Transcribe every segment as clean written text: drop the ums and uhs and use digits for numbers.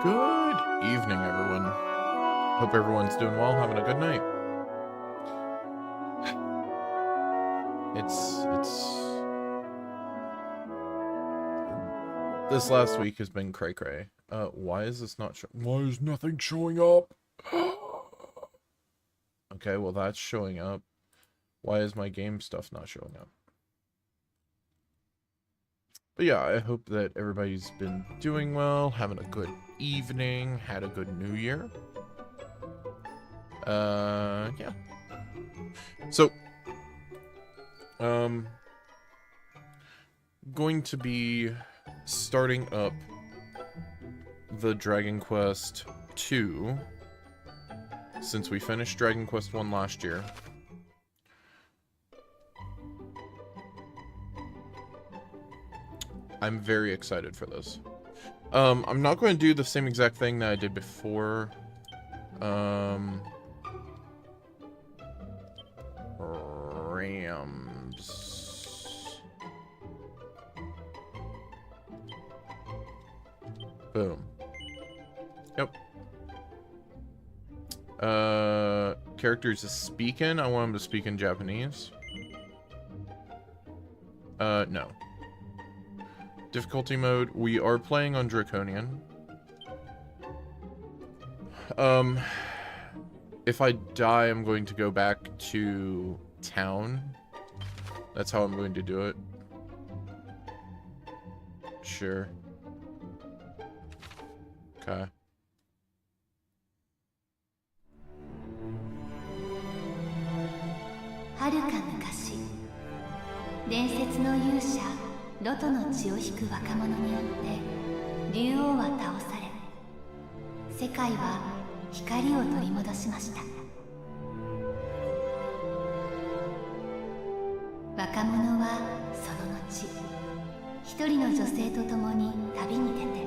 Good evening, everyone. Hope everyone's doing well, having a good night. It's this last week has been cray-cray. Why is this not why is nothing showing up? Okay, well that's showing up. Why is my game stuff not showing up? But yeah, I hope that everybody's been doing well, having a good evening, had a good new year. Yeah. So, going to be starting up the Dragon Quest II, since we finished Dragon Quest I last year. I'm very excited for this. I'm not going to do the same exact thing that I did before. Rams. Boom. Yep. Characters is speaking. I want him to speak in Japanese. No. Difficulty mode, we are playing on Draconian. If I die, I'm going to go back to town. That's how I'm going to do it. Sure. Okay.ロトの血を引く若者によって竜王は倒され、世界は光を取り戻しました。若者はその後、一人の女性と共に旅に出て、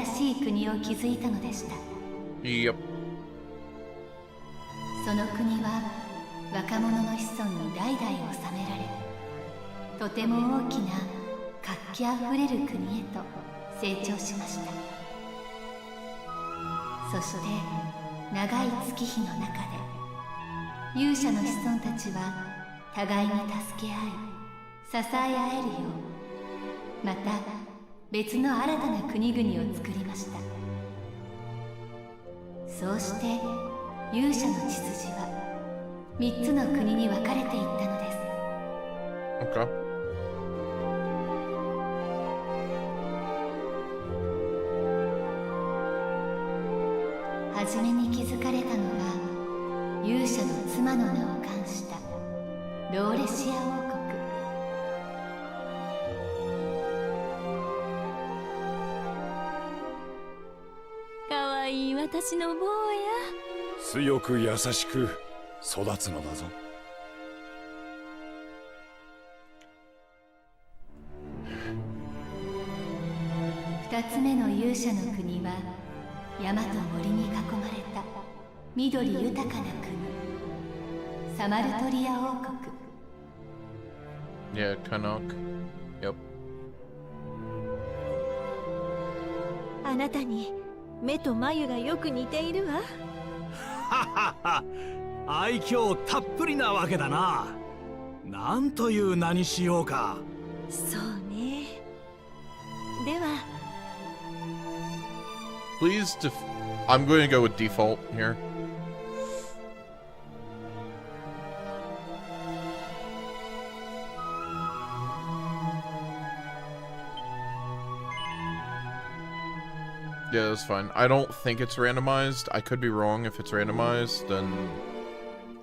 新しい国を築いたのでした。Yep. その国は若者の子孫に代々治められ、とても大きな活気あふれる国へと成長しました。そして長い月日の中で勇者の子孫たちは互いに助け合い支え合えるよう、また別の新たな国々を作りました。そうして勇者の血筋は3つの国に分かれていったのです。Okay. 初めに築かれたのは勇者の妻の名を冠したローレシア王国。かわいい私の坊や。強く優しく育つのだぞ。2つ目の勇者の国は山と森に囲まれた緑豊かな国、サマルトリア王国。Yeah, Kanok. Yep. あなたに目と眉がよく似ているわ。ははは、愛嬌たっぷりなわけだな。なんという名にしようか。そうね。では。Please I'm going to go with default here. Yeah, that's fine. I don't think it's randomized. I could be wrong. If it's randomized, then...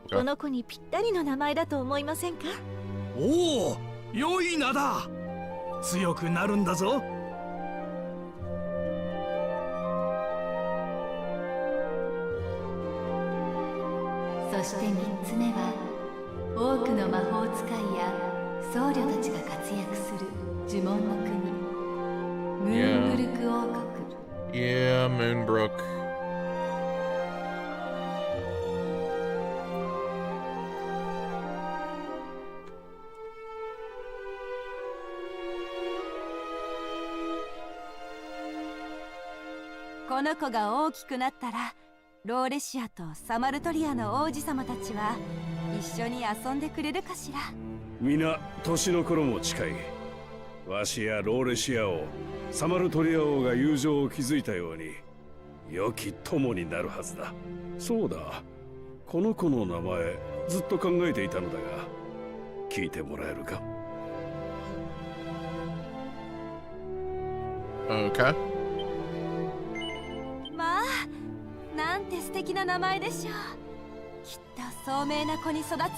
Okay. この子にぴったりの名前だと思いませんか？おお、良い名だ。強くなるんだぞ。そして3つ目は多くの魔法使いや僧侶たちが活躍する呪文の国、ムーンブルク王国。Yeah, Moonbrook. この子が大きくなったらローレシアとサマルトリアの王子様たちは一緒に遊んでくれるかしら。皆年の頃も近い。わしやローレシア王、サマルトリア王が友情を築いたように良き友になるはずだ。そうだ、この子の名前ずっと考えていたのだが、聞いてもらえるか？ Okay. まあ、なんて素敵な名前でしょう。きっと聡明な子に育つわ。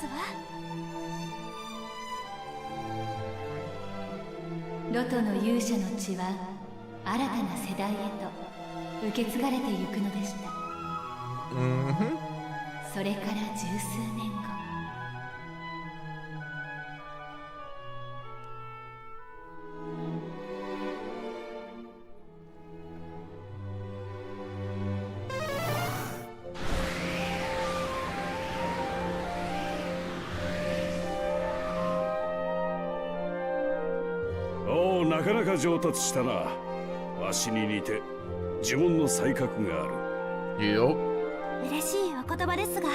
ロトの勇者の血は新たな世代へと受け継がれてゆくのでした。Mm-hmm. それから十数年後、おお、なかなか上達したな。わしに似て呪文の才覚がある。Yup. 嬉しいお言葉ですが、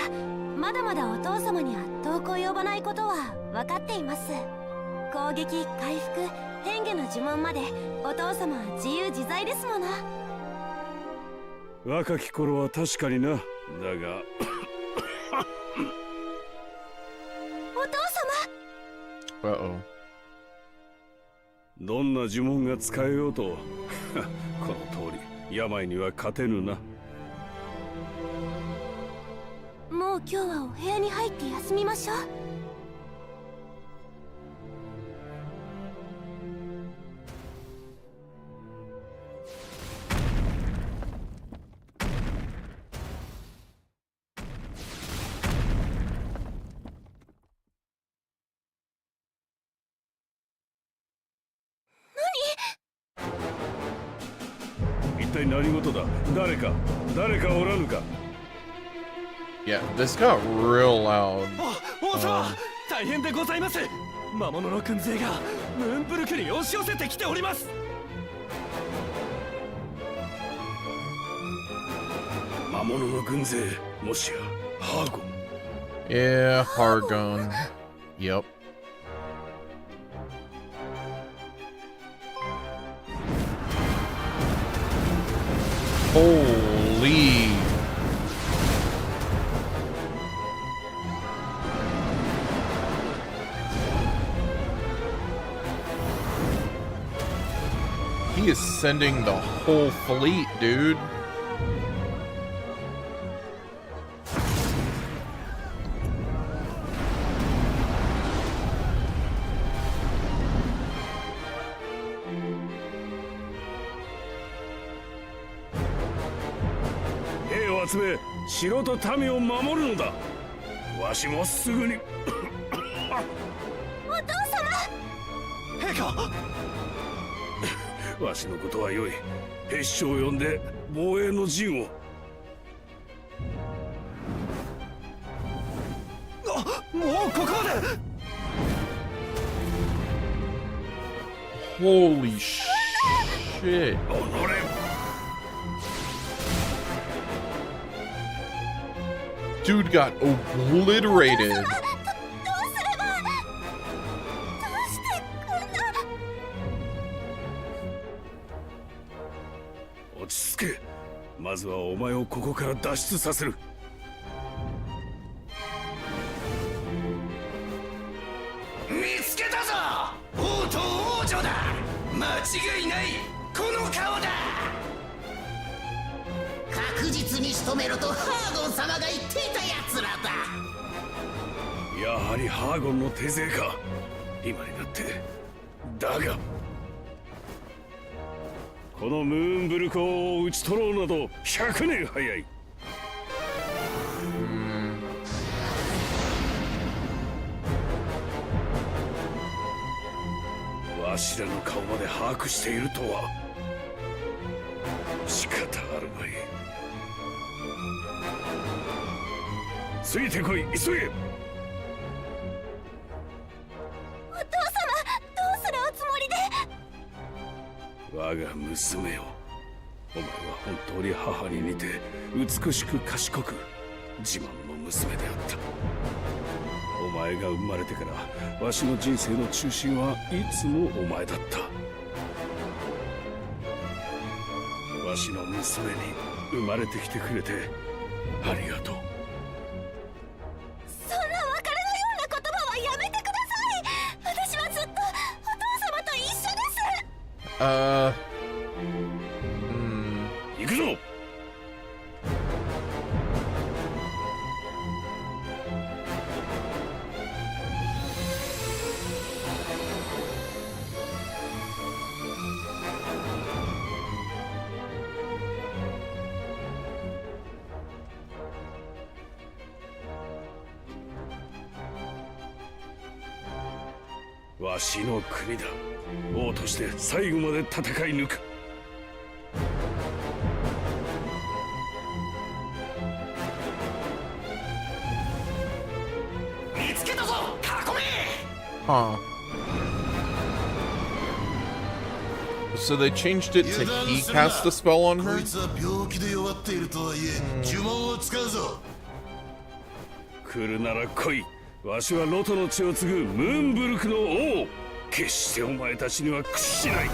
まだまだお父様に圧倒を及ばないことは分かっています。攻撃、回復、変化の呪文までお父様は自由自在ですもの。若き頃は確かにな。だがお父様、 Uh-oh. どんな呪文が使えようとこの通り病には勝てぬな。もう今日はお部屋に入って休みましょう。一体何事だ？誰かおらぬか？ Yeah, this got real loud. 王様、大変でございます。魔物の軍勢がムーンブルクに押し寄せてきております。魔物の軍勢、もしやハーゴン。 Yeah, Hargon. Yep. Holy. He is sending the whole fleet, dude.兵を集め、城と民を守るのだ。わしもすぐに。お父様、陛下、わしのことはよい。兵士長を呼んで防衛の陣を。もうここまで。Holy shit. おのれ。 Dude got obliterated. どうすれば、どうしてこんな。落ち着け。まずはお前をここから脱出させる。見つけたぞ、王と王女だ。間違いない、この顔だ。確実に仕留めろとハーゴン様が言っていたやつらだ。やはりハーゴンの手勢か。今になって。だがこのムーンブルク王を討ち取ろうなど100年早い。わしらの顔まで把握しているとは。仕方あるまい。ついてこい、急げ。お父様、どうするおつもりで。我が娘をお前は本当に母に似て美しく賢く自慢の娘であった。お前が生まれてからわしの人生の中心はいつもお前だった。わしの娘に生まれてきてくれてありがとう。そんな別れのような言葉はやめてください。私はずっとお父様と一緒です。行くぞ。わしの国だ。王として最後まで戦い抜く。見つけたぞ、囲め。 Huh. So they changed it to he cast the spell on こ her? いつは病気で弱っているとはいえ呪文を使うぞ。来るなら来い。わしはロトの血を継ぐムーンブルクの王。決してお前たちには屈しない。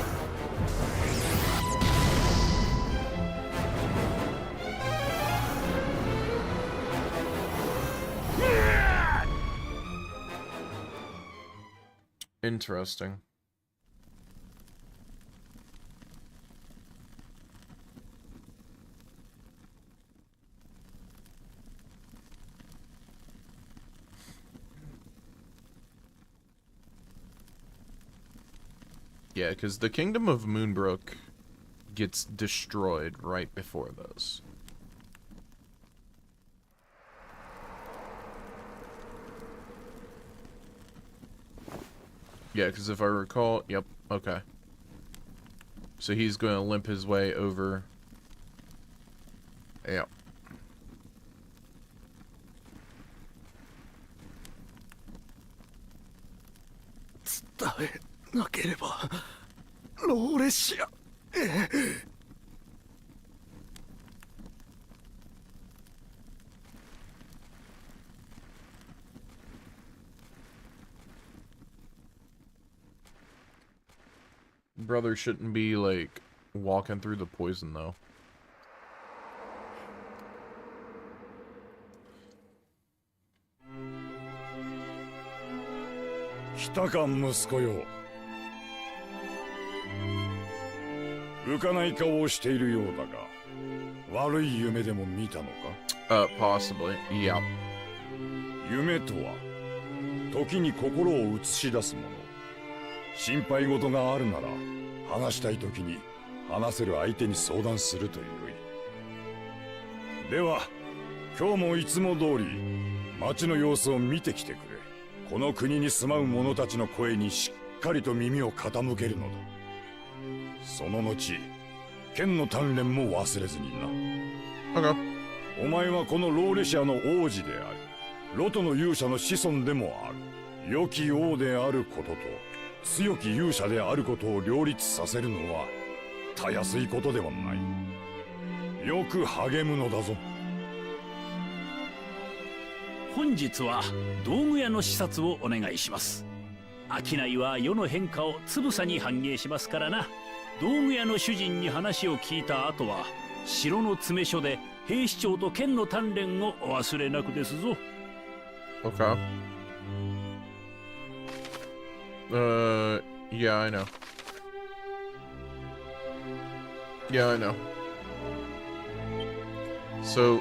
Interesting. Yeah, because the Kingdom of Moonbrook gets destroyed right before this. Yeah, because if I recall... Yep, okay. So he's going to limp his way over. Yep. 伝えなければローレシア。Brother shouldn't be, like, walking through the poison, though. 来たか息子よ。浮かない顔をしているようだが、悪い夢でも見たのか？ Possibly. Yeah. 夢とは時に心を映し出すもの。心配事があるなら話したい時に話せる相手に相談するとよい。では今日もいつも通り町の様子を見てきてくれ。この国に住まう者たちの声にしっかりと耳を傾けるのだ。その後剣の鍛錬も忘れずにな。Okay. お前はこのローレシアの王子であり、ロトの勇者の子孫でもある。良き王であることと強き勇者であることを両立させるのはたやすいことではない。よく励むのだぞ。本日は道具屋の視察をお願いします。商いは世の変化をつぶさに反映しますからな。道具屋の主人に話を聞いた後は城の詰め所で兵士長と剣の鍛錬をお忘れなくですぞ。Okay. Yeah, I know. Yeah, I know. So...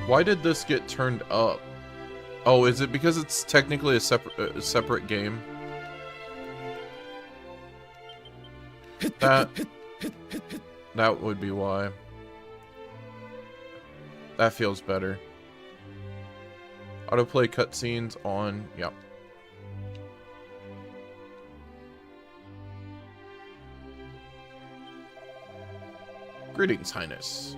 Why did this get turned up? Oh, is it because it's technically a separate game? That would be why. That feels better. Autoplay cutscenes on. Yep. Greetings, Highness.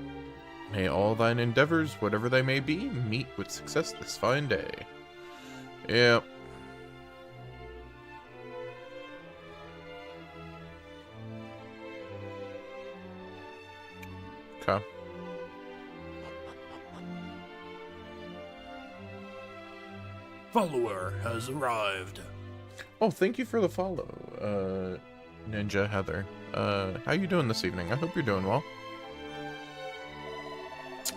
May all thine endeavors, whatever they may be, meet with success this fine day. Yeah. Okay. Follower has arrived. Oh, thank you for the follow, Ninja Heather. How you doing this evening? I hope you're doing well.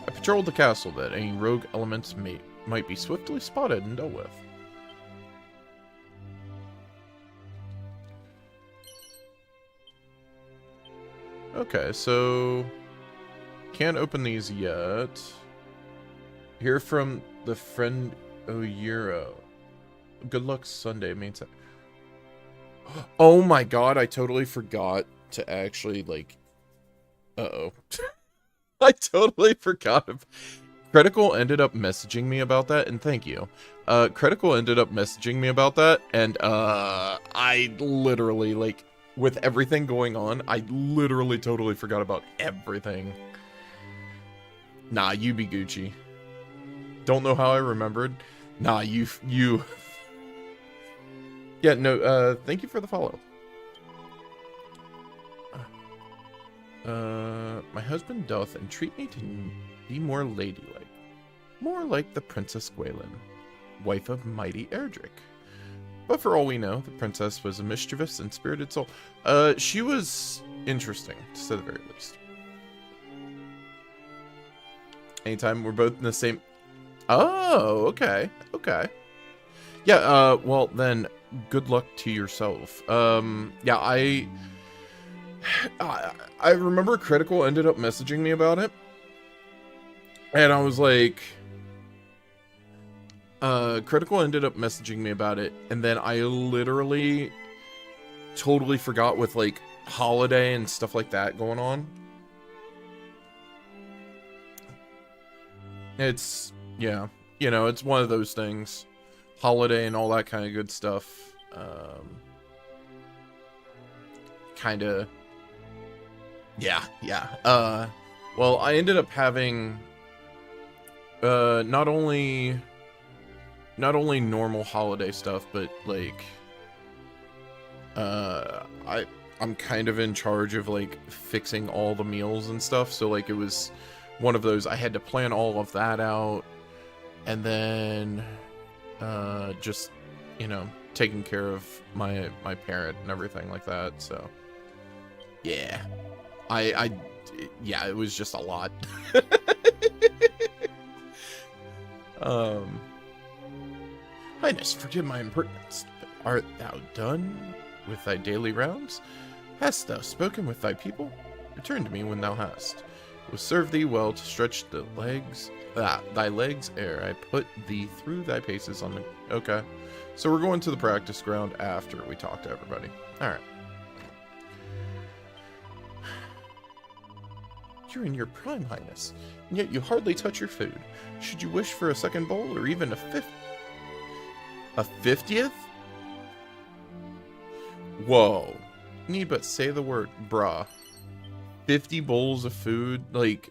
I patrolled the castle that any rogue elements might be swiftly spotted and dealt with. Okay, so can't open these yet. Hear from the friend Oyuro. Good luck Sunday, mates. Oh my god, I totally forgot to actually, like... Uh-oh. I totally forgot. Critical ended up messaging me about that, and thank you. Critical ended up messaging me about that, and, I literally, like, with everything going on, I literally totally forgot about everything. Nah, you be Gucci. Don't know how I remembered. Nah, you... Yeah, no, thank you for the follow. My husband doth entreat me to be more ladylike. More like the Princess Gwaelin, wife of mighty Erdrick. But for all we know, the princess was a mischievous and spirited soul. She was interesting, to say the very least. Anytime we're both in the same... Oh, okay, okay. Yeah, well then, good luck to yourself. Yeah, I remember Critical ended up messaging me about it. And I was like... Critical ended up messaging me about it, and then I literally totally forgot with, like, holiday and stuff like that going on. It's, yeah, you know, it's one of those things. Holiday and all that kind of good stuff. Kind of... Yeah. Well, I ended up having... not only normal holiday stuff, but, like... I'm kind of in charge of, like, fixing all the meals and stuff, so, like, it was one of those, I had to plan all of that out, and then, just, you know, taking care of my parent and everything like that, so, yeah. Yeah, it was just a lot. Highness, forgive my impertinence, but art thou done with thy daily rounds? Hast thou spoken with thy people? Return to me when thou hast. It will serve thee well to stretch thy legs ere I put thee through thy paces on the... Okay. So we're going to the practice ground after we talk to everybody. Alright. You're in your prime, Highness, and yet you hardly touch your food. Should you wish for a second bowl, or even a 50th? Whoa. Need but say the word, bruh. 50 bowls of food? Like,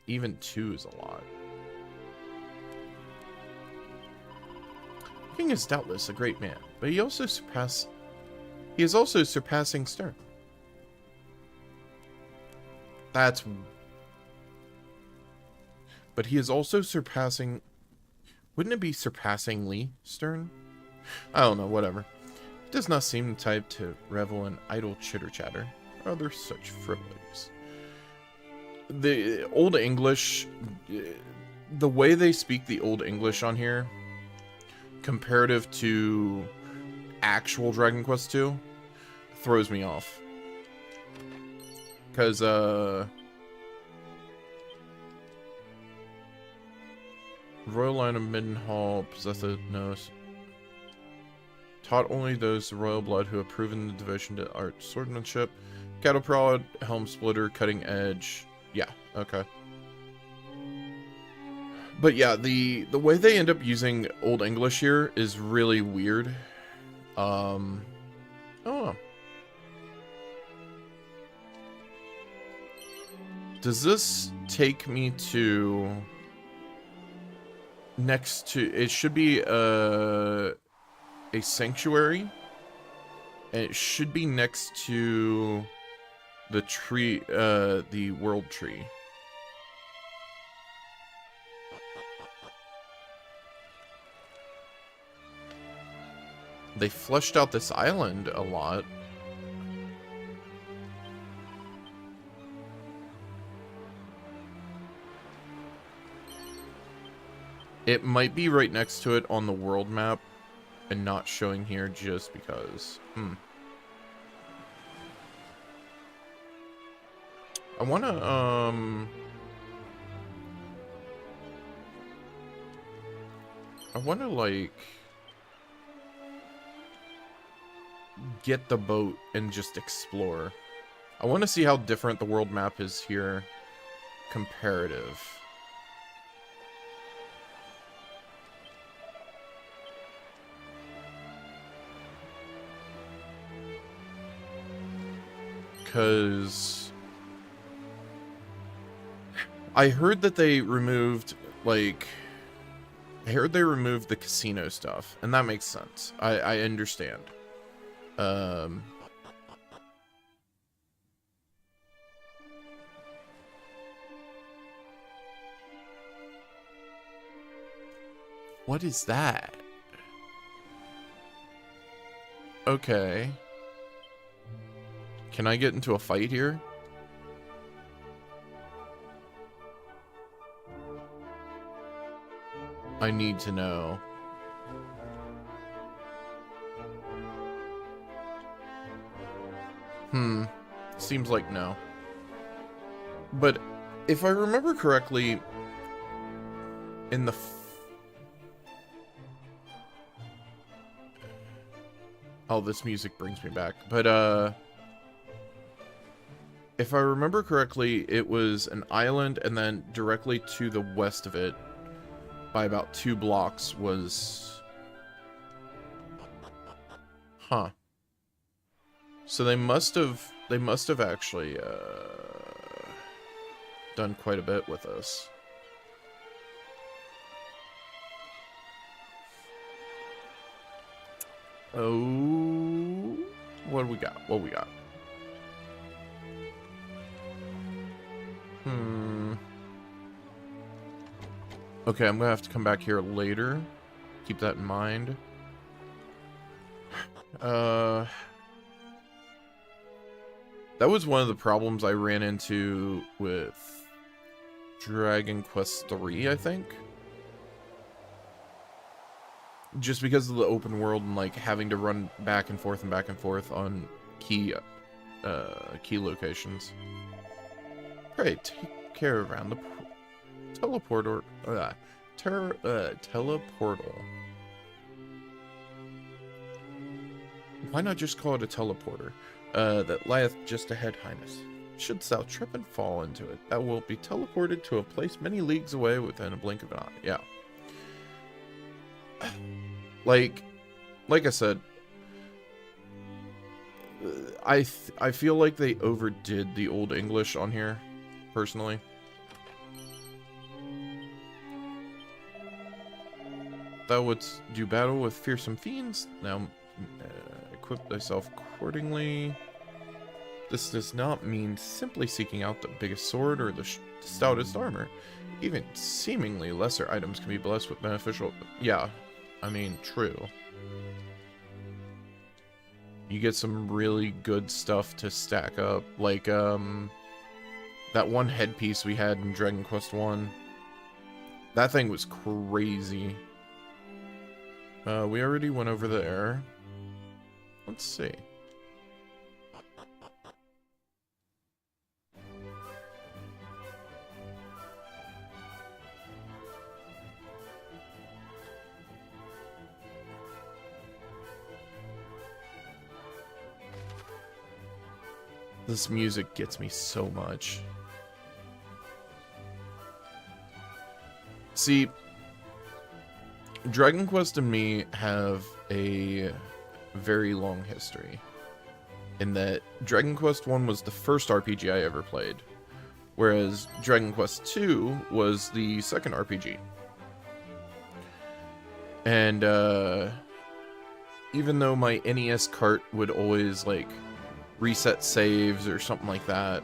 even 2 is a lot. The king is doubtless a great man, but he is also surpassing stern. But he is also surpassing... Wouldn't it be surpassingly stern? I don't know, whatever. He does not seem the type to revel in idle chitter-chatter, or other such frivolities. The Old English... The way they speak the Old English on here, comparative to actual Dragon Quest II, throws me off. Because, Royal line of Middenhall possesseth no... Taught only those of royal blood who have proven the devotion to art swordsmanship. Cattle prod, helm splitter, cutting edge. Yeah, okay. But yeah, the way they end up using Old English here is really weird. Oh. Does this take me to... next to, it should be a sanctuary, and it should be next to the tree, the world tree. They fleshed out this island a lot. It might be right next to it on the world map and not showing here just because. I want to, like, get the boat and just explore. I want to see how different the world map is here comparative. Because I heard that they removed, like, I heard they removed the casino stuff, and that makes sense. I understand. What is that? Okay. Can I get into a fight here? I need to know. Seems like no. But if I remember correctly, in the oh, this music brings me back. But if I remember correctly, it was an island, and then directly to the west of it, by about 2 blocks, was... Huh. So they must have actually done quite a bit with this. Oh, what do we got? What we got? Okay, I'm gonna have to come back here later. Keep that in mind. That was one of the problems I ran into with Dragon Quest III, I think. Just because of the open world and like having to run back and forth on key locations. Alright, take care around the teleporter. Teleportal. Why not just call it a teleporter? That lieth just ahead, Highness. Should thou trip and fall into it, thou wilt be teleported to a place many leagues away within a blink of an eye. Yeah. Like I said, I feel like they overdid the Old English on here, personally. Thou wouldst do battle with fearsome fiends. Now, equip thyself accordingly. This does not mean simply seeking out the biggest sword or the stoutest armor. Even seemingly lesser items can be blessed with beneficial... Yeah, I mean, true. You get some really good stuff to stack up. Like, that one headpiece we had in Dragon Quest I. That thing was crazy. We already went over there. Let's see. This music gets me so much. See, Dragon Quest and me have a very long history. In that Dragon Quest I was the first RPG I ever played, whereas Dragon Quest II was the second RPG. And even though my NES cart would always like reset saves or something like that,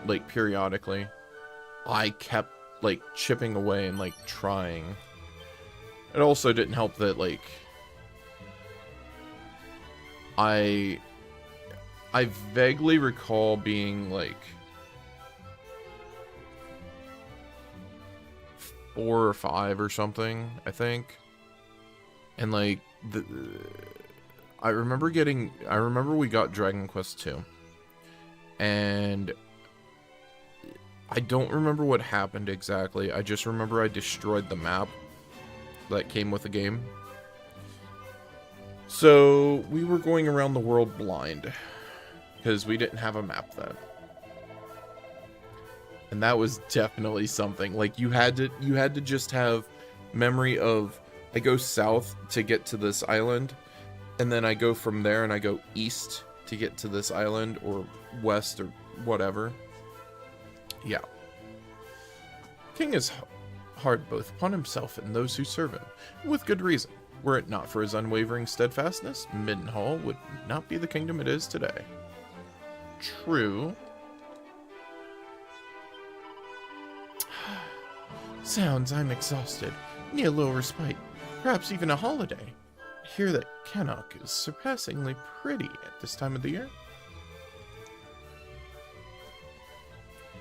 like periodically, I kept like chipping away and like trying. It also didn't help that like I vaguely recall being like 4 or 5 or something, I think. And like I remember we got Dragon Quest 2. And I don't remember what happened exactly. I just remember I destroyed the map that came with the game. So we were going around the world blind because we didn't have a map then. And that was definitely something. Like you had to just have memory of, I go south to get to this island, and then I go from there and I go east to get to this island, or west, or whatever. Yeah. King is hard both upon himself and those who serve him, with good reason. Were it not for his unwavering steadfastness, Middenhall would not be the kingdom it is today. True. Sounds I'm exhausted. Need a little respite. Perhaps even a holiday. I hear that Cannock is surpassingly pretty at this time of the year.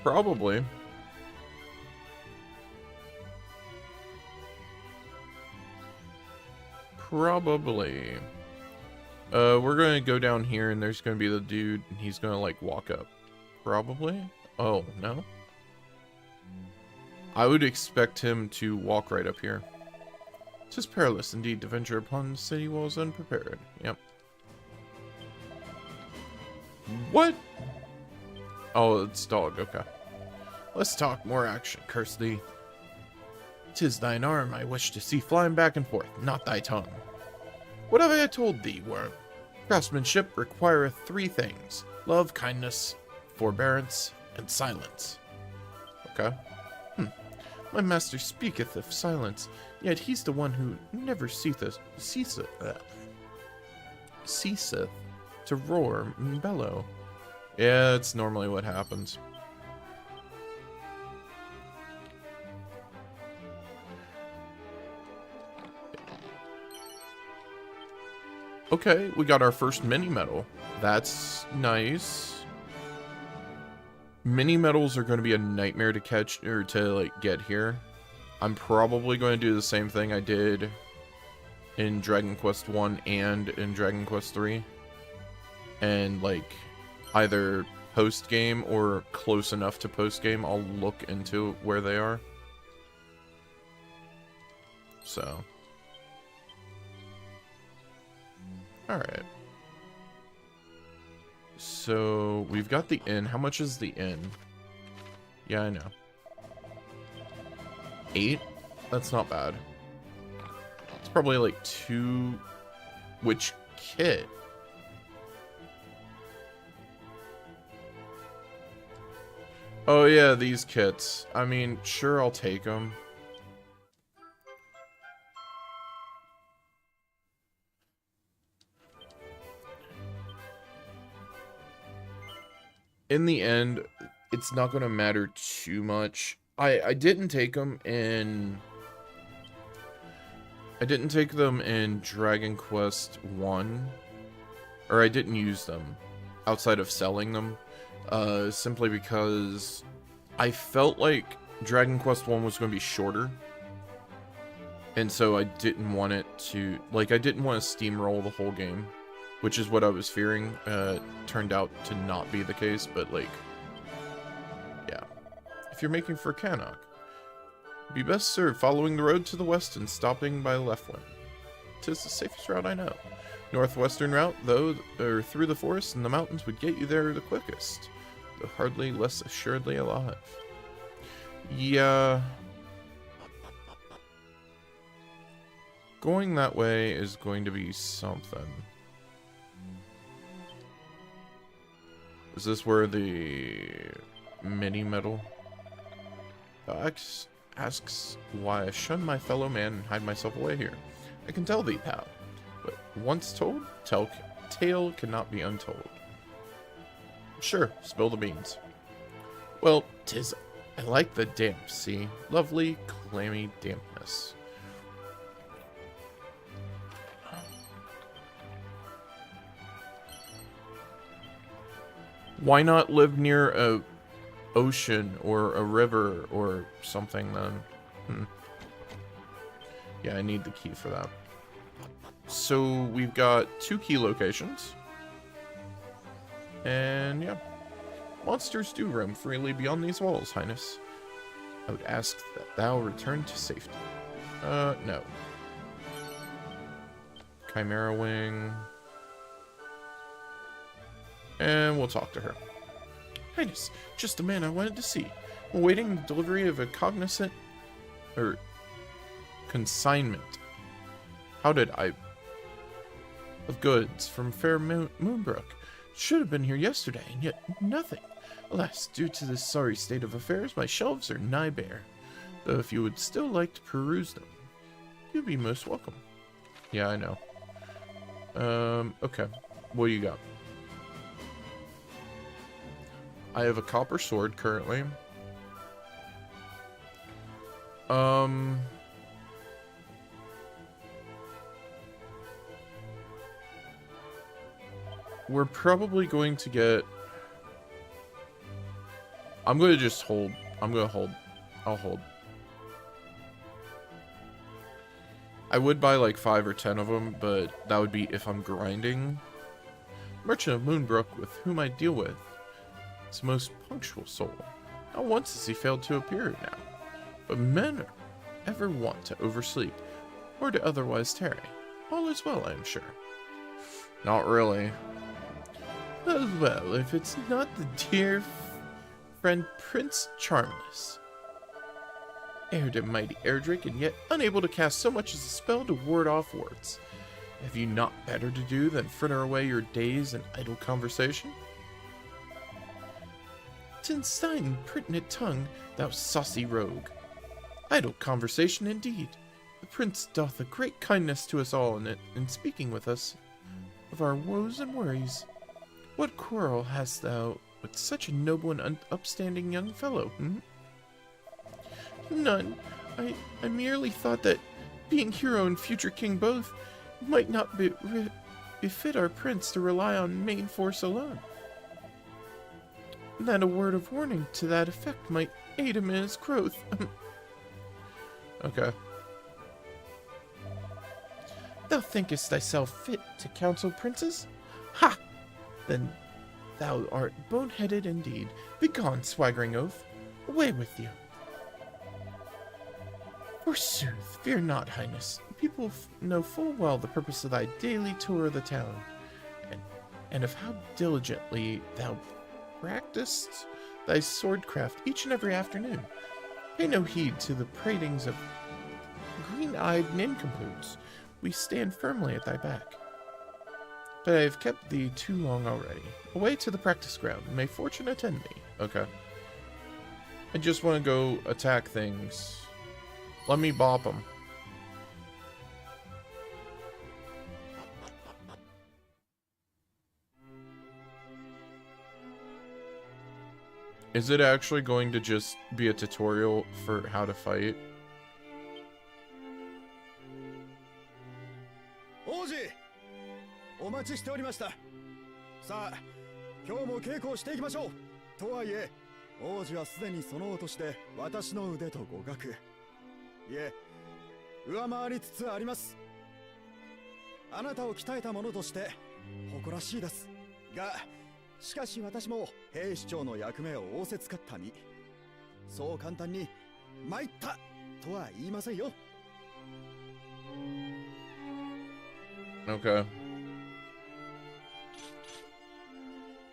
Probably. Probably. We're gonna go down here and there's gonna be the dude and he's gonna like walk up. Probably? Oh, no? I would expect him to walk right up here. 'Tis perilous indeed to venture upon city walls unprepared. Yep. What? Oh, it's dog, okay. Let's talk more action, curse thee. 'Tis thine arm I wish to see flying back and forth, not thy tongue. What have I told thee, worm? Craftsmanship requireth 3 things: love, kindness, forbearance, and silence. Okay. My master speaketh of silence, yet he's the one who never ceaseth to roar and bellow. Yeah, it's normally what happens. Okay, we got our first mini medal. That's nice. Mini medals are going to be a nightmare to catch or to like get here. I'm probably going to do the same thing I did in Dragon Quest 1 and in Dragon Quest 3. And like either post game or close enough to post game, I'll look into where they are. So alright. So, we've got the inn. How much is the inn? Yeah, I know. 8? That's not bad. It's probably like 2... Which kit? Oh yeah, these kits. I mean, sure, I'll take them. In the end, it's not going to matter too much. I didn't take them in... I didn't take them in Dragon Quest 1. Or I didn't use them outside of selling them. Simply because I felt like Dragon Quest 1 was going to be shorter. And so I didn't want it to... Like, I didn't want to steamroll the whole game. Which is what I was fearing. Turned out to not be the case, but like, yeah. If you're making for Cannock, be best served following the road to the west and stopping by Lefwin. 'Tis the safest route I know. Northwestern route, though, or through the forest and the mountains would get you there the quickest, though hardly less assuredly alive. Yeah. Going that way is going to be something. Is this where the mini medal? asks why I shun my fellow man and hide myself away here. I can tell thee, pal, but once told, tale cannot be untold. Sure, spill the beans. Well, I like the damp sea. Lovely, clammy dampness. Why not live near a ocean or a river or something then? Yeah, I need the key for that. So we've got 2 key locations. And yeah. Monsters do roam freely beyond these walls, Highness. I would ask that thou return to safety. No. Chimera Wing. And we'll talk to her. Highness, just the man I wanted to see. Awaiting the delivery of a consignment. How did I... Of goods from fair Moonbrook. Should have been here yesterday, and yet nothing. Alas, due to this sorry state of affairs, my shelves are nigh bare. Though if you would still like to peruse them, you'd be most welcome. Yeah, I know. Okay. What do you got? I have a copper sword currently. We're probably going to get... I'm going to just hold. I'm going to hold. I'll hold. I would buy like 5 or 10 of them, but that would be if I'm grinding. Merchant of Moonbrook, with whom I deal with, is a most punctual soul. Not once has he failed to appear now. But men ever want to oversleep, or to otherwise tarry. All is well, I am sure. Not really. Well, if it's not the dear friend Prince Charmless. Heir to mighty Erdrick, and yet unable to cast so much as a spell to ward off wards. Have you not better to do than fritter away your days in idle conversation? Tinstein, pertinent tongue, thou saucy rogue. Idle conversation indeed. The prince doth a great kindness to us all in speaking with us of our woes and worries. What quarrel hast thou with such a noble and upstanding young fellow, None. I merely thought that, being hero and future king both, might not befit our prince to rely on main force alone. That a word of warning to that effect might aid him in his growth. Okay. Thou thinkest thyself fit to counsel princes? Ha! Then thou art boneheaded indeed. Begone, swaggering oaf. Away with you. Forsooth, fear not, Highness. People know full well the purpose of thy daily tour of the town, and of how diligently thou practiced thy swordcraft each and every afternoon. Pay no heed to the pratings of green-eyed nincompoops. We stand firmly at thy back. But I have kept thee too long already. Away to the practice ground. May fortune attend thee. Okay. I just want to go attack things. Let me bop them. Is it actually going to just be a tutorial for how to fight? 王子、お待ちしておりました。さあ、今日も稽古をしていきましょう。とはいえ、王子はすでにそのお年で私の腕と互角。いえ、上回りつつあります。あなたを鍛えた者として誇らしいです。が、しかし私も兵士長の役目を仰せつかった身。そう簡単に参ったとは言いませんよ。Okay.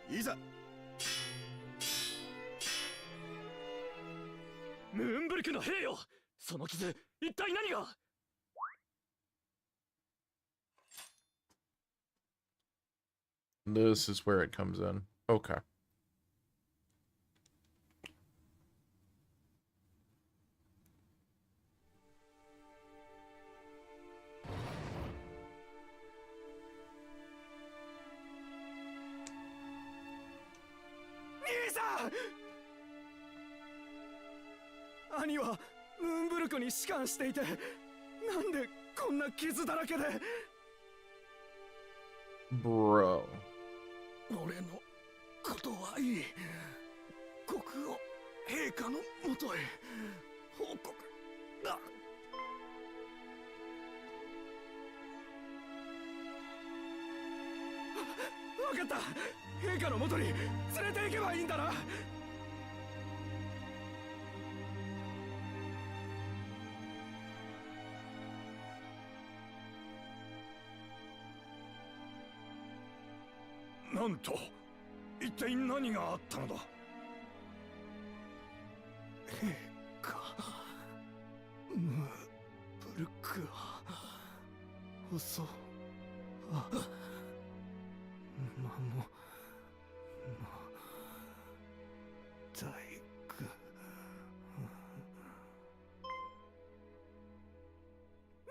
いざ。ムーンブリクの兵よ、その傷一体何が。 This is where it comes in. Okay. 兄はムーンブルクに仕官していて、なんでこんな傷だらけで。Bro. 俺のことはいい。国王陛下のもとへ報告だ。分かった。陛下のもとに連れて行けばいいんだな。なんと、一体何があったのだ。陛下、ムーブルクは襲わ魔物の大工。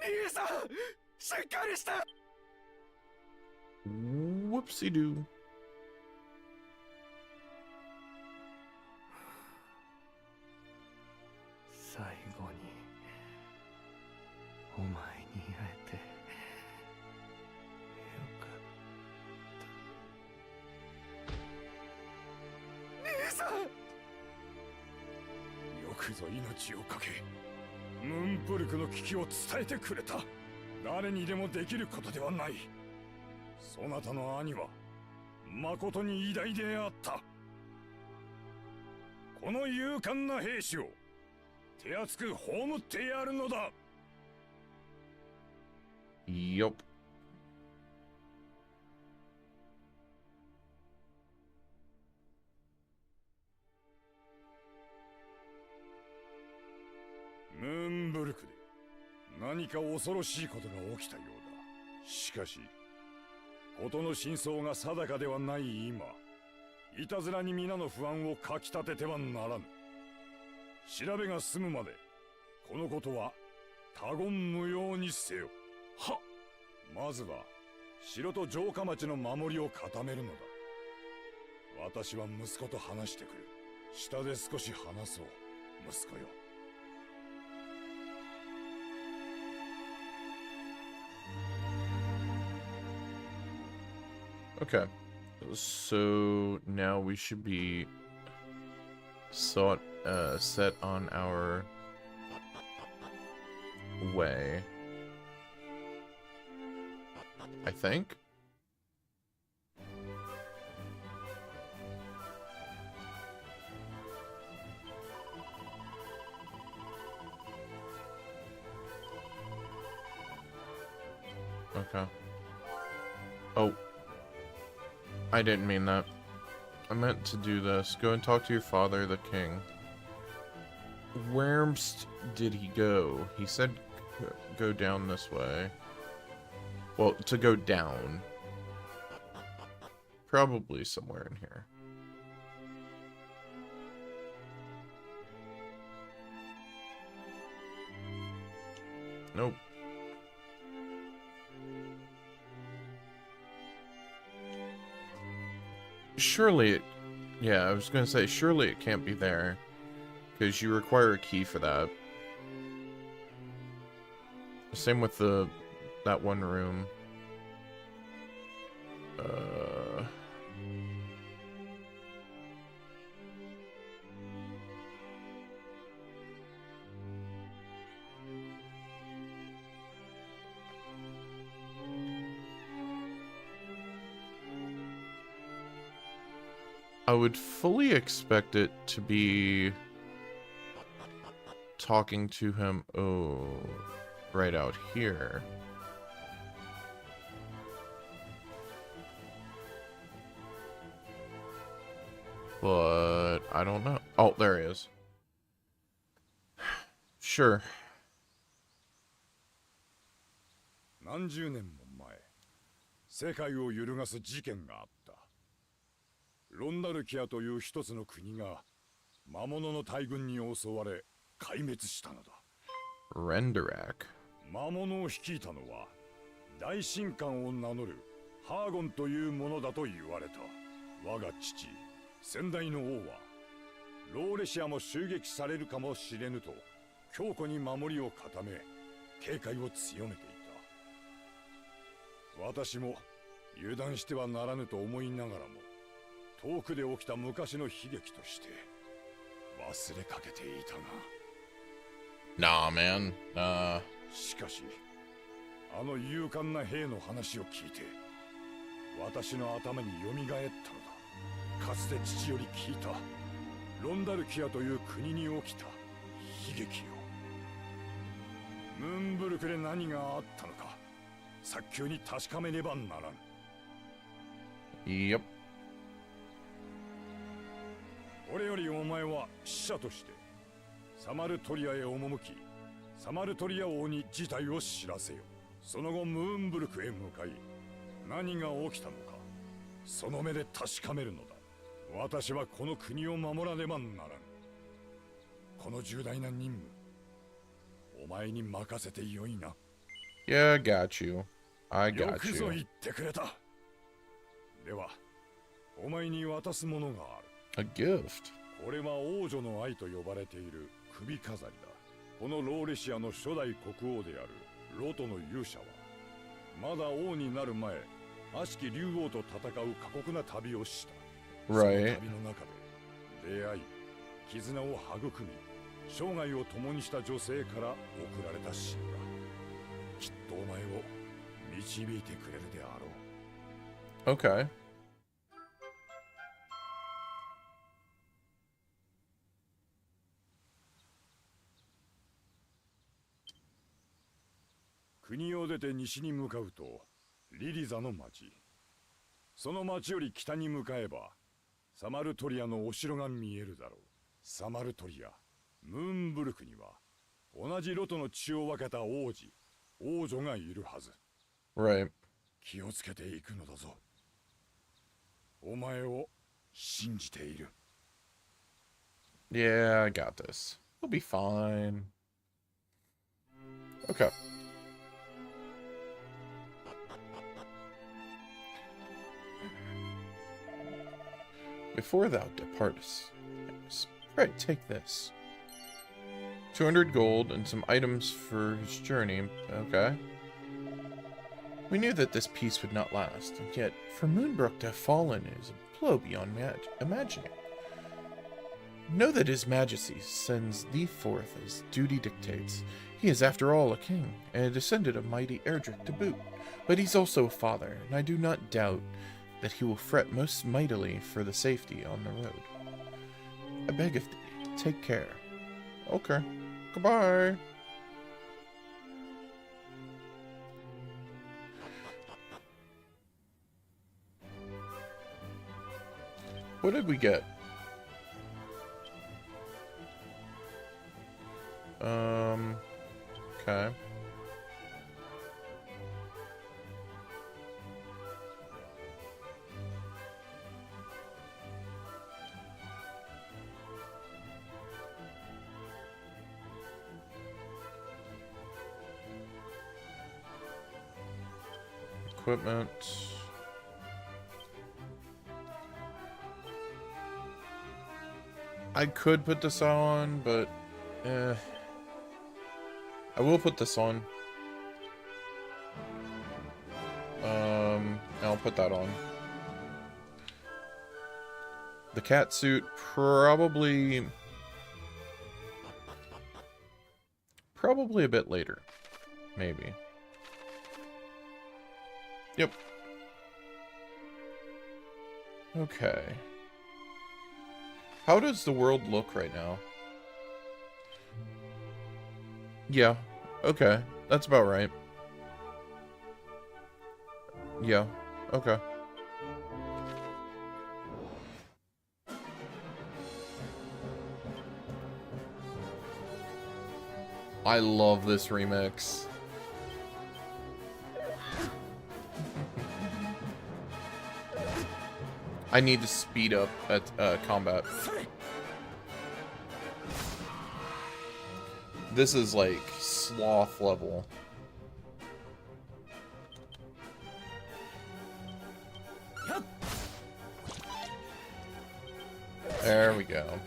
兄さん、しっかりして。Whoopsie doo. 最後にお前に会えてよかった。兄さん、よくぞ命を懸けムーンブルクの危機を伝えてくれた。誰にでもできることではない。そなたの兄は誠に偉大であった。この勇敢な兵士を手厚く葬ってやるのだ。Yup. ムーンブルクで何か恐ろしいことが起きたようだ。しかし事の真相が定かではない今、いたずらに皆の不安をかきたててはならぬ。調べが済むまでこのことは他言無用にせよ。はっ。まずは城と城下町の守りを固めるのだ。私は息子と話してくる。下で少し話そう、息子よ。Okay. So now we should be set on our way. I think. Okay. Oh. I didn't mean that. I meant to do this. Go and talk to your father, the king. Where's did he go? He said go down this way. Well, to go down. Probably somewhere in here. Nope. Surely it... Yeah, I was gonna say, surely it can't be there. Because you require a key for that. Same with that one room. I would fully expect it to be talking to him, right out here. But I don't know. Oh, there he is. Sure. 何十年も前、世界を揺るがす事件があった。ロンダルキアという一つの国が魔物の大軍に襲われ壊滅したのだ。レンダラク。魔物を率いたのは大神官を名乗るハーゴンというものだと言われた。我が父、先代の王はローレシアも襲撃されるかもしれぬと強固に守りを固め警戒を強めていた。私も油断してはならぬと思いながらも遠くで起きた昔の悲劇として忘れかけていたが。 Nah, man. しかしあの勇敢な兵の話を聞いて私の頭によみがえったのだ。かつて父より聞いたロンダルキアという国に起きた悲劇よ。ムーンブルクで何があったのか早急に確かめねばならん。 Yep. これよりお前は使者としてサマルトリアへ赴きサマルトリア王に事態を知らせよ。その後ムーンブルクへ向かい何が起きたのかその目で確かめるのだ。私はこの国を守らねばならん。この重大な任務お前に任せてよいな。 Yeah, I got you. I よ got くぞ you. 言ってくれた。ではお前に渡すものがある。 A gift. これは王女の愛と呼ばれている首飾りだ。このローレシアの初代国王であるロトの勇者はまだ王になる前悪しき竜王と戦う過酷な旅をした。 Right. その旅の中で出会い絆を育み生涯を共にした女性から贈られた品だ。きっとお前を導いてくれるであろう。 Okay. 国を出て西に向かうとリリザの町。その町より北に向かえばサマルトリアのお城が見えるだろう。サマルトリア、ムーンブルクには同じロトの血を分けた王子、王女がいるはず。 Right. 気をつけていくのだぞ。お前を信じている。 Yeah, I got this. We'll be fine. Okay. Before thou departest, pray take this. 200 gold and some items for his journey. Okay. We knew that this peace would not last, and yet for Moonbrook to have fallen is a blow beyond imagining. Know that his majesty sends thee forth as duty dictates. He is after all a king, and a descendant of mighty Erdrick to boot. But he's also a father, and I do not doubt that he will fret most mightily for the safety on the road. I beg of thee, take care. Okay. Goodbye. What did we get? Okay. Equipment. I could put this on, but I will put this on. I'll put that on. The cat suit probably a bit later, maybe. Yep. Okay. How does the world look right now? Yeah. Okay. That's about right. Yeah. Okay. I love this remix. I need to speed up at combat. This is like sloth level. There we go.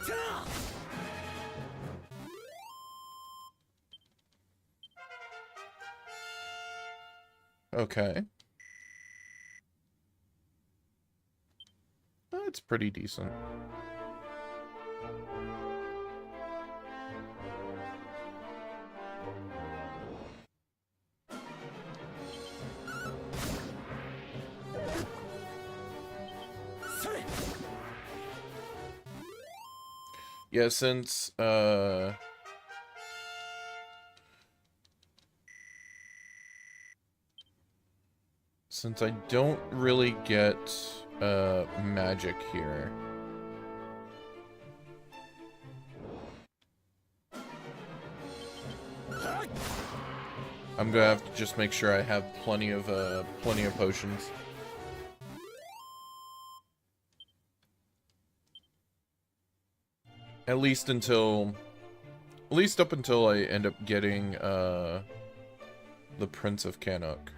Okay. That's pretty decent. Yeah, since I don't really get magic here. I'm gonna have to just make sure I have plenty of potions. At least up until I end up getting the Prince of Cannock.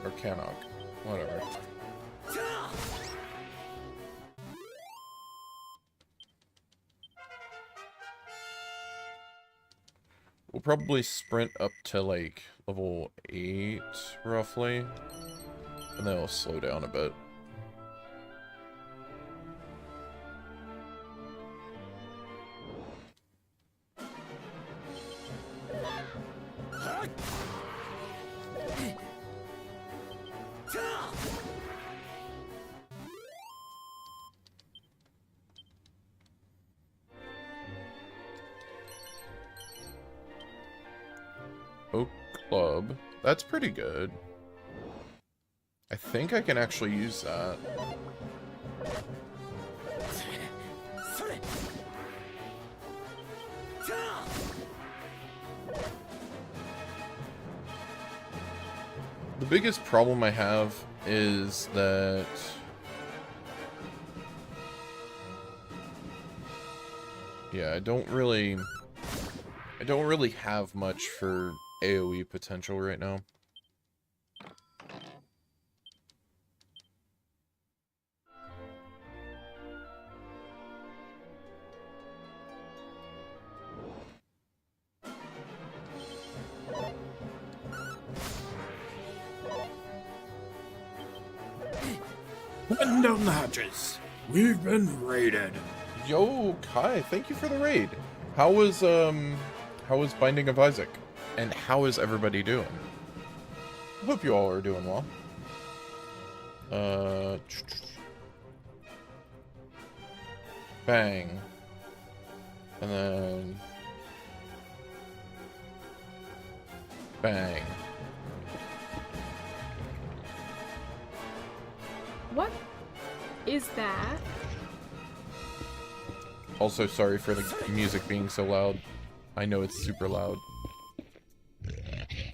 Or Cannock, whatever. We'll probably sprint up to like level 8, roughly, and then we'll slow down a bit. Oak Club. That's pretty good. I think I can actually use that. The biggest problem I have is that yeah, I don't really have much for AoE potential right now. Button down the hatches. We've been raided. Yo, Kai, thank you for the raid. How was Binding of Isaac? And how is everybody doing? I hope you all are doing well. Bang. And then bang. What is that? Also, sorry for the music being so loud. I know it's super loud.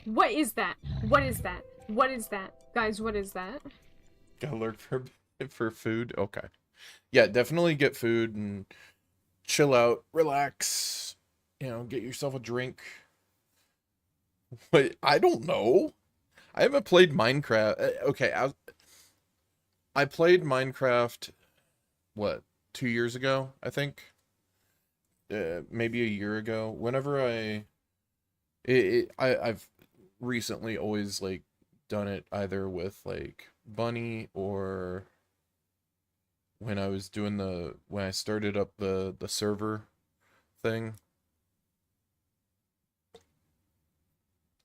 What is that? What is that? What is that? Guys, what is that? Gotta look for food. Okay. Yeah, definitely get food and chill out, relax. You know, get yourself a drink. Wait, I don't know. I haven't played Minecraft. Okay, I played Minecraft, what, 2 years ago, I think? Maybe a year ago. Whenever I've recently always, like, done it either with, like, Bunny or when I was doing when I started up the server thing.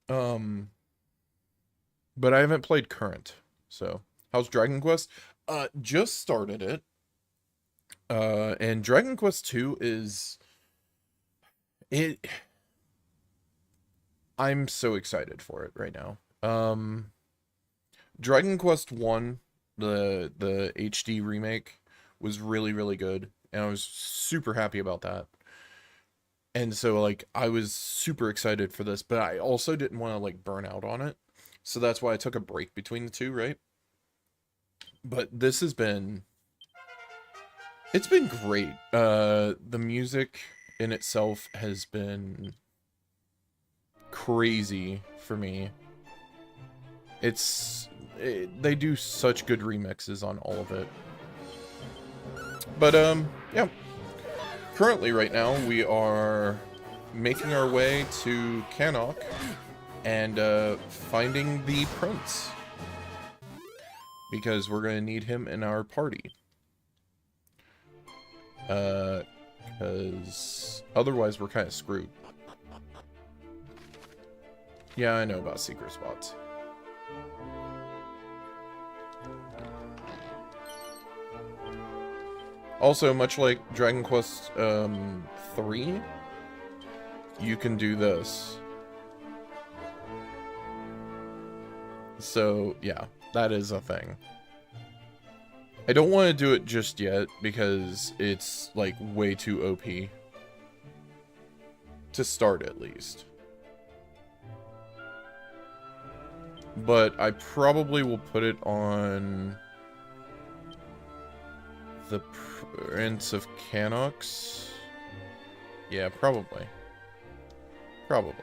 But I haven't played current, so... How's Dragon Quest? Just started it. And Dragon Quest 2 is... I'm so excited for it right now. Dragon Quest 1, the HD remake, was really, really good. And I was super happy about that. And so, like, I was super excited for this, but I also didn't want to, like, burn out on it. So that's why I took a break between the two, right? But this has been... It's been great. The music in itself has been crazy for me. they do such good remixes on all of it. But yeah. Currently, right now, we are making our way to Cannock and finding the prince, because we're going to need him in our party. Because otherwise we're kind of screwed. Yeah, I know about secret spots. Also, much like Dragon Quest 3, you can do this. So, yeah, that is a thing. I don't want to do it just yet because it's, like, way too OP. To start, at least. But I probably will put it on the Prince of Cannock's. Yeah, probably. Probably.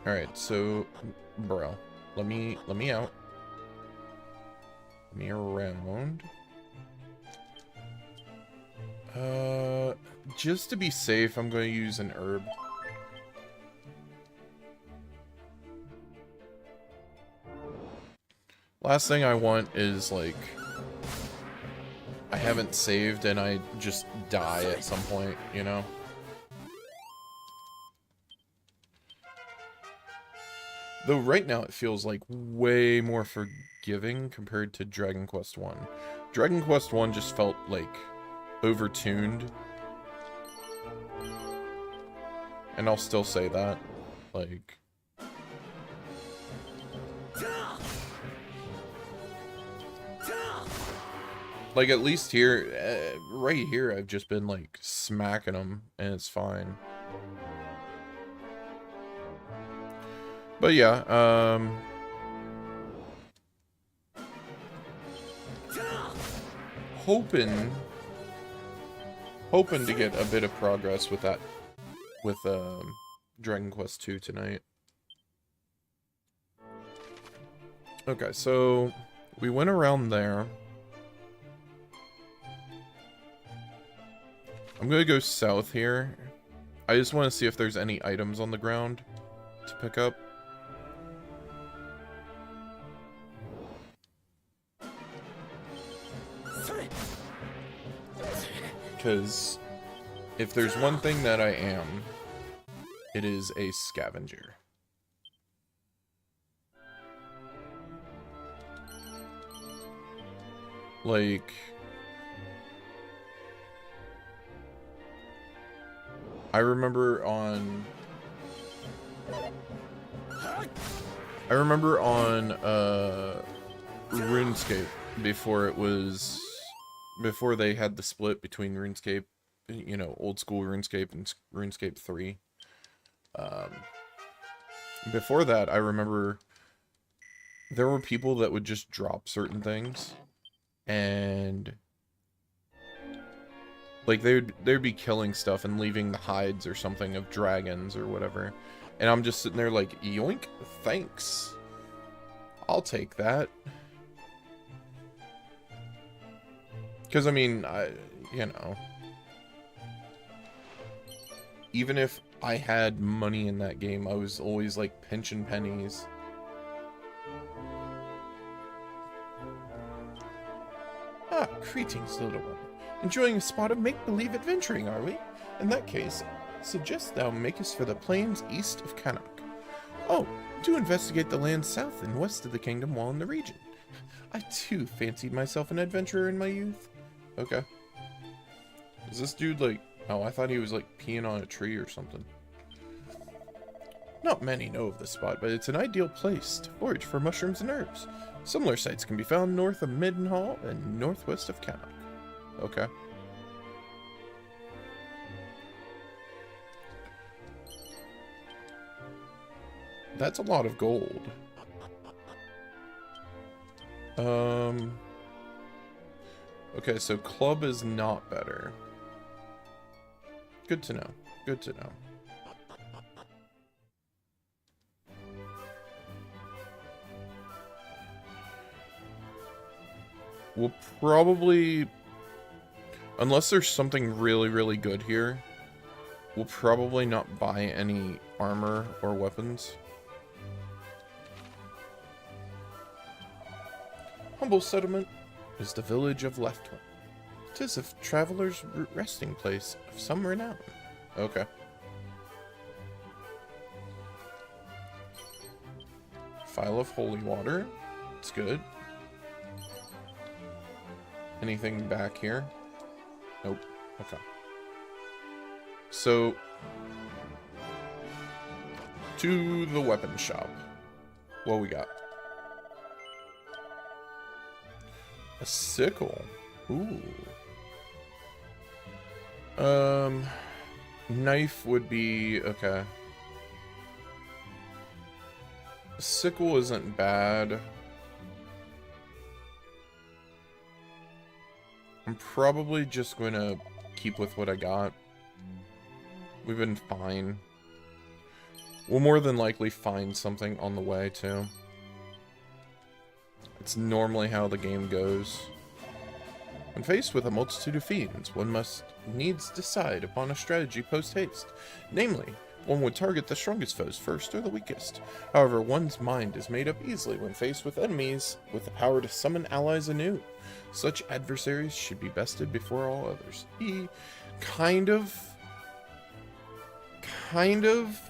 Alright, so bro, let me out. Let me around. Just to be safe, I'm going to use an herb. Last thing I want is, like, I haven't saved and I just die at some point, you know? Though right now it feels like way more forgiving compared to Dragon Quest 1. Dragon Quest 1 just felt, like, overtuned. And I'll still say that. Like... Like, at least here, right here, I've just been, like, smacking them, and it's fine. But yeah, hoping to get a bit of progress with that, with, Dragon Quest 2 tonight. Okay, so, we went around there. I'm gonna go south here. I just want to see if there's any items on the ground to pick up. Because if there's one thing that I am, it is a scavenger. Like... I remember on RuneScape before they had the split between RuneScape, you know, old school RuneScape and RuneScape 3. Before that, I remember there were people that would just drop certain things, and like they'd be killing stuff and leaving the hides or something of dragons or whatever. And I'm just sitting there like, yoink, thanks. I'll take that. Because I mean, you know, even if I had money in that game, I was always like pinching pennies. Ah, greetings, little one. Enjoying a spot of make-believe adventuring, are we? In that case, suggest thou makest for the plains east of Cannock. Oh, do investigate the lands south and west of the kingdom while in the region. I too fancied myself an adventurer in my youth. Okay. Is this dude like... Oh, I thought he was like peeing on a tree or something. Not many know of this spot, but it's an ideal place to forage for mushrooms and herbs. Similar sites can be found north of Midenhall and northwest of Cannock. Okay. That's a lot of gold. Okay, so club is not better. Good to know. Good to know. we'll probably, unless there's something really, really good here, we'll probably not buy any armor or weapons. Humble settlement is the village of Leftwin. 'Tis a traveler's resting place of some renown. Okay. Phial of holy water. It's good. Anything back here? Nope. Okay. So, to the weapon shop. What we got? A sickle. Ooh. Knife would be okay. A sickle isn't bad. I'm probably just going to keep with what I got. We've been fine. We'll more than likely find something on the way, too. It's normally how the game goes. When faced with a multitude of fiends, one must needs decide upon a strategy post-haste. Namely, one would target the strongest foes first or the weakest. However, one's mind is made up easily when faced with enemies with the power to summon allies anew. Such adversaries should be bested before all others. Kind of,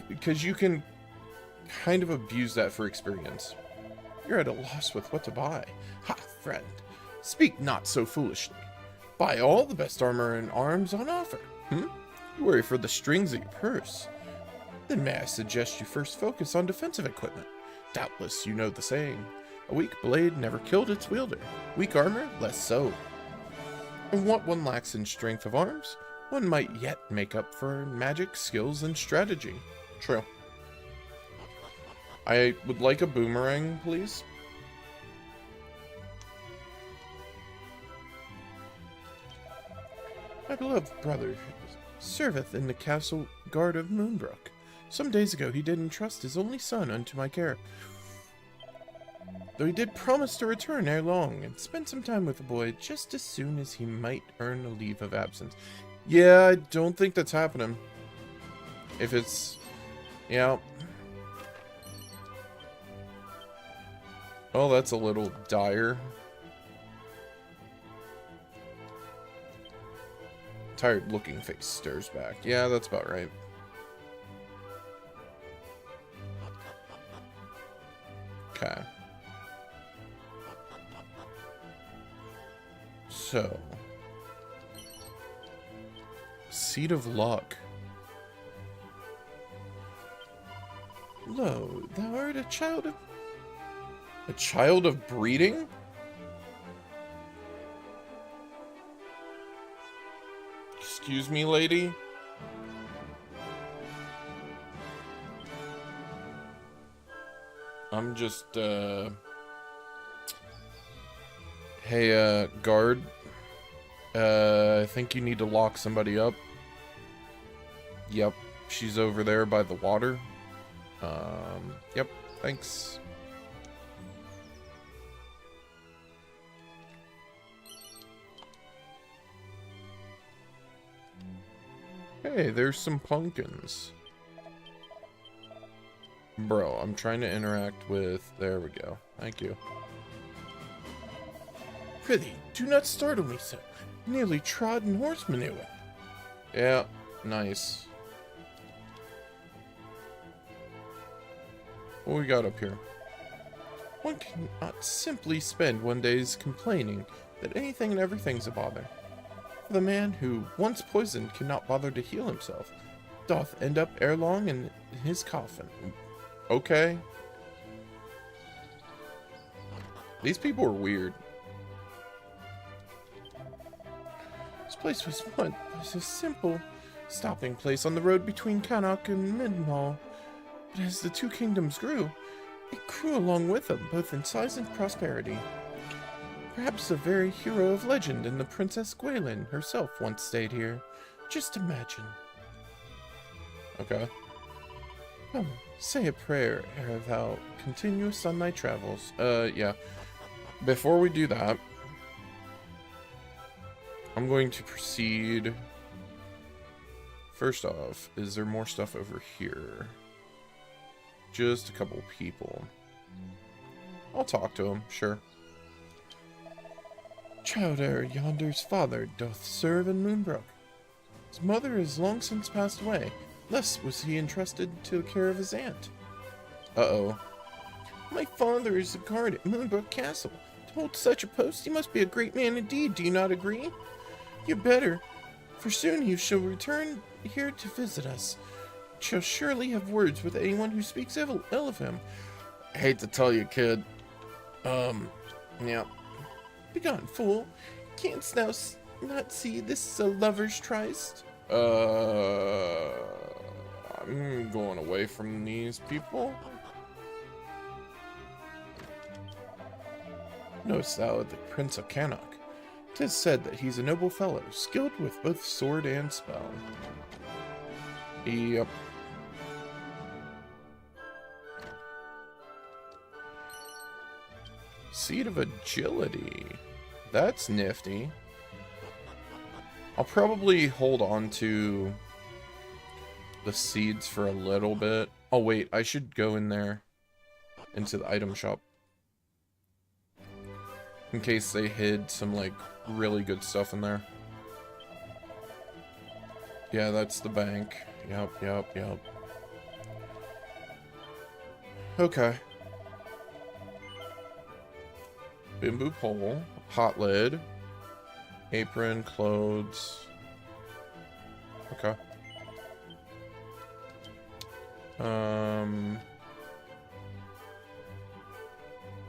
because you can kind of abuse that for experience. You're at a loss with what to buy. Ha, friend. Speak not so foolishly. Buy all the best armor and arms on offer. You worry for the strings of your purse. Then may I suggest you first focus on defensive equipment. Doubtless you know the saying. A weak blade never killed its wielder. Weak armor, less so. And what one lacks in strength of arms, one might yet make up for magic, skills, and strategy. True. I would like a boomerang, please. My beloved brother serveth in the castle guard of Moonbrook. Some days ago he did entrust his only son unto my care. Though he did promise to return ere long and spend some time with the boy just as soon as he might earn a leave of absence. Yeah, I don't think that's happening. If it's... yeah. Oh, that's a little dire. Tired looking face stares back. Yeah, that's about right. Okay. So. Seed of Luck. Lo, thou art a child of... a child of breeding? Excuse me, lady? I'm just, Hey, guard. I think you need to lock somebody up. Yep, she's over there by the water. Yep, thanks. Hey, there's some pumpkins. Bro, I'm trying to interact with... there we go. Thank you. Prithee, do not startle me so. Nearly trodden horse manure. Yeah, nice. What we got up here? One cannot simply spend one day's complaining that anything and everything's a bother. The man who, once poisoned, cannot bother to heal himself, doth end up ere long in his coffin. Okay. These people are weird. This place was once a simple stopping place on the road between Cannock and Middenhall, but as the two kingdoms grew, it grew along with them, both in size and prosperity. Perhaps the very hero of legend and the Princess Gwaelin herself once stayed here. Just imagine. Okay. Come, say a prayer ere thou continuest on thy travels. Yeah. Before we do that, I'm going to proceed. First off, is there more stuff over here? Just a couple people. I'll talk to him, sure. Chowder yonder's father doth serve in Moonbrook. His mother is long since passed away. Thus was he entrusted to the care of his aunt. Uh-oh. My father is a guard at Moonbrook Castle. To hold such a post, he must be a great man indeed, do you not agree? You better, for soon you shall return here to visit us. Shall surely have words with anyone who speaks ill of him. I hate to tell you, kid. Yeah. Begone, fool. Canst thou not see this is a lover's tryst? I'm going away from these people. Knowest thou the Prince of Cannock? 'Tis said that he's a noble fellow, skilled with both sword and spell. Yep. Seed of Agility. That's nifty. I'll probably hold on to the seeds for a little bit. Oh wait, I should go in there into the item shop. In case they hid some like really good stuff in there. Yeah, that's the bank. Yep. Okay. Bamboo pole, hot lid, apron, clothes. Okay.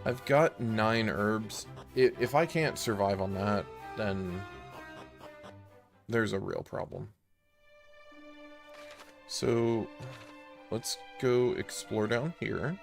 I've got 9 herbs. If I can't survive on that, then there's a real problem. So let's go explore down here.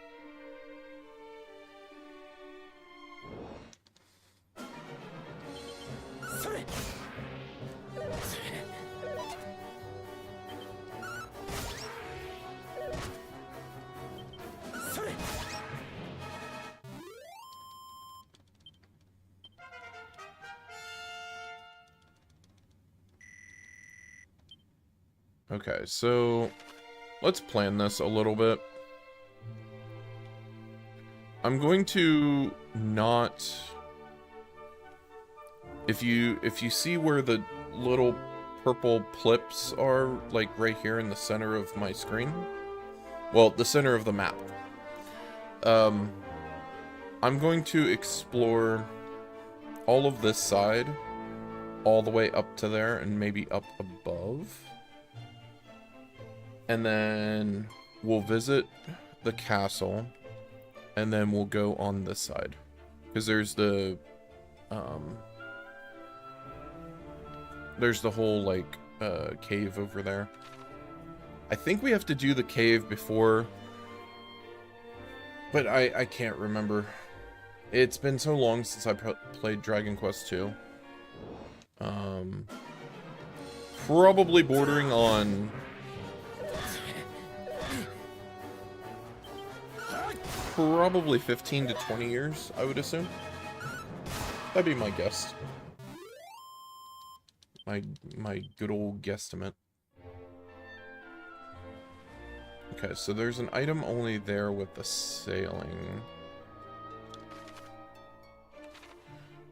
Okay, so let's plan this a little bit. I'm going to not... If you see where the little purple plips are, like right here in the center of my screen, well, the center of the map, I'm going to explore all of this side, all the way up to there, and maybe up above. And then we'll visit the castle, and then we'll go on this side. Because there's the whole, like, cave over there. I think we have to do the cave before, but I can't remember. It's been so long since I played Dragon Quest II. Probably bordering on... Probably 15 to 20 years, I would assume. That'd be my guess. My good old guesstimate. Okay, so there's an item only there with the sailing.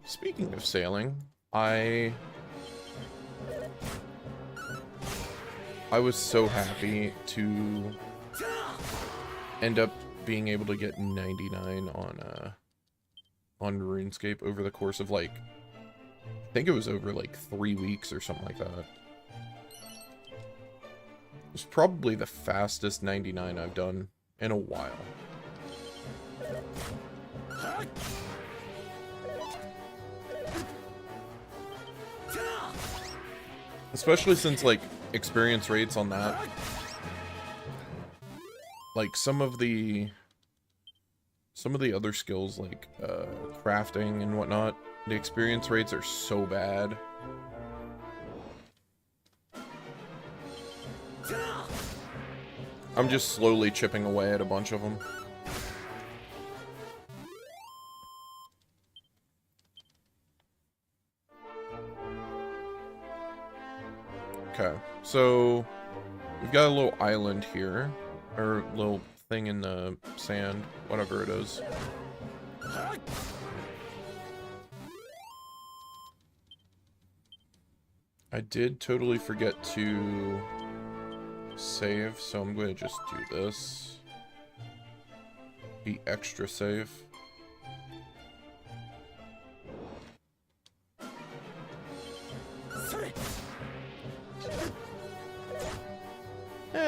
Speaking of sailing, I was so happy to end up being able to get 99 on RuneScape over the course of, like, I think it was over like 3 weeks or something like that. It was probably the fastest 99 I've done in a while. Especially since, like, experience rates on that, like, some of the other skills, like crafting and whatnot, the experience rates are so bad. I'm just slowly chipping away at a bunch of them. Okay, so we've got a little island here, or little thing in the sand, whatever it is. I did totally forget to save, so I'm going to just do this. Be extra safe.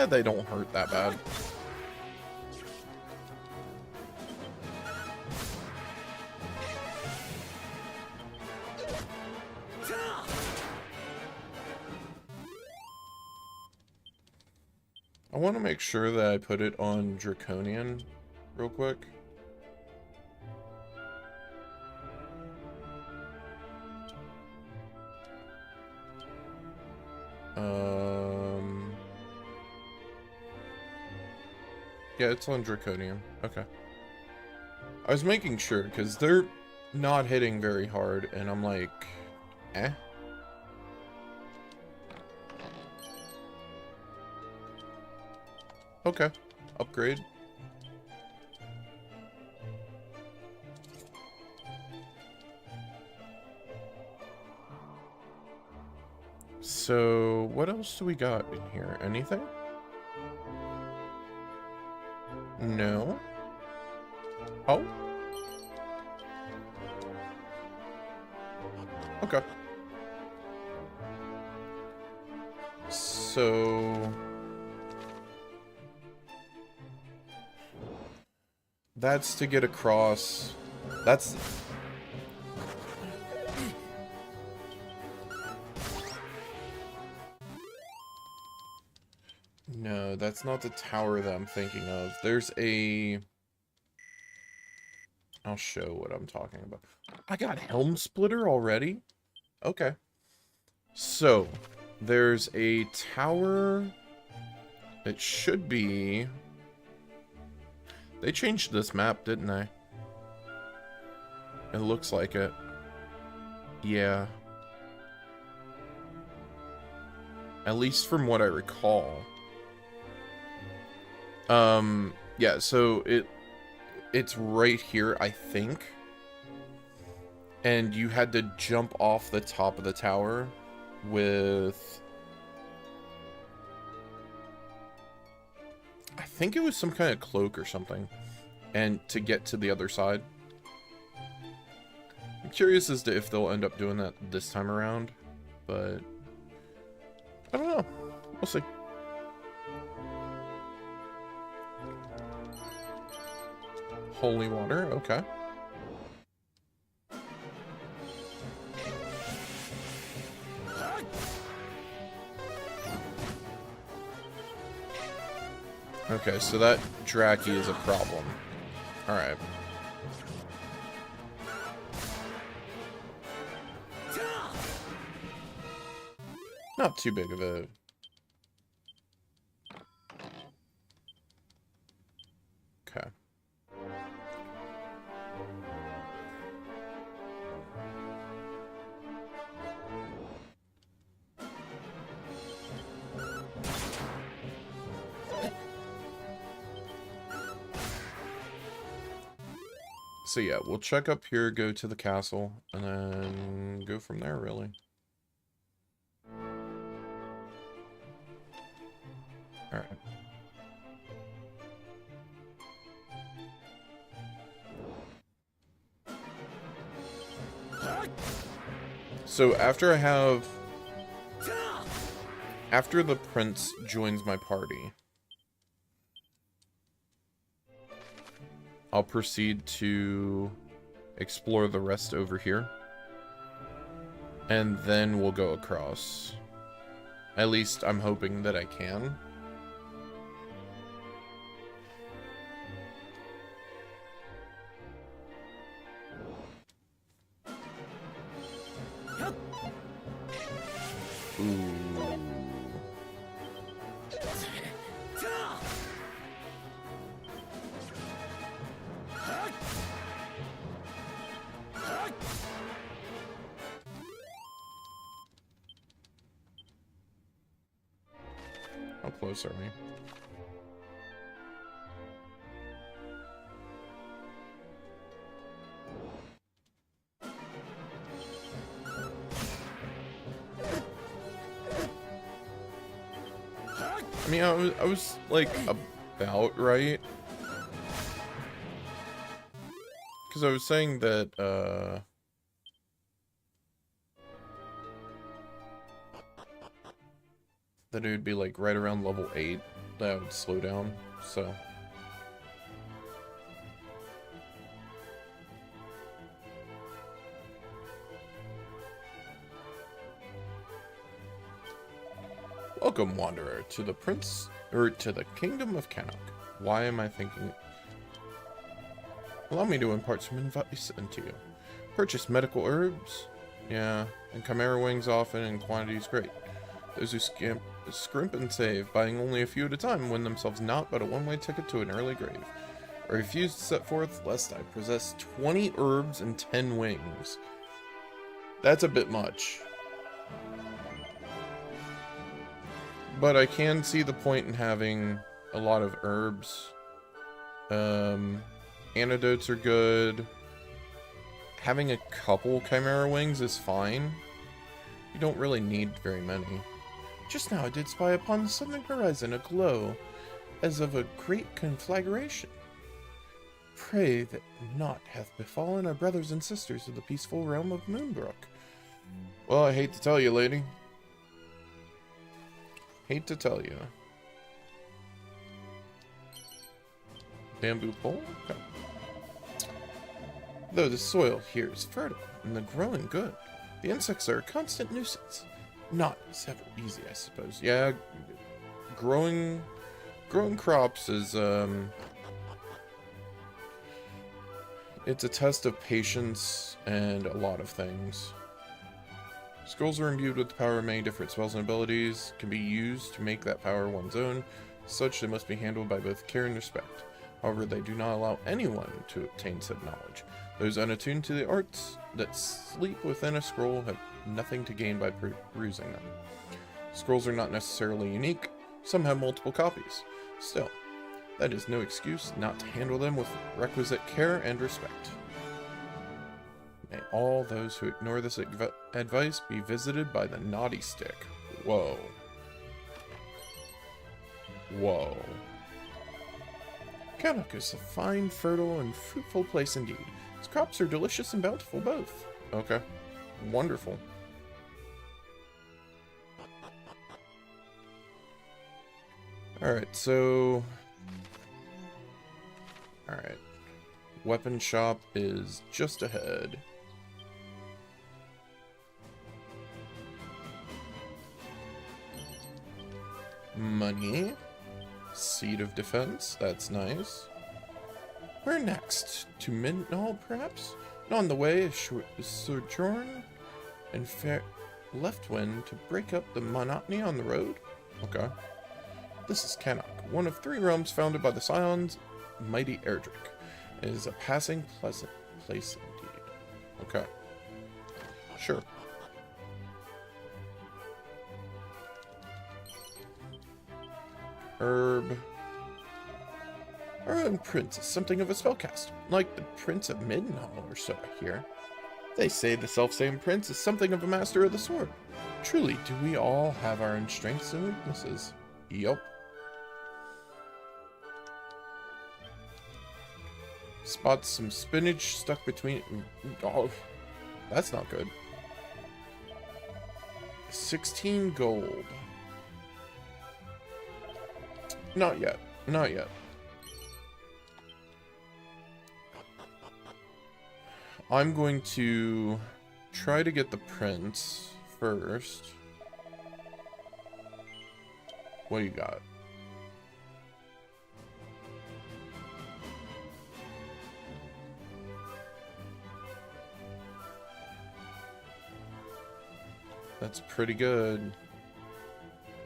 They don't hurt that bad. I want to make sure that I put it on Draconian real quick. Yeah, it's on Draconian. Okay. I was making sure, because they're not hitting very hard, and I'm like, eh? Okay. Upgrade. So, what else do we got in here? Anything? No. Oh. Okay. So that's to get across. That's no, that's not the tower that I'm thinking of. There's a... I'll show what I'm talking about. I got Helm Splitter already? Okay. So, there's a tower that should be... They changed this map, didn't they? It looks like it. Yeah. At least from what I recall. Yeah, so it's right here, I think. And you had to jump off the top of the tower with... I think it was some kind of cloak or something. And to get to the other side. I'm curious as to if they'll end up doing that this time around. But... I don't know. We'll see. Holy water, okay. Okay, so that Draki is a problem. Alright. Not too big of a... Okay. So yeah, we'll check up here, go to the castle, and then go from there, really. Alright. So after I have... After the prince joins my party, I'll proceed to explore the rest over here. And then we'll go across. At least I'm hoping that I can. Ooh. How close are we? I mean, I was like about right. Because I was saying that, that it would be like right around level 8 that I would slow down, so. Welcome, Wanderer, to the to the Kingdom of Cannock. Why am I thinking? Allow me to impart some advice into you. Purchase medical herbs, yeah, and chimera wings often in quantities great. Those who scrimp and save, buying only a few at a time, win themselves not but a one-way ticket to an early grave. I refuse to set forth lest I possess 20 herbs and 10 wings. That's a bit much. But I can see the point in having a lot of herbs. Antidotes are good. Having a couple chimera wings is fine. You don't really need very many. Just now I did spy upon the southern horizon a glow, as of a great conflagration. Pray that naught hath befallen our brothers and sisters of the peaceful realm of Moonbrook. Well, I hate to tell you, lady. Hate to tell you. Bamboo pole? Okay. Though the soil here is fertile and the growing good, the insects are a constant nuisance. Not as ever easy, I suppose. Yeah, growing crops is, it's a test of patience and a lot of things. Scrolls are imbued with the power of many different spells and abilities, can be used to make that power one's own. As such, they must be handled by both care and respect. However, they do not allow anyone to obtain said knowledge. Those unattuned to the arts that sleep within a scroll have nothing to gain by perusing them. Scrolls are not necessarily unique, some have multiple copies. Still, that is no excuse not to handle them with requisite care and respect. May all those who ignore this advice be visited by the naughty stick. Whoa. Whoa. Cannock is a fine, fertile, and fruitful place indeed. Its crops are delicious and bountiful both. Okay. Wonderful. Alright, so... Alright. Weapon shop is just ahead. Money. Seed of Defense, that's nice. Where next? To Midnall, perhaps? And on the way, a sojourn and fair Leftwind to break up the monotony on the road? Okay. This is Cannock, one of 3 realms founded by the Scions, mighty Erdrick. It is a passing pleasant place indeed. Okay. Sure. Herb. Our own prince is something of a spellcaster, like the Prince of Midnall or so I hear. They say the selfsame prince is something of a master of the sword. Truly, do we all have our own strengths and weaknesses? Yup. Spots some spinach stuck between... Oh, that's not good. 16 gold. Not yet. Not yet. I'm going to try to get the prince first. What do you got? That's pretty good.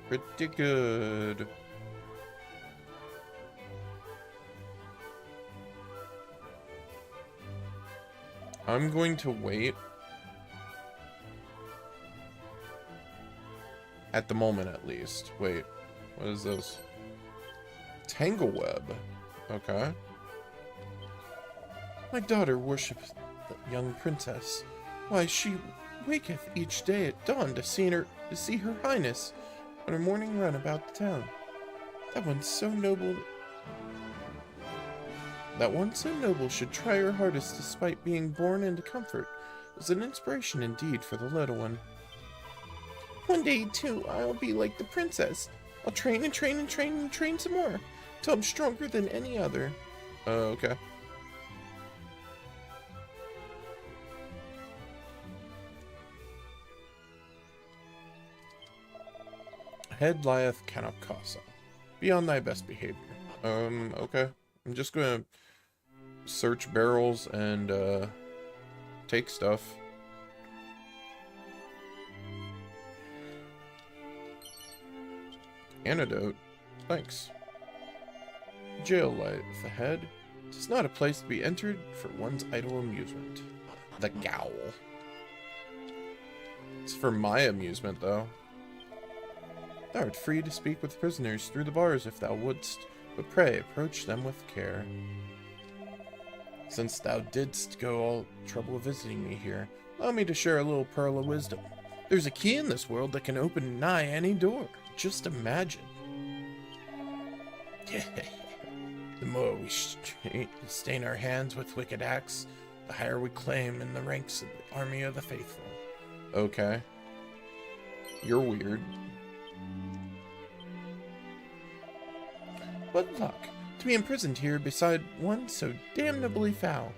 Pretty good. I'm going to wait. At the moment, at least. Wait. What is this? Tangleweb. Okay. My daughter worshipeth the young princess. Why, she waketh each day at dawn to see her highness on her morning run about the town. That one so noble should try her hardest despite being born into comfort is an inspiration indeed for the little one. One day, too, I'll be like the princess. I'll train and train and train and train some more, till I'm stronger than any other. Okay. Head lieth Canop Casa. Be on thy best behavior. Okay. I'm just gonna search barrels and, take stuff. Antidote. Thanks. Jail lieth ahead. 'Tis not a place to be entered for one's idle amusement. The Gowl. It's for my amusement, though. Thou art free to speak with prisoners through the bars if thou wouldst, but pray approach them with care. Since thou didst go all trouble of visiting me here, allow me to share a little pearl of wisdom. There's a key in this world that can open nigh any door. Just imagine. The more we stain our hands with wicked acts, the higher we claim in the ranks of the army of the faithful. Okay. You're weird. What luck, to be imprisoned here beside one so damnably foul.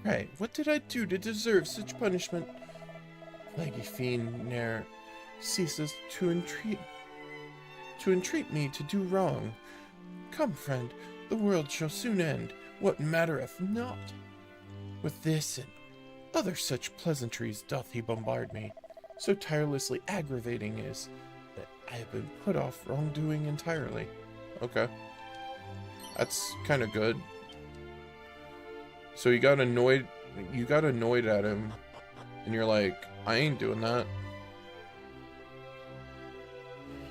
Pray, what did I do to deserve such punishment? Plaguey fiend ne'er ceases to entreat me to do wrong. Come, friend, the world shall soon end, what mattereth not. With this and other such pleasantries doth he bombard me, so tirelessly aggravating is that I have been put off wrongdoing entirely. Okay. That's kind of good. So you got annoyed at him, and you're like, I ain't doing that.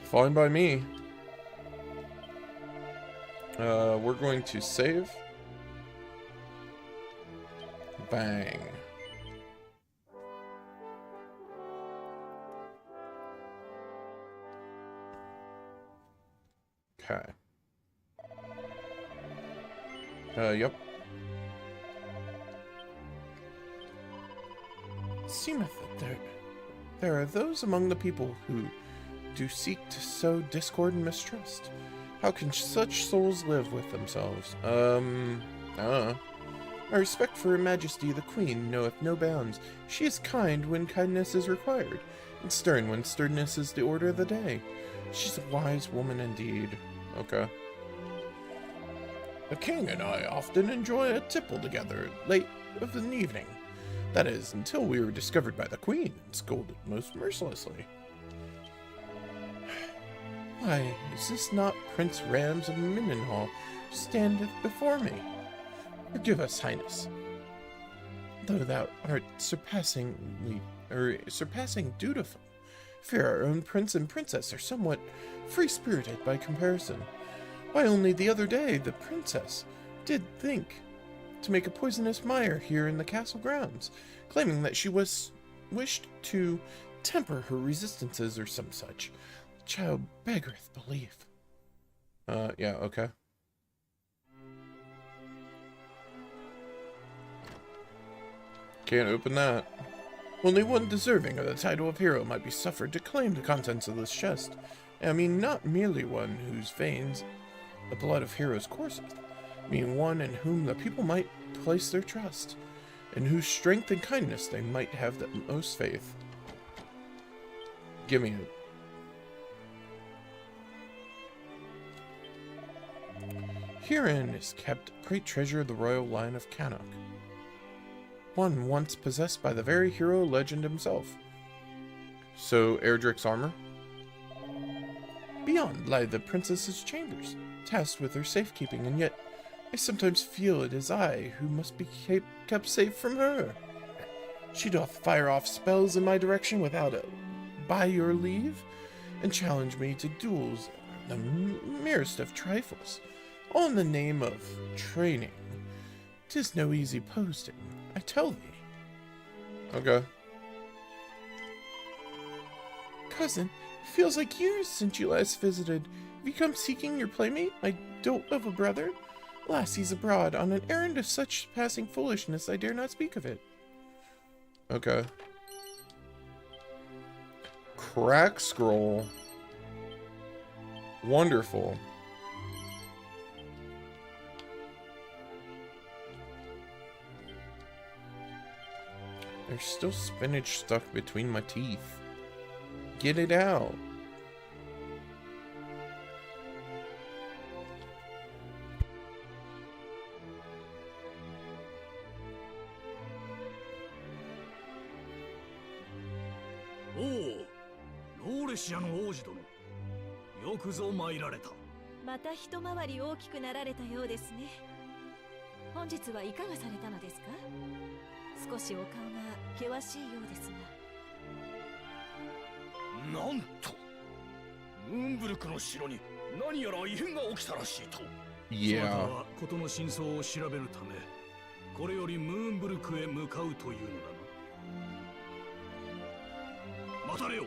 Fine by me. We're going to save. Bang. Okay. Yep. Seemeth that there are those among the people who do seek to sow discord and mistrust. How can such souls live with themselves? My respect for Her Majesty the Queen knoweth no bounds. She is kind when kindness is required, and stern when sternness is the order of the day. She's a wise woman indeed. Okay. The king and I often enjoy a tipple together late of an evening. That is, until we were discovered by the queen and scolded most mercilessly. Why, is this not Prince Rams of Mindenhall who standeth before me? Forgive us, Highness, though thou art surpassing dutiful. Fear our own prince and princess are somewhat free-spirited by comparison. Why, only the other day the princess did think to make a poisonous mire here in the castle grounds, claiming that she wished to temper her resistances or some such. The child beggareth belief. Yeah, okay. Can't open that. Only one deserving of the title of hero might be suffered to claim the contents of this chest. I mean, not merely one whose veins the blood of heroes courseth. I mean, one in whom the people might place their trust, in whose strength and kindness they might have the most faith. Give me it. Herein is kept great treasure of the royal line of Cannock, one once possessed by the very hero legend himself. So, Erdrick's armor? Beyond lie the princess's chambers, tasked with her safekeeping, and yet I sometimes feel it is I who must be kept safe from her. She doth fire off spells in my direction without by your leave, and challenge me to duels The merest of trifles, all in the name of training. 'Tis no easy posting, I tell thee. Okay. Cousin, it feels like years since you last visited. Have you come seeking your playmate, my dote of a brother? Alas, he's abroad, on an errand of such passing foolishness I dare not speak of it. Okay. Crack scroll. Wonderful. There's still spinach stuck between my teeth. Get it out.おお、ローレシアの王子殿、よくぞ参られた。また一回り大きくなられたようですね。本日はいかがされたのですか？少しお顔が険しいようですが。なんと、ムーンブルクの城に何やら異変が起きたらしいと。そなたは事の真相を調べるため、これよりムーンブルクへ向かうというのだな。待たれよ。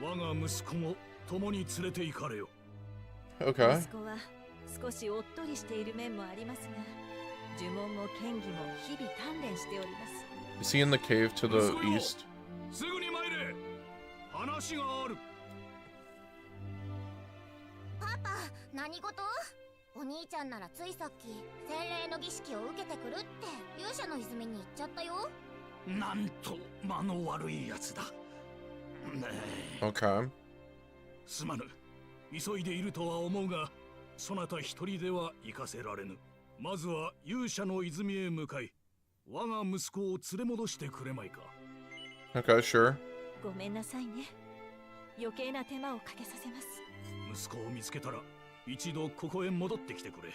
我が息子も共に連れて行かれよ。Okay. 息子は少しおっとりしている面もありますが、呪文も剣技も日々鍛錬しております。Is he in the cave to the east? すぐに参れ。話がある。パパ、何事？お兄ちゃんならついさっき洗礼の儀式を受けてくるって勇者の泉に言っちゃったよ。なんと間の悪いやつだ。ねえ。Okay. すまぬ。急いでいるとは思うが、そなた一人では行かせられぬ。まずは勇者の泉へ向かい、我が息子を連れ戻してくれまいか。Okay, sure. ごめんなさいね。余計な手間をかけさせます。息子を見つけたら一度ここへ戻ってきてくれ。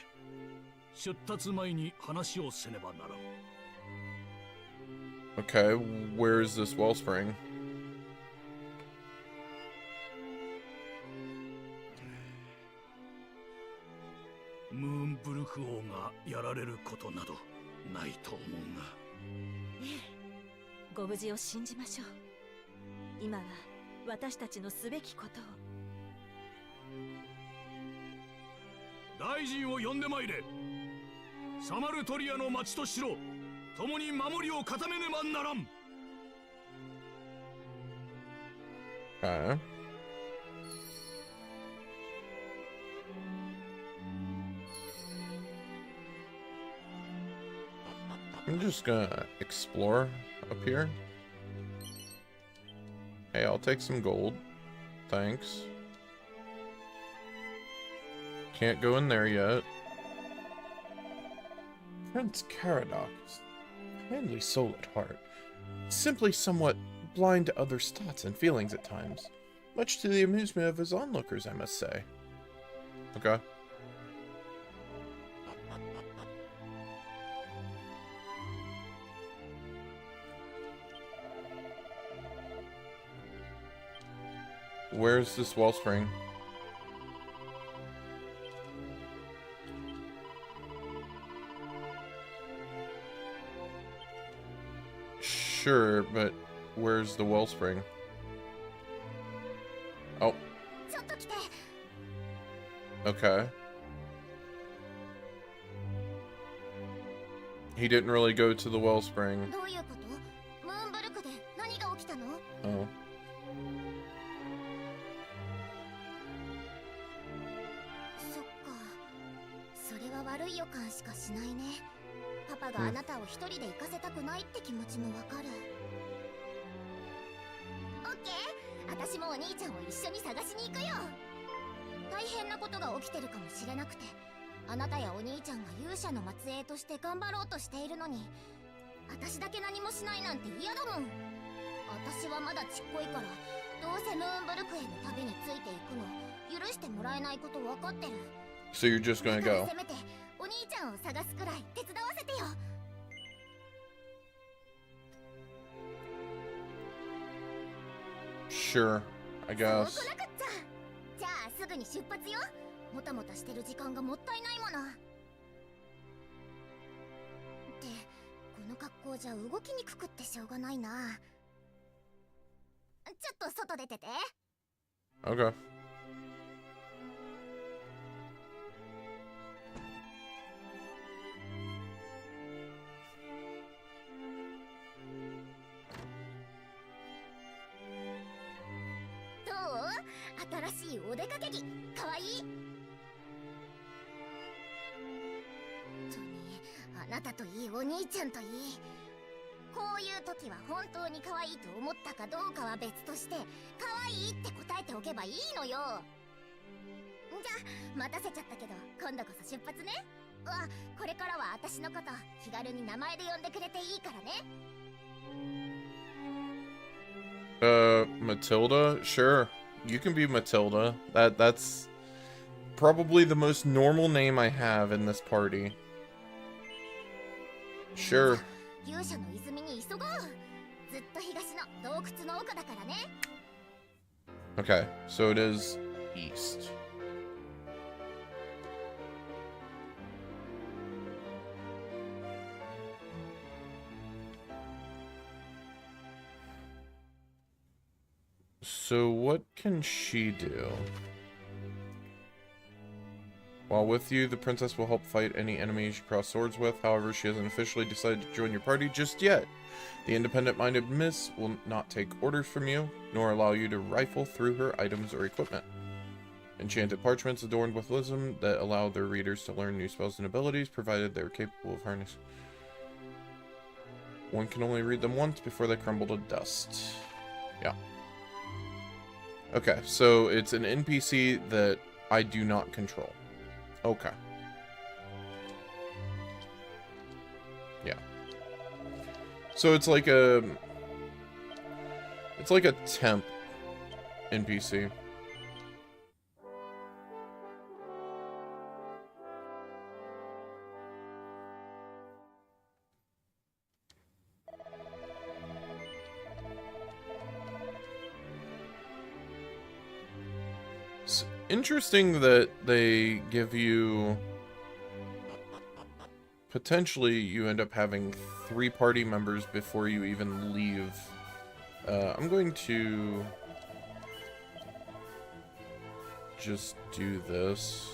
出立前に話をせねばならん。Okay, where is this wellspring? ムーンブルク王がやられることなどないと思うが。ええ、ご無事を信じましょう。今は私たちのすべきことを。大臣を呼んでまいれ。サマルトリアの町と城、共に守りを固めねばならん。Okay. I'm just gonna explore up here. Hey, I'll take some gold. Thanks. Can't go in there yet. Prince Caradoc is a kindly soul at heart, simply somewhat blind to others' thoughts and feelings at times, much to the amusement of his onlookers, I must say. Okay. Where's this wellspring? Sure, but where's the wellspring? Oh. Okay. He didn't really go to the wellspring. Oh. 悪い予感しかしないね。パパがあなたを一人で行かせたくないって気持ちもわかる。オッケー、私もお兄ちゃんを一緒に探しに行くよ。大変なことが起きてるかもしれなくて、あなたやお兄ちゃんが勇者の末裔として頑張ろうとしているのに、私だけ何もしないなんて嫌だもん。私はまだちっこいから、どうせムーンブルクへの旅についていくの許してもらえないこと分かってる。So you're just gonna go. せめてお兄ちゃんを探すくらい手伝わせてよ。Sure, I guess. じゃあすぐに出発よ。もたもたしてる時間がもったいないもの。ってこの格好じゃ動きにくくってしょうがないな。ちょっと外出てて。 Okay.どう？新しいお出かけ着かわいい？本当にあなたといいお兄ちゃんといい、こういう時は本当に可愛いと思ったかどうかは別として、可愛いって答えておけばいいのよ。じゃあ待たせちゃったけど今度こそ出発ね。これからは私のこと気軽に名前で呼んでくれていいからね。Matilda? Sure. You can be Matilda. That's probably the most normal name I have in this party. Sure. 勇者の泉に急ごう。ずっと東の洞窟の奥だからね。 Okay, so it is east. So what can she do? While with you, the princess will help fight any enemies you cross swords with. However, she hasn't officially decided to join your party just yet. The independent-minded miss will not take orders from you, nor allow you to rifle through her items or equipment. Enchanted parchments adorned with wisdom that allow their readers to learn new spells and abilities, provided they are capable of harnessing. One can only read them once before they crumble to dust. Yeah. Okay, so it's an NPC that I do not control. Okay. Yeah. So it's like a temp NPC. It's interesting that they give you... Potentially, you end up having 3 party members before you even leave. I'm going to... just do this.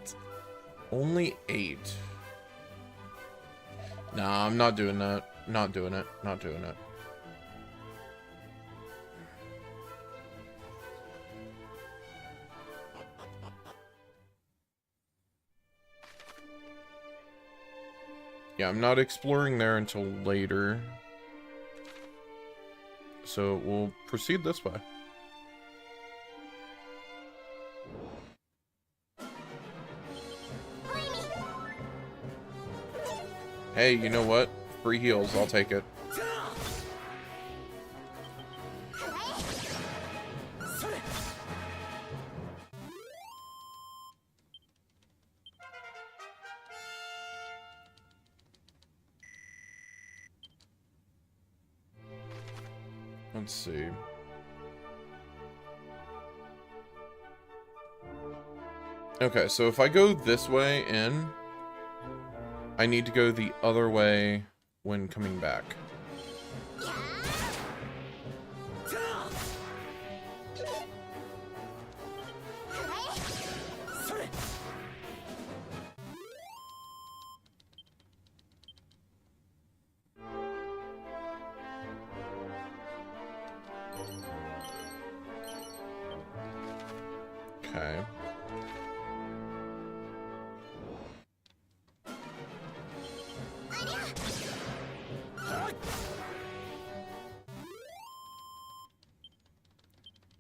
It's only 8. Nah, I'm not doing that. Not doing it. Not doing it. Yeah, I'm not exploring there until later. So we'll proceed this way. Hey, you know what? Free heals, I'll take it. Let's see. Okay, so if I go this way in, I need to go the other way when coming back. Okay.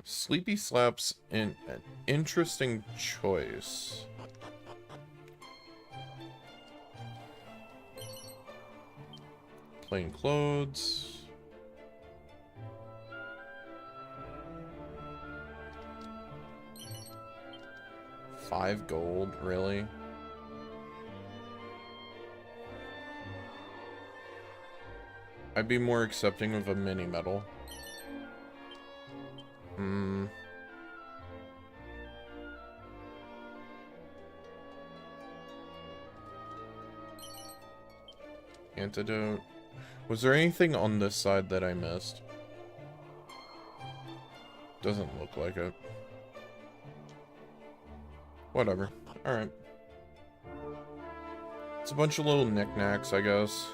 Sleepy Slap's an interesting choice. Plain clothes. $5 gold, really? I'd be more accepting of a mini medal. Hmm. Antidote. Was there anything on this side that I missed? Doesn't look like it. Whatever. Alright. It's a bunch of little knickknacks, I guess.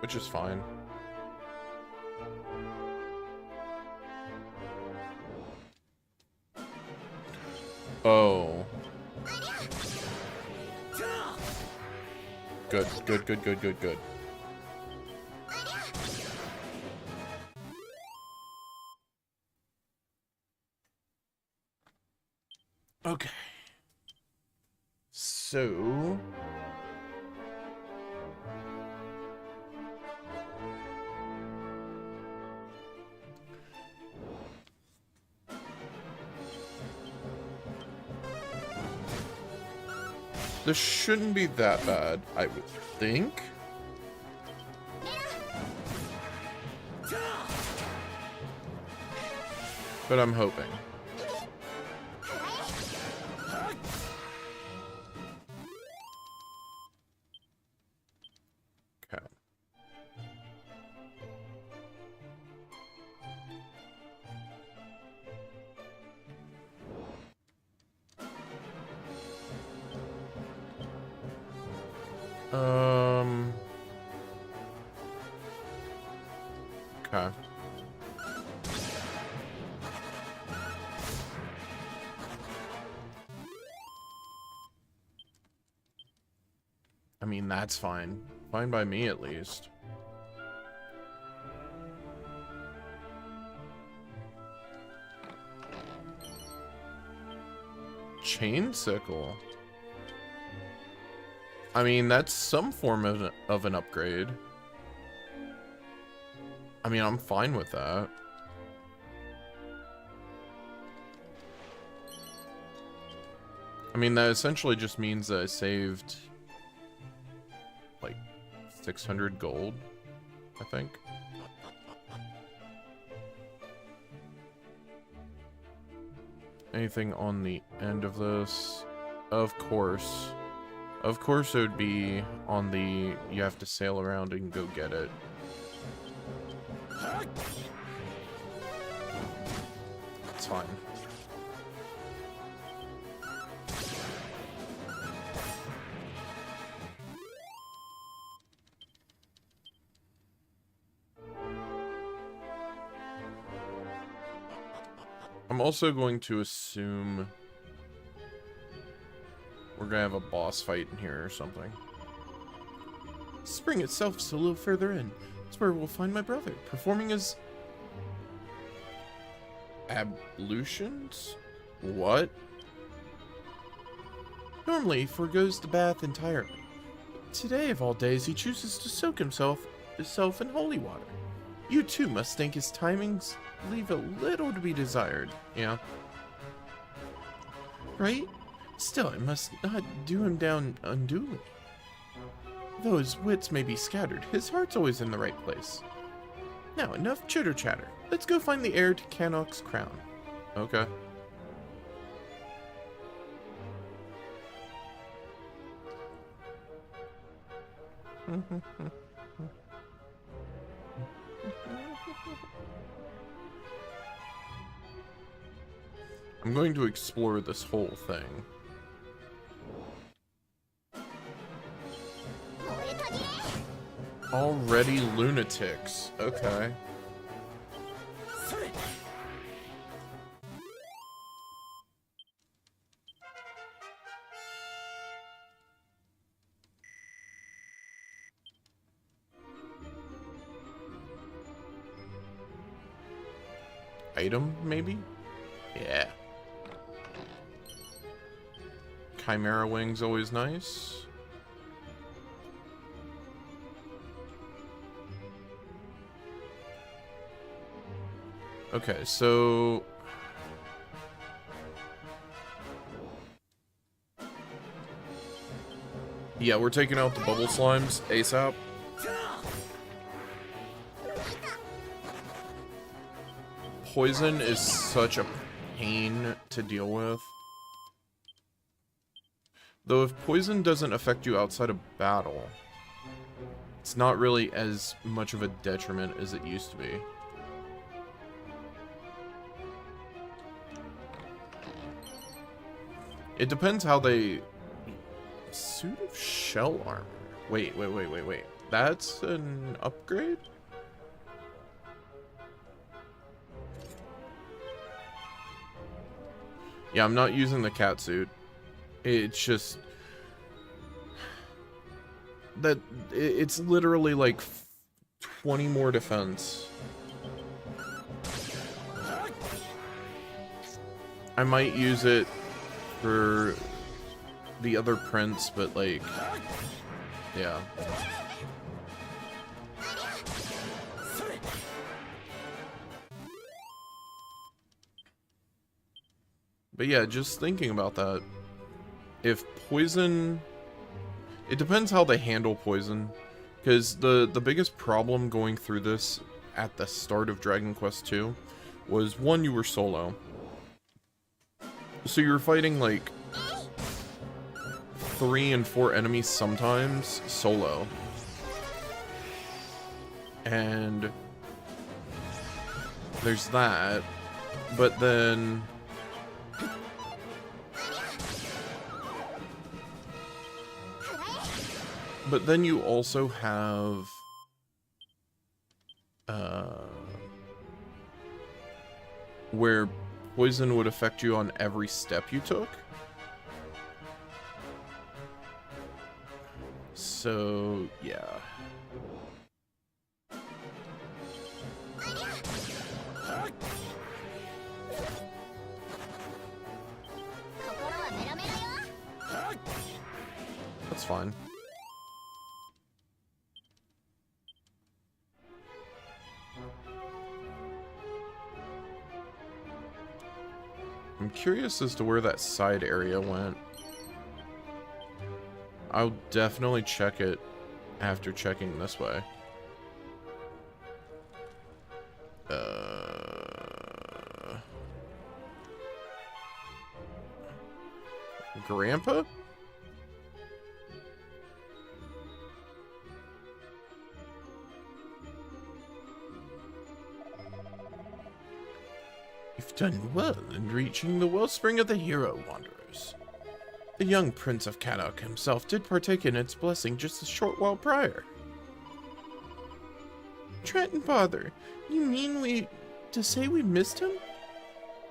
Which is fine. Oh. Good, good, good, good, good, good. Okay. So... this shouldn't be that bad, I would think. But I'm hoping. Okay. Okay. I mean, that's fine. Fine by me, at least. Chain sickle. I mean, that's some form of an upgrade. I mean, I'm fine with that. I mean, that essentially just means that I saved like 600 gold, I think. Anything on the end of this? Of course. Of course it would be on the you have to sail around and go get it. It's fine. I'm also going to assume we're gonna have a boss fight in here or something. Spring itself is a little further in. It's where we'll find my brother, performing his ablutions? What? Normally, he forgoes the bath entirely. Today, of all days, he chooses to soak himself in holy water. You too must think his timings leave a little to be desired, yeah? Right? Still, I must not do him down unduly. Though his wits may be scattered, his heart's always in the right place. Now, enough chitter-chatter. Let's go find the heir to Cannock's crown. Okay. I'm going to explore this whole thing. Already lunatics. Okay. Item, maybe? Yeah. Chimera wings always nice. Okay, so yeah, we're taking out the bubble slimes ASAP. poison is such a pain to deal with. Though if poison doesn't affect you outside of battle, it's not really as much of a detriment as it used to be. It depends how they... Suit of shell armor. Wait. That's an upgrade? Yeah, I'm not using the cat suit. It's just... that it's literally like 20 more defense. I might use it for the other prince, but like, yeah. But yeah, just thinking about that, if poison, it depends how they handle poison, because the biggest problem going through this at the start of Dragon Quest II was, one, you were solo. So you were fighting like 3 and 4 enemies sometimes solo. And there's that. But then you also have where poison would affect you on every step you took. So, yeah. That's fine. I'm curious as to where that side area went. I'll definitely check it after checking this way. Grandpa? You've done well in reaching the wellspring of the Hero Wanderers. The young Prince of Cannock himself did partake in its blessing just a short while prior. Trenton Bother, you mean to say we missed him?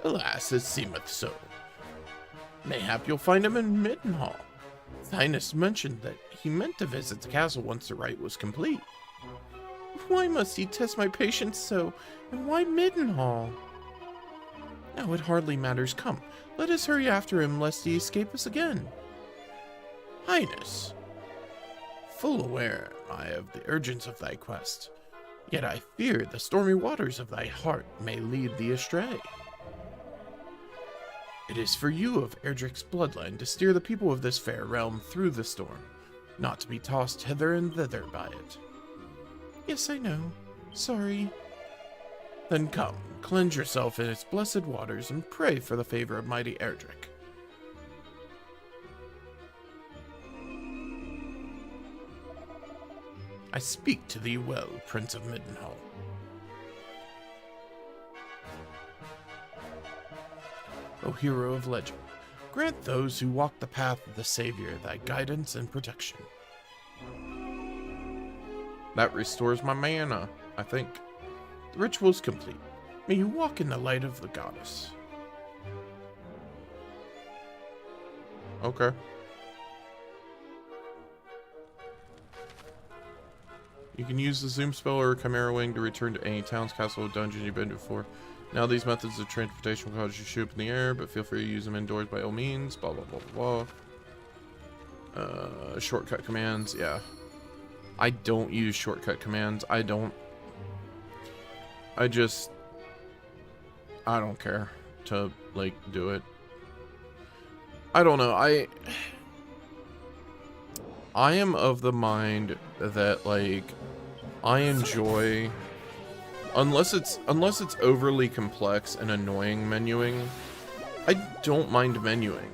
Alas, it seemeth so. Mayhap you'll find him in Middenhall. His Highness mentioned that he meant to visit the castle once the rite was complete. Why must he test my patience so, and why Middenhall? Now it hardly matters. Come, let us hurry after him, lest he escape us again. Highness, full aware am I of the urgence of thy quest, yet I fear the stormy waters of thy heart may lead thee astray. It is for you of Erdrick's bloodline to steer the people of this fair realm through the storm, not to be tossed hither and thither by it. Yes, I know. Sorry. Then come, cleanse yourself in its blessed waters and pray for the favor of mighty Erdrick. I speak to thee well, Prince of Middenhall. O hero of legend, grant those who walk the path of the Savior thy guidance and protection. That restores my mana, I think. The ritual's complete. May you walk in the light of the goddess. Okay. You can use the zoom spell or Chimera Wing to return to any town's castle or dungeon you've been to before. Now these methods of transportation will cause you to shoot up in the air, but feel free to use them indoors by all means. Blah, blah, blah, blah, blah. Shortcut commands, yeah. I don't use shortcut commands. I don't care to, like, do it. I don't know. I am of the mind that, like, I enjoy Unless it's overly complex and annoying menuing, I don't mind menuing.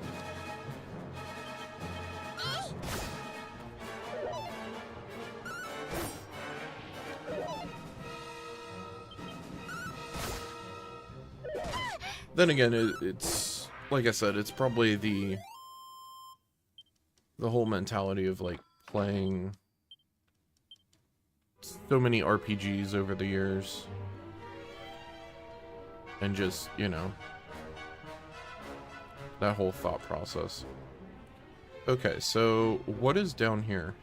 Then again, it's like I said, it's probably the whole mentality of like playing so many RPGs over the years and just, you know, that whole thought process. Okay, so what is down here?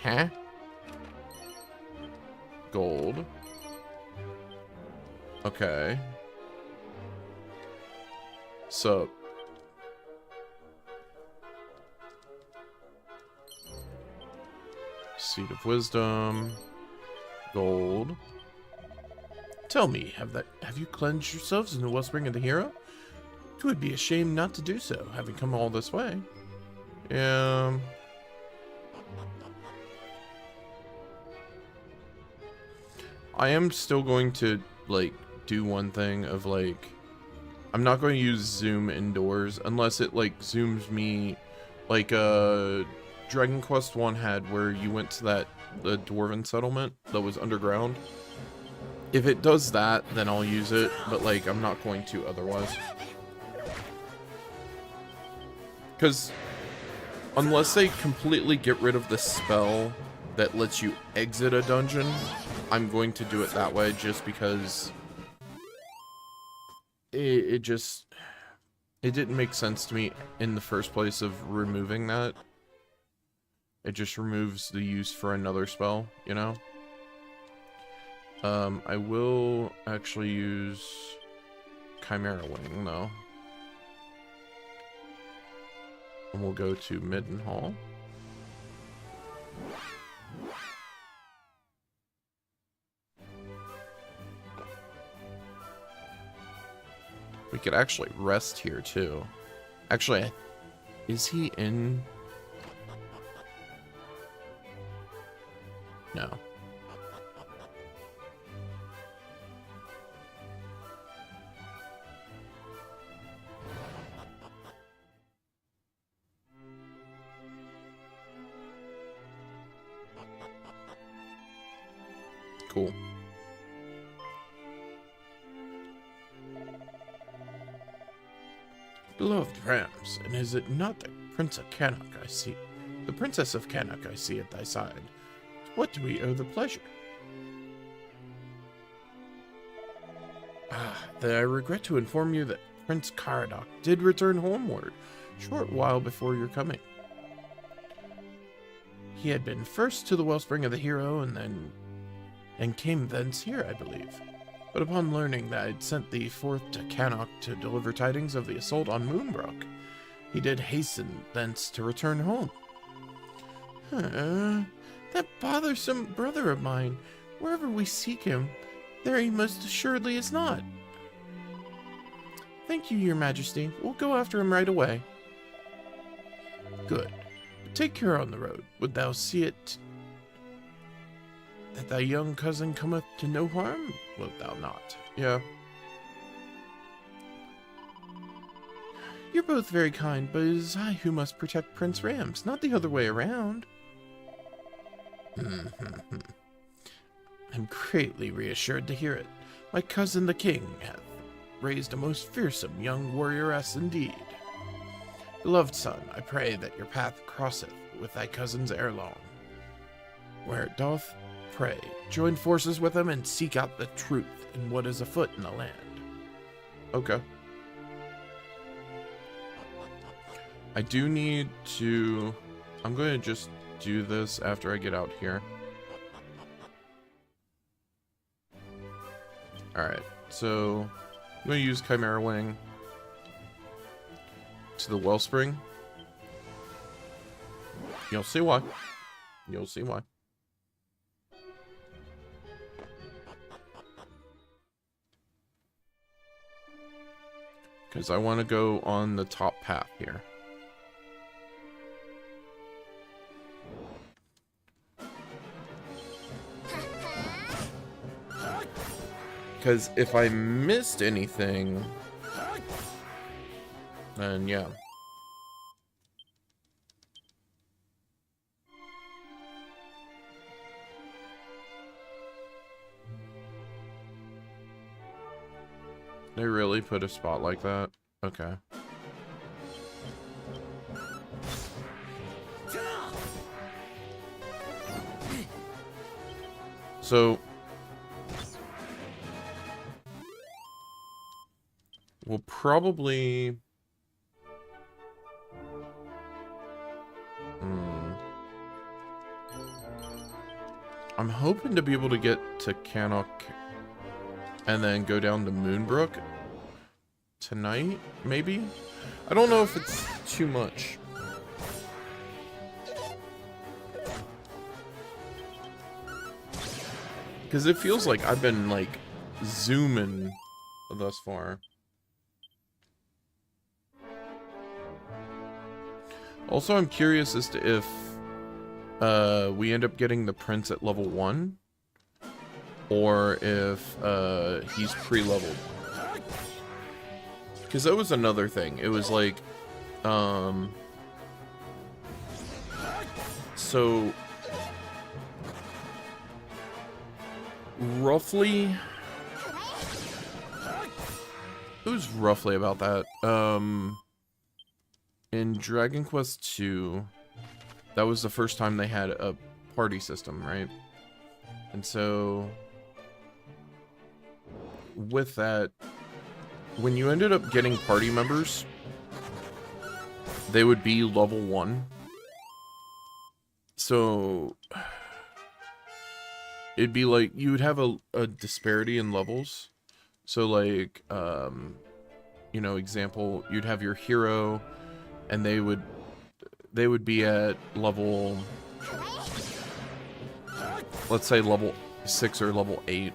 Huh? Gold. Okay. So Seed of Wisdom, gold. Tell me, have you cleansed yourselves in the Wellspring of the Hero? It would be a shame not to do so, having come all this way. I am still going to, like, do one thing of, like, I'm not going to use zoom indoors unless it, like, zooms me, like, Dragon Quest 1 had where you went to the Dwarven settlement that was underground. If it does that, then I'll use it, but, like, I'm not going to otherwise. Because unless they completely get rid of the spell that lets you exit a dungeon, I'm going to do it that way just because it didn't make sense to me in the first place of removing that. It just removes the use for another spell, you know? I will actually use Chimera Wing, though. And we'll go to Middenhall. We could actually rest here, too. Actually, is he in? No. Cool. Beloved Rams, and is it not the Prince of Cannock I see? The Princess of Cannock I see at thy side. To what do we owe the pleasure? That I regret to inform you that Prince Caradoc did return homeward short while before your coming. He had been first to the Wellspring of the Hero and came thence here, I believe. But upon learning that I'd sent thee forth to Cannock to deliver tidings of the assault on Moonbrook, he did hasten thence to return home. That bothersome brother of mine, wherever we seek him, there he most assuredly is not. Thank you, your majesty. We'll go after him right away. Good. But take care on the road. Would thou see it that thy young cousin cometh to no harm? Wilt thou not? Yeah. You're both very kind, but it is I who must protect Prince Rams, not the other way around. I'm greatly reassured to hear it. My cousin the king hath raised a most fearsome young warrioress indeed. Beloved son, I pray that your path crosseth with thy cousins ere long. Where it doth, pray, join forces with him and seek out the truth in what is afoot in the land. Okay. I do need to... I'm going to just do this after I get out here. Alright, so I'm going to use Chimera Wing to the Wellspring. You'll see why. You'll see why. Because I want to go on the top path here. Because if I missed anything, then yeah. They really put a spot like that? Okay. So we'll probably I'm hoping to be able to get to Cannock and then go down to Moonbrook tonight, maybe? I don't know if it's too much. Because it feels like I've been, like, zooming thus far. Also, I'm curious as to if we end up getting the prince at level 1. Or if he's pre-leveled. Because that was another thing. It was like, so roughly, it was roughly about that. In Dragon Quest II, that was the first time they had a party system, right? And so with that, when you ended up getting party members, they would be level 1. So it'd be like you would have a disparity in levels. So like, you know, example, you'd have your hero and they would be at level, let's say level 6 or level 8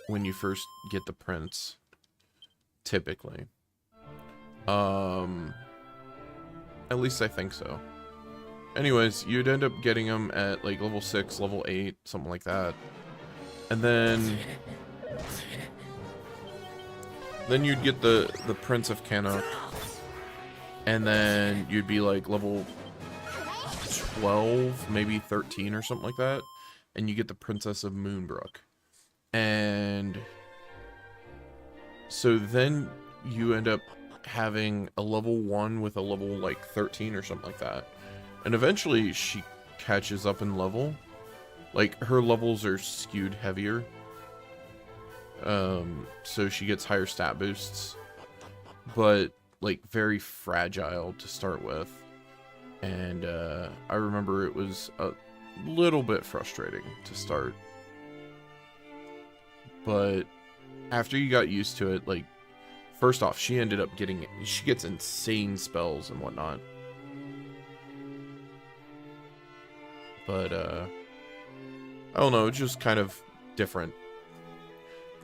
when you first get the prince, typically. At least I think so. Anyways, you'd end up getting them at like level 6, level 8, something like that. And then you'd get the Prince of Cannock. And then you'd be like level 12, maybe 13 or something like that. And you get the Princess of Moonbrook. And so then you end up having a level 1 with a level like 13 or something like that. And eventually she catches up in level. Like her levels are skewed heavier. So she gets higher stat boosts. But like very fragile to start with. And I remember it was a little bit frustrating to start. But after you got used to it, like, first off, she ended up getting, she gets insane spells and whatnot. But, I don't know, it's just kind of different.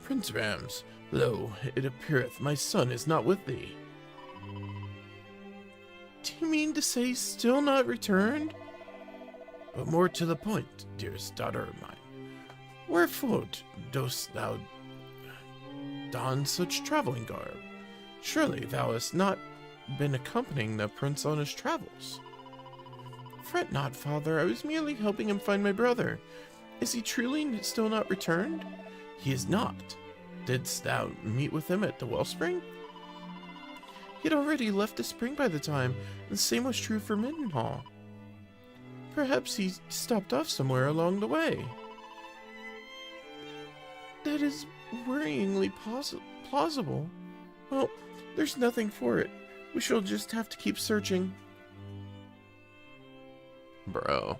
Prince Rams, lo, it appeareth my son is not with thee. Do you mean to say still not returned? But more to the point, dearest daughter of mine. Wherefore dost thou don such traveling garb? Surely thou hast not been accompanying the prince on his travels. Fret not, father, I was merely helping him find my brother. Is he truly still not returned? He is not. Didst thou meet with him at the wellspring? He had already left the spring by the time, and the same was true for Mindenhall. Perhaps he stopped off somewhere along the way. That is worryingly plausible. Well, there's nothing for it. We shall just have to keep searching. Bro.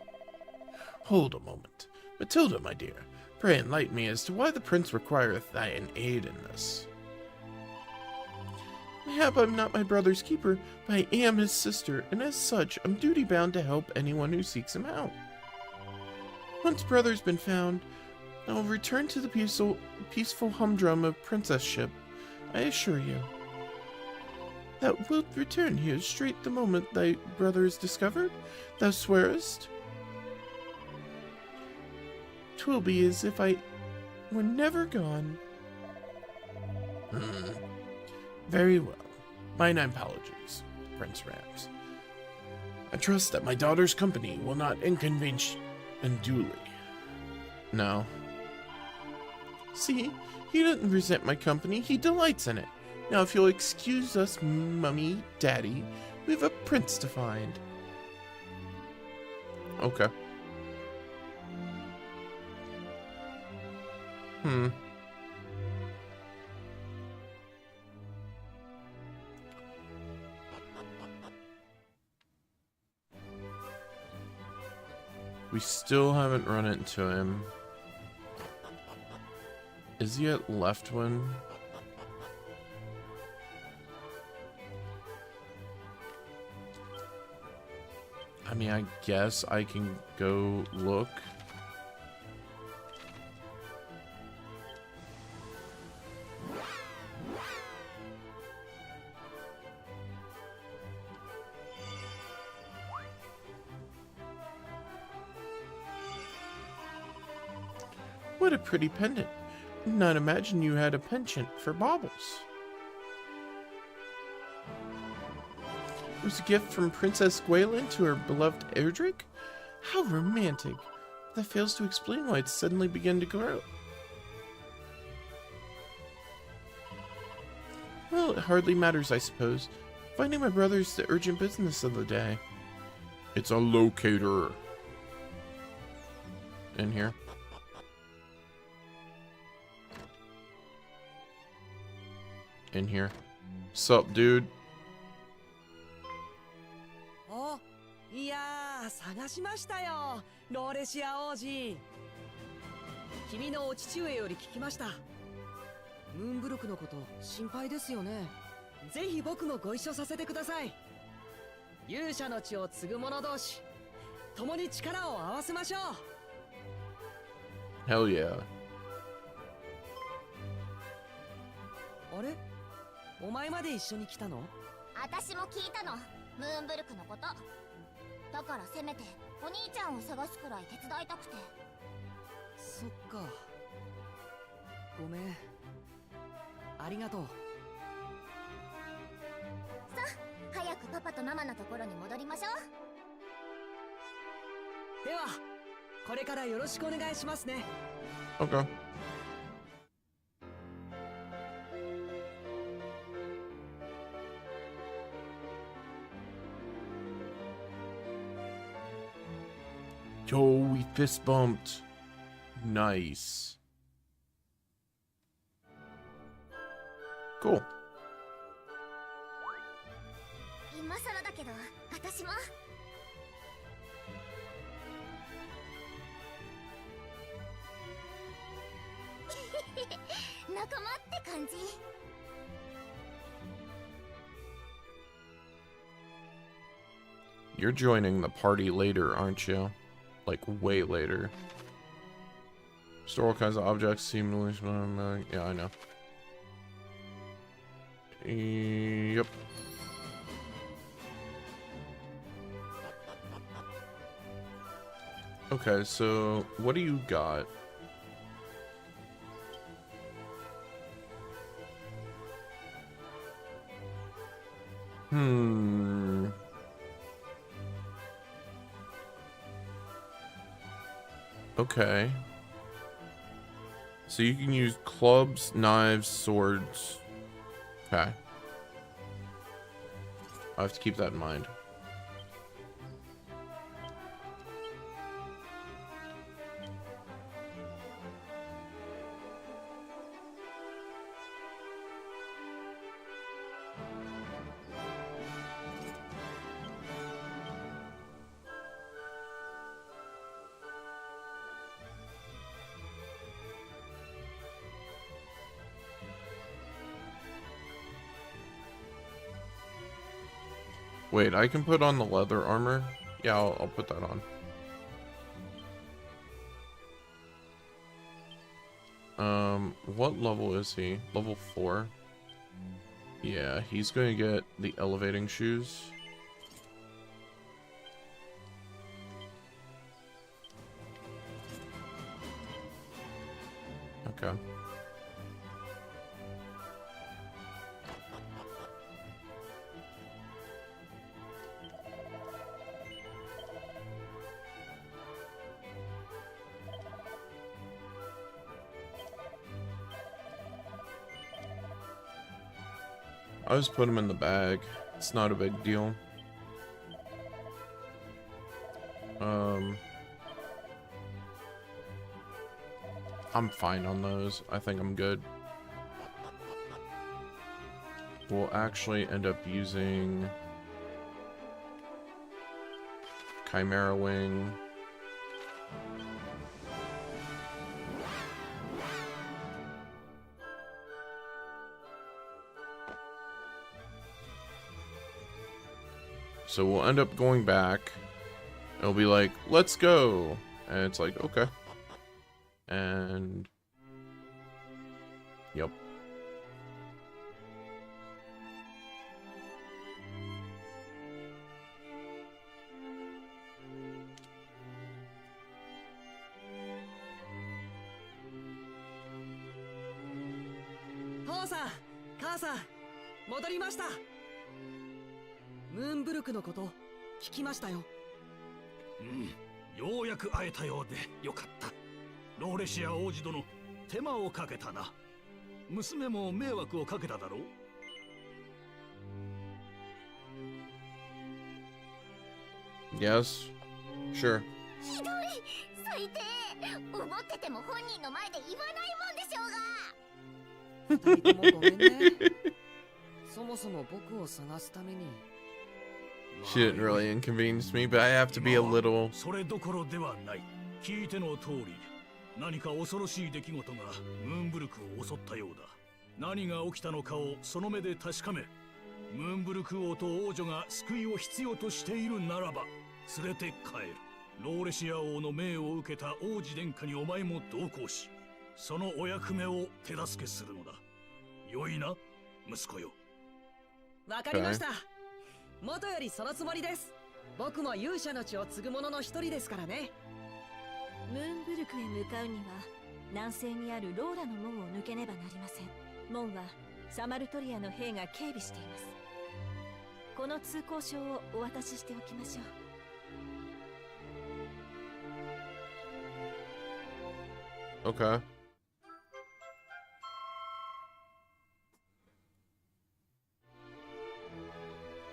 Hold a moment. Matilda, my dear, pray enlighten me as to why the prince requireth thine aid in this. Mayhap I'm not my brother's keeper, but I am his sister, and as such, I'm duty-bound to help anyone who seeks him out. Once brother's been found, I will return to the peaceful humdrum of princess-ship, I assure you. Thou wilt return here straight the moment thy brother is discovered, thou swearest? 'Twill be as if I were never gone. Very well. Mine apologies, Prince Rams. I trust that my daughter's company will not inconvenience unduly. No. See, he doesn't resent my company, he delights in it. Now if you'll excuse us, Mummy, Daddy, we have a prince to find. Okay. We still haven't run into him. Is he at Leftwyn? I mean, I guess I can go look. What a pretty pendant. Not imagine you had a penchant for baubles. It was a gift from Princess Gwaelin to her beloved Erdrick? How romantic. That fails to explain why it suddenly began to grow. Well, it hardly matters, I suppose. Finding my brother is the urgent business of the day. It's a locator. In here. In here. Sup, dude? お、いやー、探しましたよ、ローレシア王子。君のお父上より聞きました。ムーンブルクのこと心配ですよね。ぜひ僕もご一緒させてください。勇者の血を継ぐ者同士、共に力を合わせましょう。Hell yeah. あれ？お前まで一緒に来たの？私も聞いたの、ムーンブルクのこと。だからせめてお兄ちゃんを探すくらい手伝いたくて。そっか。ごめん。ありがとう。さあ、早くパパとママのところに戻りましょう。では、これからよろしくお願いしますね。Okay. Yo, we fist bumped. Nice. Cool. 今更だけど、私も。仲間って感じ。You're joining the party later, aren't you? Like, way later. Store all kinds of objects, seemingly... Yeah, I know. Yep. Okay, so what do you got? Okay. So you can use clubs, knives, swords. Okay. I have to keep that in mind. Wait, I can put on the leather armor? Yeah, I'll put that on. What level is he? Level 4? Yeah, he's gonna get the elevating shoes. Okay. I'll just put them in the bag. It's not a big deal. I'm fine on those. I think I'm good. We'll actually end up using Chimera Wing. So we'll end up going back. It'll be like, let's go. And it's like, okay. And yep.父さん、母さん、戻りました。ムーンブルクのこと聞きましたよ。ようやく会えたようでよかった。ローレシア王子殿、手間をかけたな。娘も迷惑をかけただろう。Yes. Sure. ひどい、最低。思ってても本人の前で言わないもんでしょうが。二人ともごめんね。そもそも僕を探すために。She didn't really inconvenience me, but I have to be a little. それどころではない。聞いての通り、何か恐ろしい出来事がムーンブルクを襲ったようだ。何が起きたのかをその目で確かめ、ムーンブルク王と王女が救いを必要としているならば連れて帰る。ローレシア王の命を受けた王子殿下にお前も同行し、そのお役目を手助けするのだ。よいな、息子よ。わかりました。元よりそのつもりです。僕も勇者の血を継ぐ者の一人ですからね。ムーンブルクへ向かうには南西にあるローラの門を抜けねばなりません。門はサマルトリアの兵が警備しています。この通行証をお渡ししておきましょう。Okay.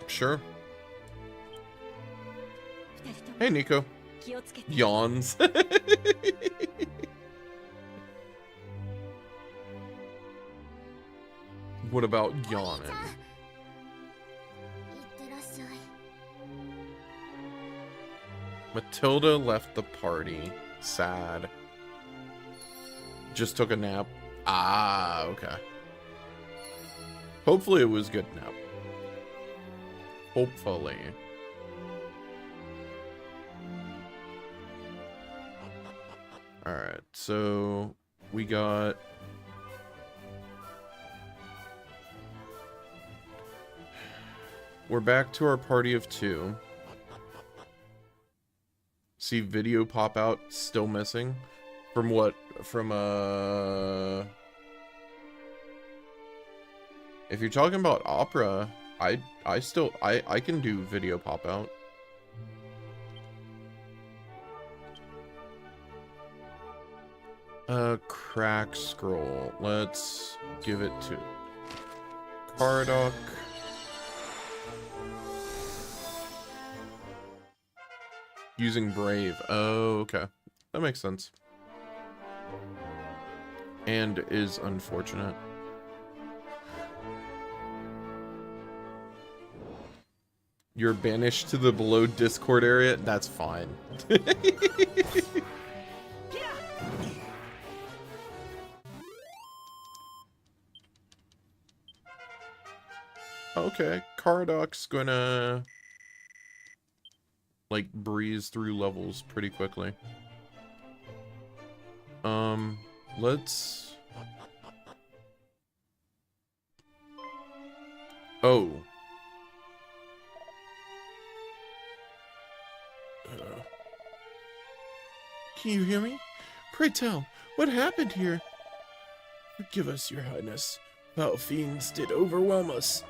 Sure. Hey, Nico. Yawns. What about yawning? Matilda left the party. Sad. Just took a nap. Ah, okay. Hopefully it was good nap. Hopefully. Alright, so we got... We're back to our party of 2. See video pop out, still missing. From what? From, if you're talking about opera, I can do video pop out. Crack scroll. Let's give it to Caradoc. Using Brave. Oh, okay. That makes sense. And is unfortunate. You're banished to the below Discord area? That's fine. Okay, Caradoc's gonna like breeze through levels pretty quickly. Let's... Oh. Can you hear me? Pray tell, what happened here? Forgive us, your highness. Foul fiends did overwhelm us.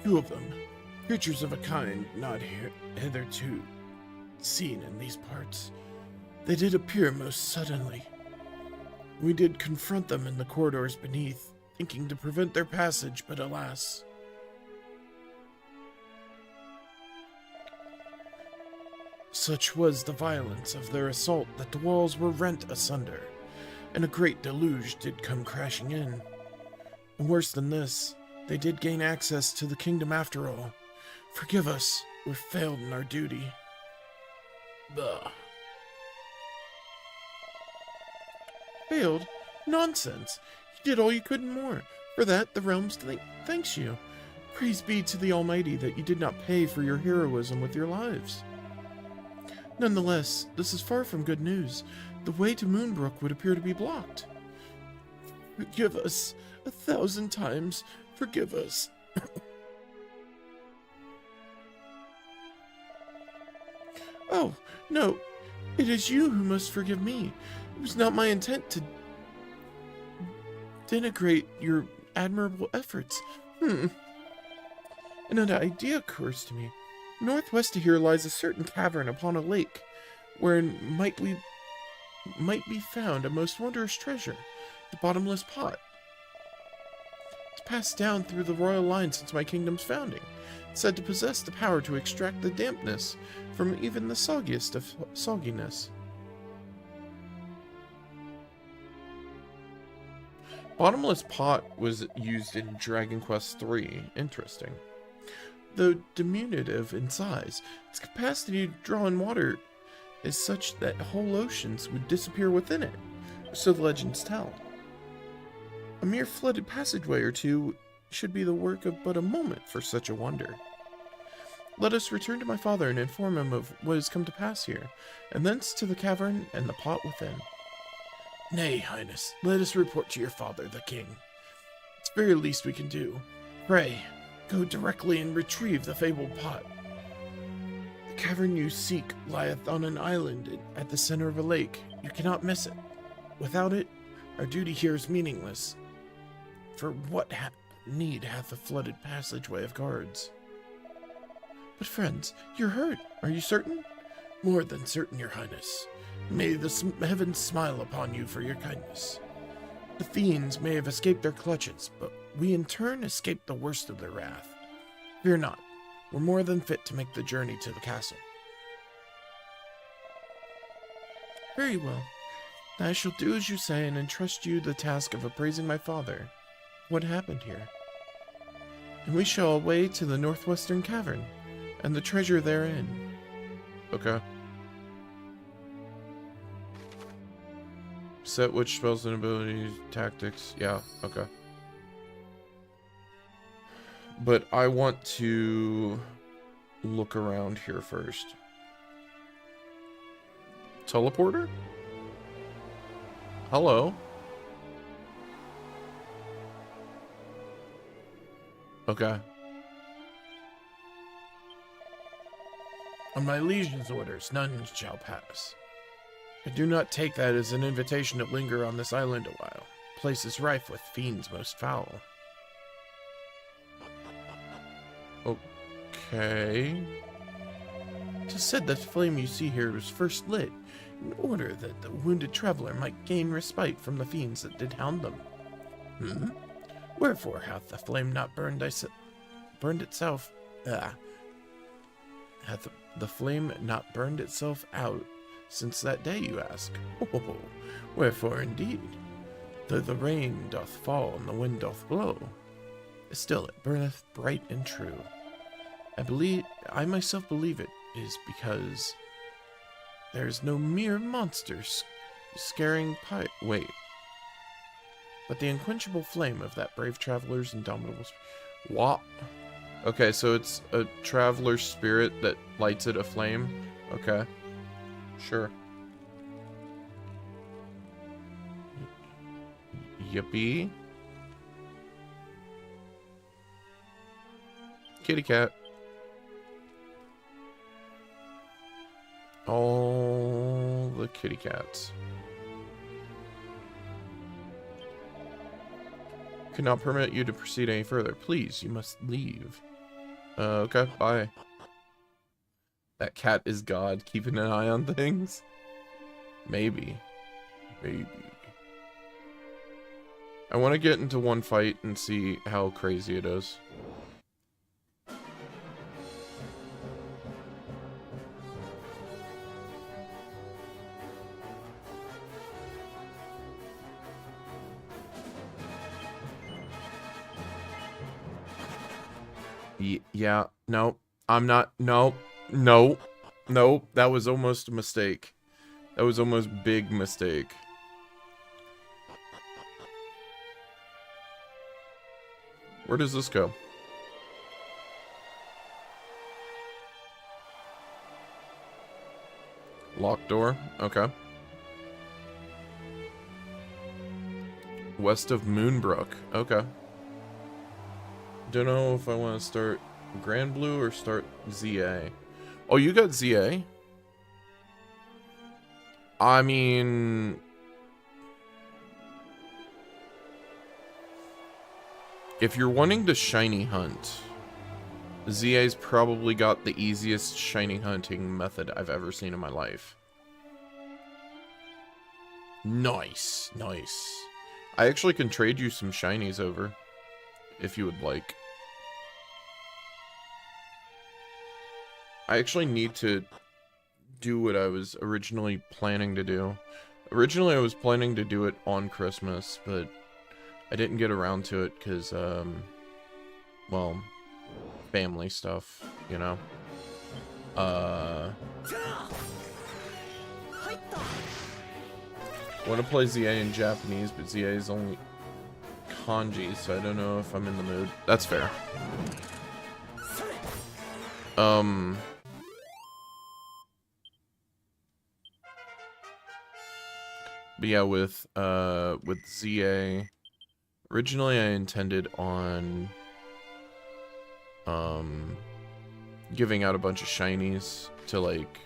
2 of them, creatures of a kind not hitherto seen in these parts. They did appear most suddenly. We did confront them in the corridors beneath, thinking to prevent their passage, but alas, Such was the violence of their assault that the walls were rent asunder, and a great deluge did come crashing in. And worse than this, they did gain access to the kingdom after all. Forgive us, we failed in our duty. Ugh. Failed? Nonsense! You did all you could and more. For that, the realms thanks you. Praise be to the Almighty that you did not pay for your heroism with your lives. Nonetheless, this is far from good news. The way to Moonbrook would appear to be blocked. Forgive us. 1,000 times. Forgive us. Oh, no. It is you who must forgive me. It was not my intent to denigrate your admirable efforts. An idea occurs to me. Northwest of here lies a certain cavern upon a lake, wherein might be found a most wondrous treasure, the bottomless pot. It's passed down through the royal line since my kingdom's founding, said to possess the power to extract the dampness from even the soggiest of sogginess. Bottomless pot was used in Dragon Quest III. Interesting. Though diminutive in size, its capacity to draw in water is such that whole oceans would disappear within it, so the legends tell. A mere flooded passageway or two should be the work of but a moment for such a wonder. Let us return to my father and inform him of what has come to pass here, and thence to the cavern and the pot within. Nay, Highness, let us report to your father, the king. It's the very least we can do. Pray, go directly and retrieve the fabled pot. The cavern you seek lieth on an island at the center of a lake. You cannot miss it. Without it, our duty here is meaningless. For what need hath a flooded passageway of guards? But friends, you're hurt. Are you certain? More than certain, your highness. May the heavens smile upon you for your kindness. The fiends may have escaped their clutches, but we in turn escaped the worst of their wrath. Fear not. We're more than fit to make the journey to the castle. Very well. I shall do as you say and entrust you the task of appraising my father. What happened here? And we shall away to the northwestern cavern, and the treasure therein. Okay. Set which spells and abilities, tactics. Yeah, okay. But I want to look around here first. Teleporter? Hello? Okay. On my liege's orders, none shall pass. I do not take that as an invitation to linger on this island a while. Place is rife with fiends most foul. Okay. 'Tis said that the flame you see here was first lit, in order that the wounded traveler might gain respite from the fiends that did hound them. Wherefore hath the flame not burned itself? Hath the flame not burned itself out since that day, you ask? Oh, wherefore indeed? Though the rain doth fall and the wind doth blow, still it burneth bright and true. I myself believe it is because there is no mere monster scaring but the unquenchable flame of that brave traveler's indomitable What? Okay, so it's a traveler's spirit that lights it aflame. Okay. Sure. Yippee. Kitty cat. All the kitty cats. Cannot permit you to proceed any further. Please, you must leave. Okay, bye. That cat is God, keeping an eye on things. Maybe. I want to get into one fight and see how crazy it is. Yeah, no, I'm not. No, no, no. That was almost a mistake. That was almost big mistake. Where does this go? Locked door. Okay. West of Moonbrook. Okay. Don't know if I want to start Grand Blue or start ZA. Oh, you got ZA? I mean... if you're wanting to shiny hunt, ZA's probably got the easiest shiny hunting method I've ever seen in my life. Nice, nice. I actually can trade you some shinies over, if you would like. I actually need to do what I was originally planning to do. Originally I was planning to do it on Christmas, but I didn't get around to it because, well, family stuff, you know. I want to play ZA in Japanese, but ZA is only kanji, so I don't know if I'm in the mood. That's fair. But yeah, with ZA, originally I intended on giving out a bunch of shinies to, like,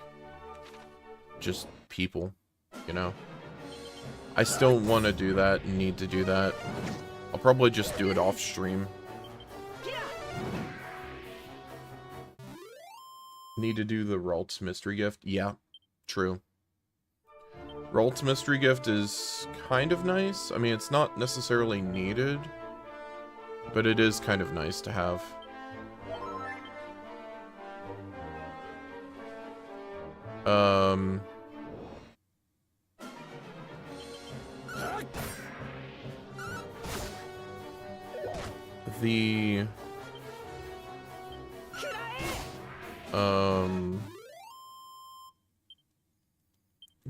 just people, you know. I still want to do that and need to do that. I'll probably just do it off stream. Need to do the Ralts mystery gift? Yeah, true. Ralts mystery gift is kind of nice. I mean, it's not necessarily needed, but it is kind of nice to have.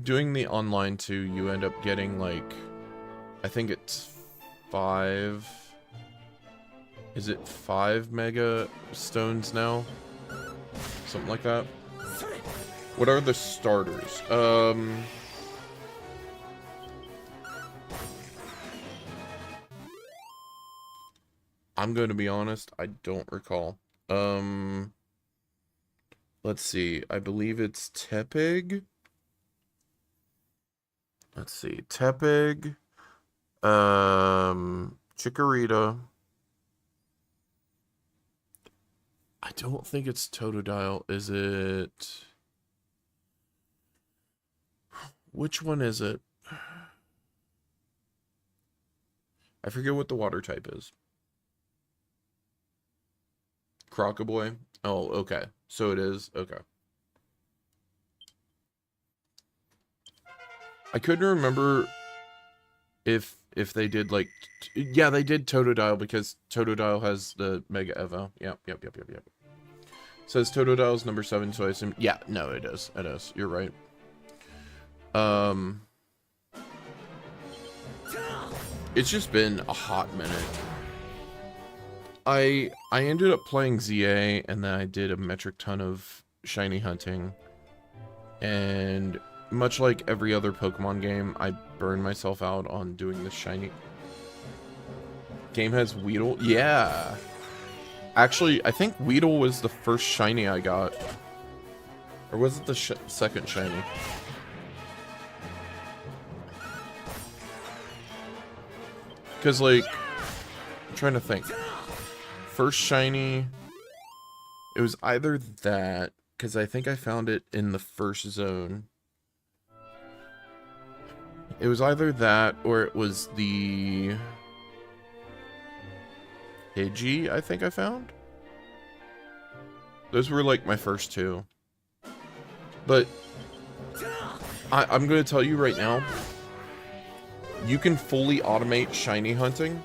Doing the online too, you end up getting, like, I think it's 5... is it 5 mega stones now? Something like that. What are the starters? I'm going to be honest, I don't recall. Let's see. I believe it's Tepig. Let's see. Tepig. Chikorita. I don't think it's Totodile. Is it? Which one is it? I forget what the water type is. Crocoboy? Oh, okay. So it is? Okay. I couldn't remember if they did, like... yeah, they did Totodile because Totodile has the Mega Evo. Yep. Says Totodile's number 7, so I assume... yeah, no, it is. It is. You're right. It's just been a hot minute. I ended up playing ZA, and then I did a metric ton of shiny hunting. And much like every other Pokemon game, I burned myself out on doing the shiny. Game has Weedle? Yeah. Actually, I think Weedle was the first shiny I got. Or was it the second shiny? Because, like, I'm trying to think. First shiny, it was either that, because I think I found it in the first zone. It was either that, or it was the Pidgey, I think I found. Those were, like, my first two. But I'm going to tell you right now, you can fully automate shiny hunting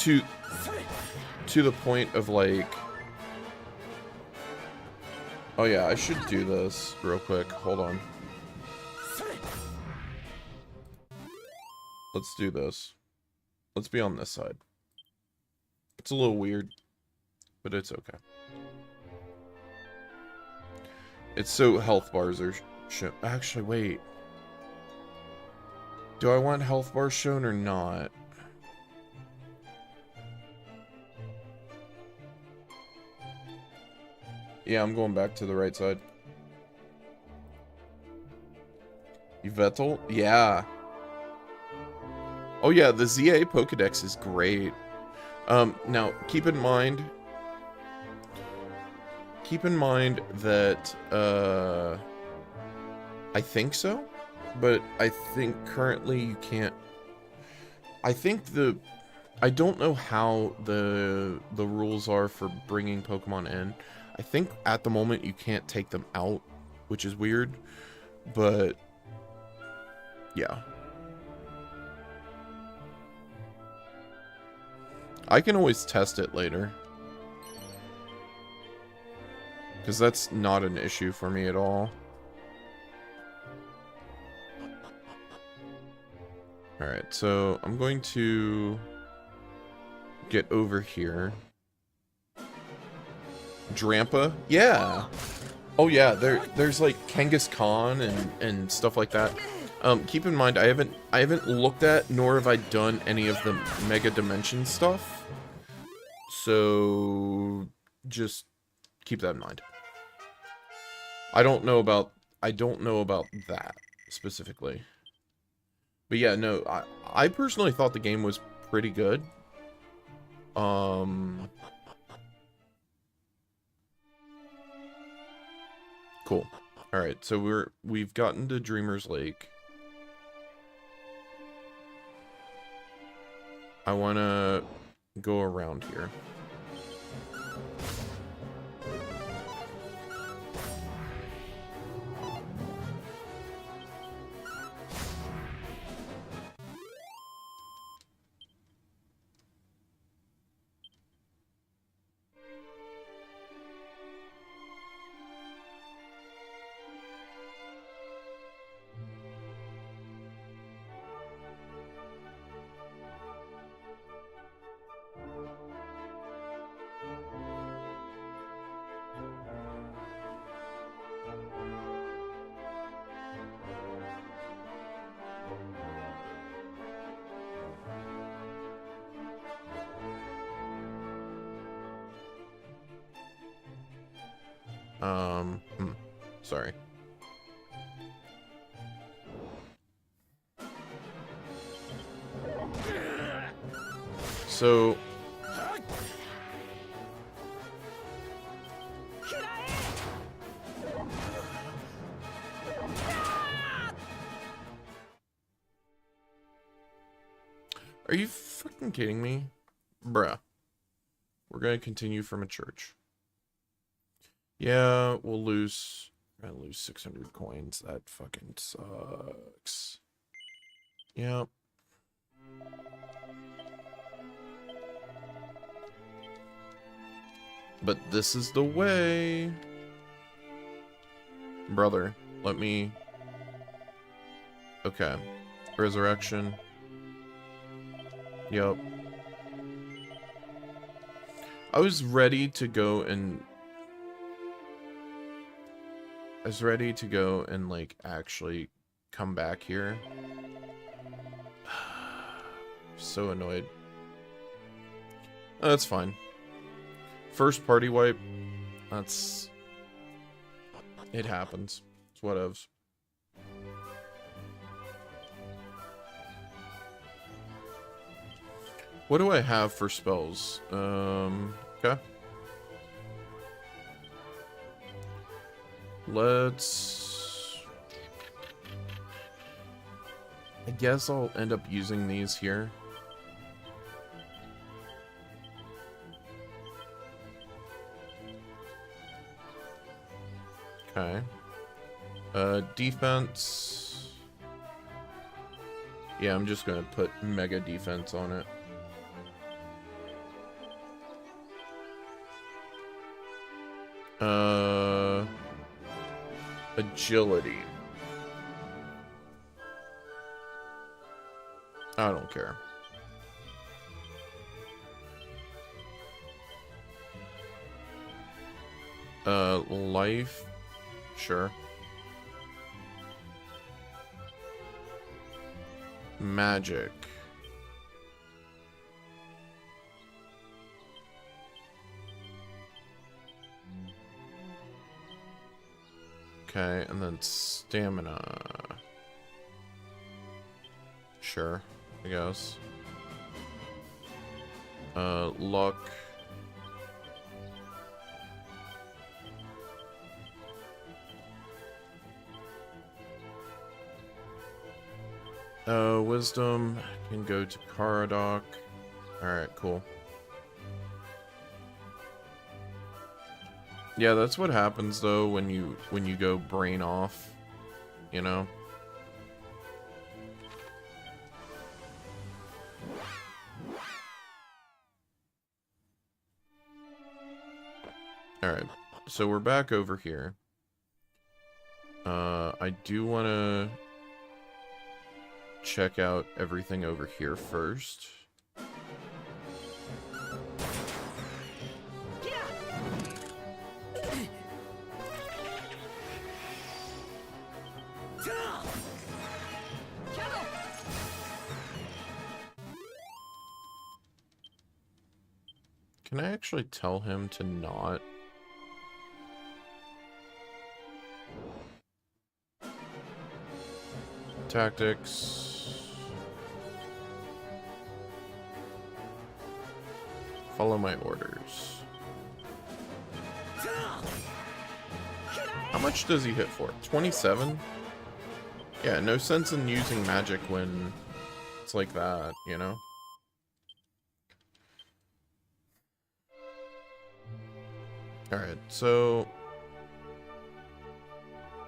to the point of like, oh yeah, I should do this real quick. Hold on. Let's do this. Let's be on this side. It's a little weird, but it's okay. It's so health bars are shown. Actually, wait. Do I want health bars shown or not? Yeah, I'm going back to the right side. Yveltal? Yeah. Oh yeah, the ZA Pokedex is great. Now, keep in mind that, I think so, but I think currently you can't, I don't know how the rules are for bringing Pokemon in. I think at the moment you can't take them out, which is weird, but yeah. I can always test it later, because that's not an issue for me at all. Alright, so I'm going to get over here. Drampa? Yeah! Oh yeah, there's like Kangaskhan and stuff like that. Keep in mind, I haven't looked at nor have I done any of the Mega Dimension stuff. So just keep that in mind. I don't know about that specifically. But yeah, no, I personally thought the game was pretty good. Cool. Alright, so we've gotten to Dreamer's Lake. I wanna go around here. Sorry. So are you fucking kidding me? Bruh. We're gonna continue from a church. Yeah, we'll lose 600 coins. That fucking sucks. Yep. But this is the way. Brother, let me... Okay. Resurrection. Yep. I was ready to go and like actually come back here. So annoyed. Oh, that's fine. First party wipe. It happens. It's whatevs. What do I have for spells? Okay. I guess I'll end up using these here. Okay. Defense. Yeah, I'm just gonna put mega defense on it. Agility. I don't care. Life. Sure. Magic. Okay, and then stamina. Sure, I guess. Luck. Wisdom can go to Caradoc. Alright, cool. Yeah, that's what happens though when you go brain off, you know? Alright, so we're back over here. I do want to check out everything over here first. Can I actually tell him to not? Tactics. Follow my orders. How much does he hit for? 27? Yeah, no sense in using magic when it's like that, you know? Alright, so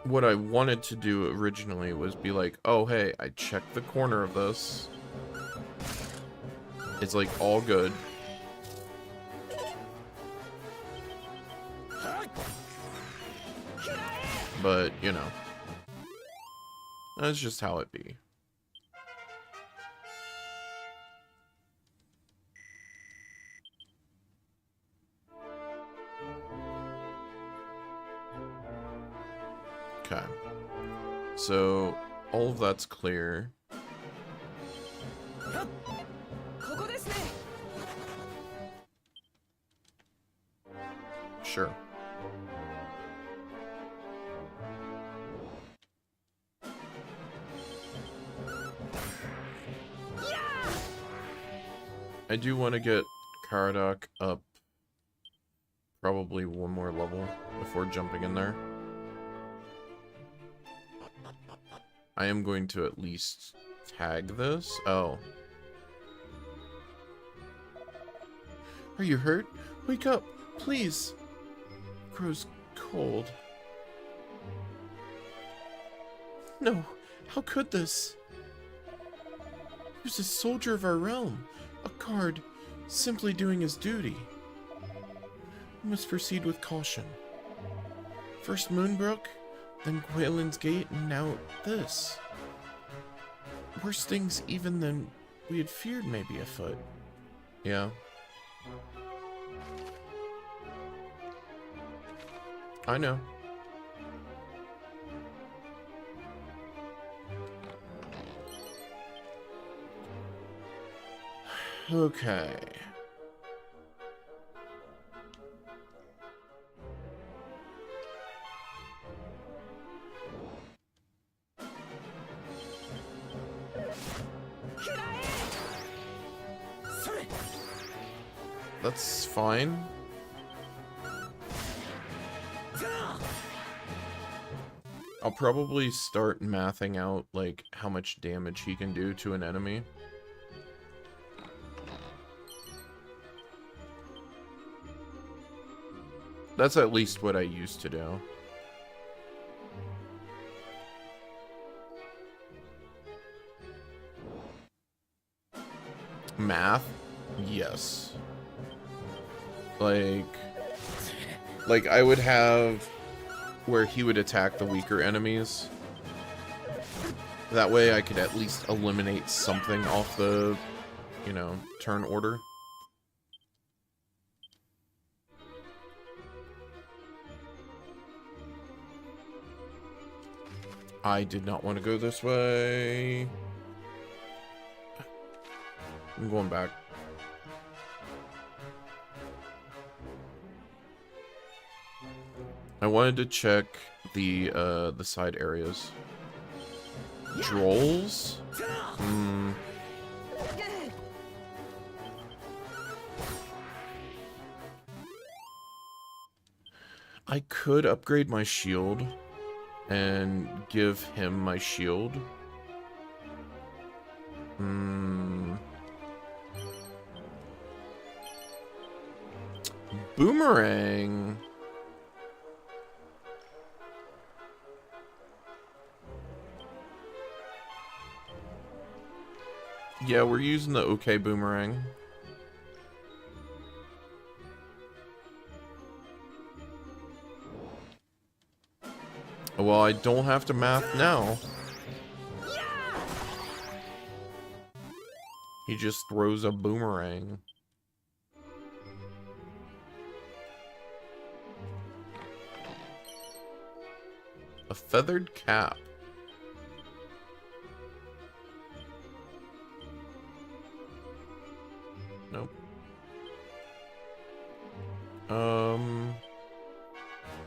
what I wanted to do originally was be like, oh hey, I checked the corner of this. It's like all good. But, you know, that's just how it be. Okay. So, all of that's clear. Sure. I do want to get Caradoc up probably one more level before jumping in there. I am going to at least tag this. Oh. Are you hurt? Wake up, please. Grows cold. No, how could this? He was a soldier of our realm. A guard, simply doing his duty. We must proceed with caution. First Moonbrook, then Gwaelin's Gate, and now this. Worse things even than we had feared may be afoot. Yeah. I know. Okay. That's fine. I'll probably start mathing out, like, how much damage he can do to an enemy. That's at least what I used to do. Math? Yes. Like, Like, I would have where he would attack the weaker enemies. That way I could at least eliminate something off the, you know, turn order. I did not want to go this way. I'm going back. I wanted to check the side areas. Drolls? I could upgrade my shield and give him my shield. Boomerang. Yeah, we're using the OK Boomerang. Well, I don't have to math now. He just throws a boomerang. A feathered cap. Nope.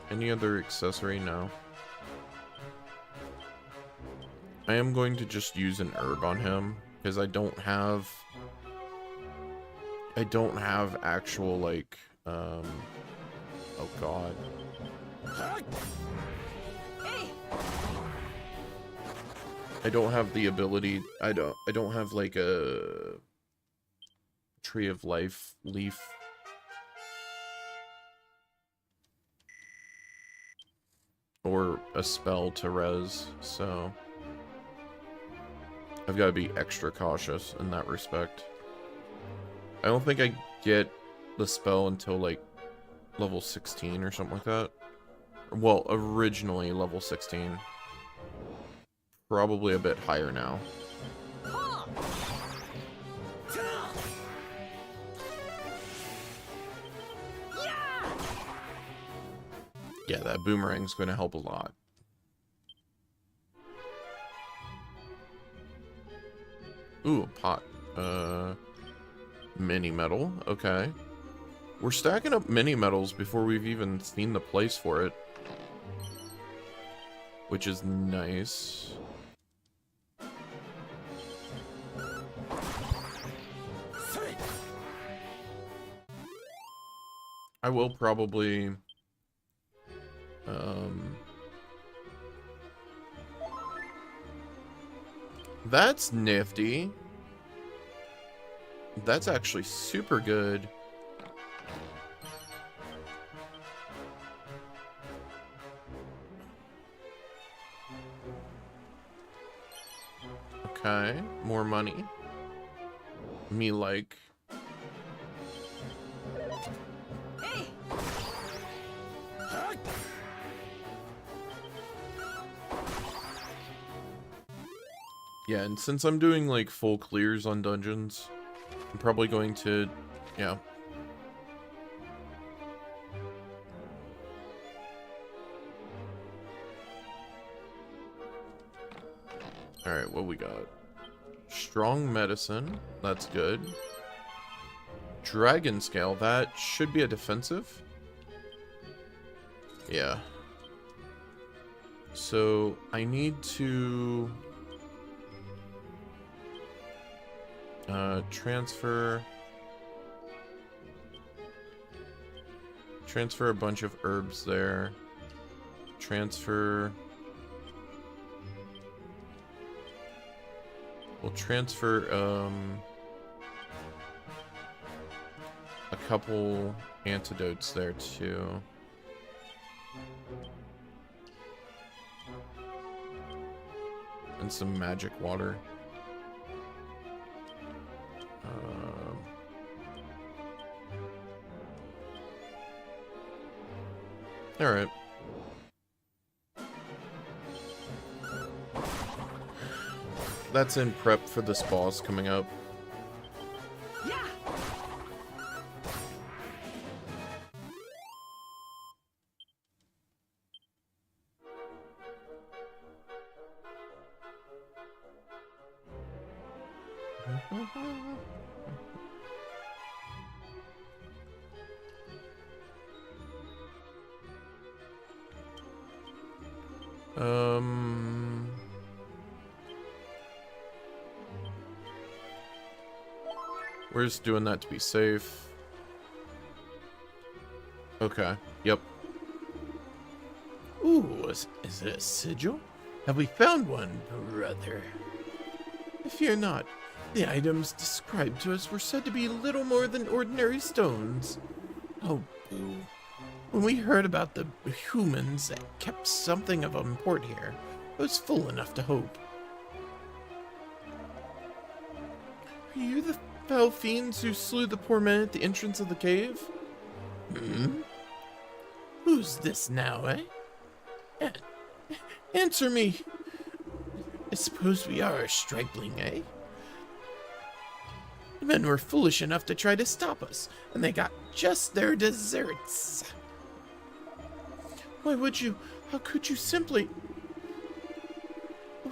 Any other accessory? No. I am going to just use an herb on him because I don't have actual like oh god. I don't have the ability. I don't have like a Tree of Life leaf. Or a spell to res, so I've got to be extra cautious in that respect. I don't think I get the spell until like level 16 or something like that. Well, originally level 16. Probably a bit higher now. Yeah, that boomerang's going to help a lot. Ooh, a pot. Mini metal. Okay. We're stacking up mini metals before we've even seen the place for it. Which is nice. I will probably... That's nifty. That's actually super good. Okay, more money. Me like. Yeah, and since I'm doing like full clears on dungeons, I'm probably going to, yeah. Alright, what we got? Strong medicine, that's good. Dragon scale, that should be a defensive. Yeah. So, I need to... transfer a bunch of herbs there. We'll transfer a couple antidotes there too. And some magic water. Alright. That's in prep for this boss coming up. We're just doing that to be safe. Okay, yep. Ooh, is it a sigil? Have we found one, brother? Fear not. The items described to us were said to be little more than ordinary stones. Oh, boo. When we heard about the humans that kept something of import here, I was full enough to hope. Are you the foul fiends who slew the poor men at the entrance of the cave? Hmm? Who's this now, eh? Answer me! I suppose we are a stripling, eh? The men were foolish enough to try to stop us, and they got just their deserts. Why would you? How could you simply...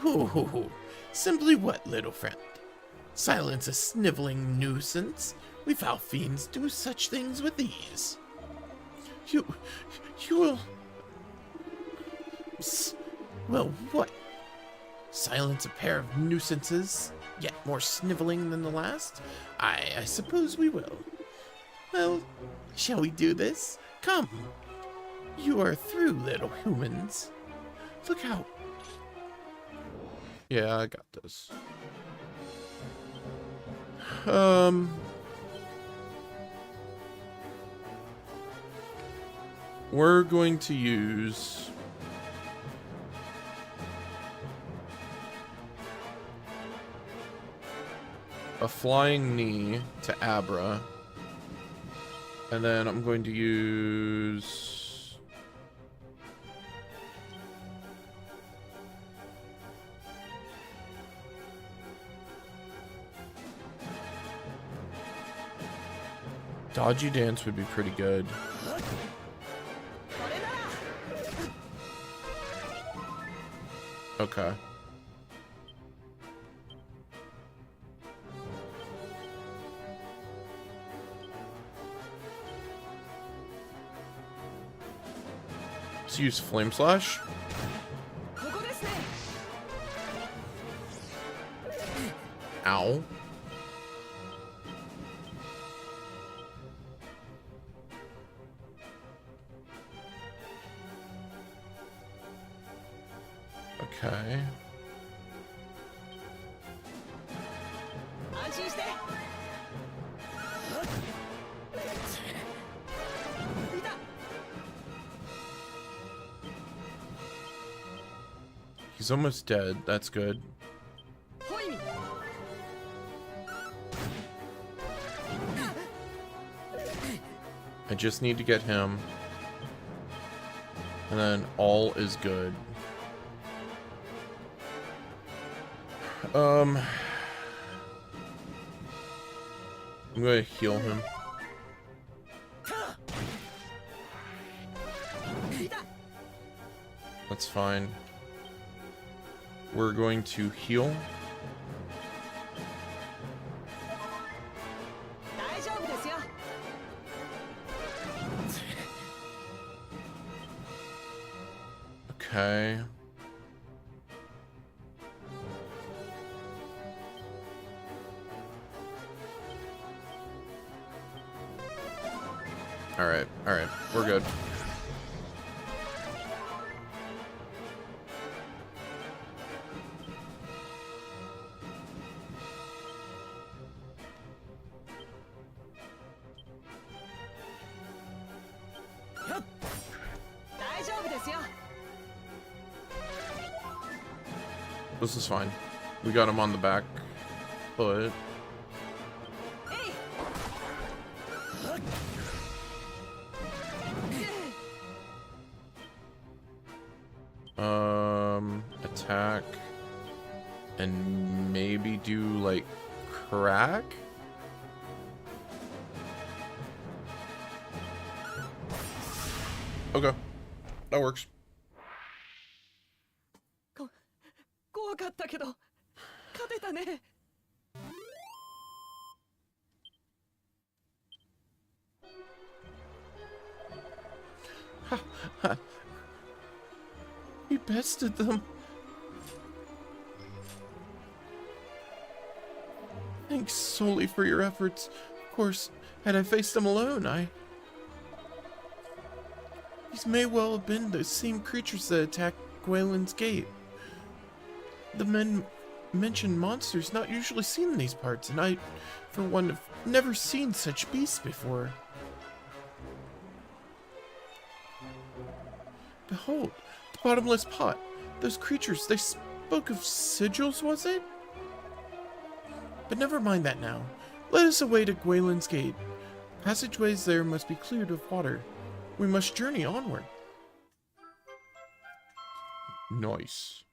Oh, simply what, little friend? Silence a sniveling nuisance. We foul fiends do such things with ease. You will... Well, what? Silence a pair of nuisances, yet more sniveling than the last? I suppose we will. Well, shall we do this? Come. You are through, little humans. Look out. Yeah, I got this. We're going to use a flying knee to Abra, and then I'm going to use Dodgy Dance would be pretty good. Okay. Let's use Flame Slash. Ow. Okay. He's almost dead. That's good. I just need to get him. And then all is good. I'm gonna heal him. That's fine. We're going to heal. Okay. Alright, we're good. This is fine. We got him on the back foot. attack and maybe do like crack? Okay, that works. 怖かったけど勝てたね。We bested them. Thanks solely for your efforts. Of course, had I faced them alone, These may well have been the same creatures that attacked Gwaelin's Gate. The men mentioned monsters not usually seen in these parts, and I, for one, have never seen such beasts before. Behold, the bottomless pot. Those creatures, they spoke of sigils, was it? But never mind that now. Let us away to Gwaelin's Gate. Passageways there must be cleared of water. We must journey onward. Nice.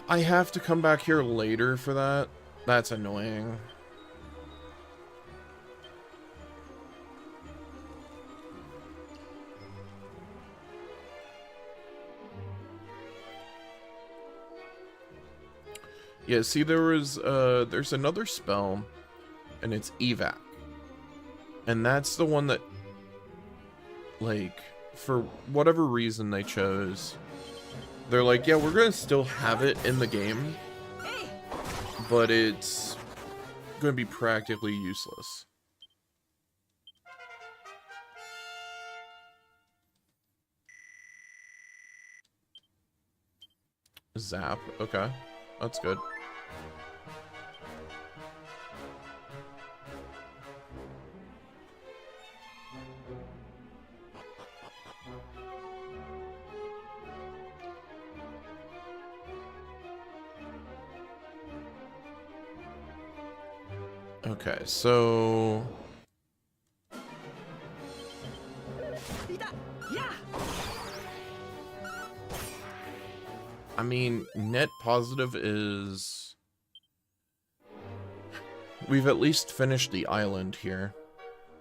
I have to come back here later for that. That's annoying. Yeah, see, there's another spell, and it's evac. And that's the one that, like, for whatever reason they chose, they're like, yeah, we're gonna still have it in the game, but it's gonna be practically useless. Zap, okay, that's good. Okay, so I mean, net positive is we've at least finished the island here,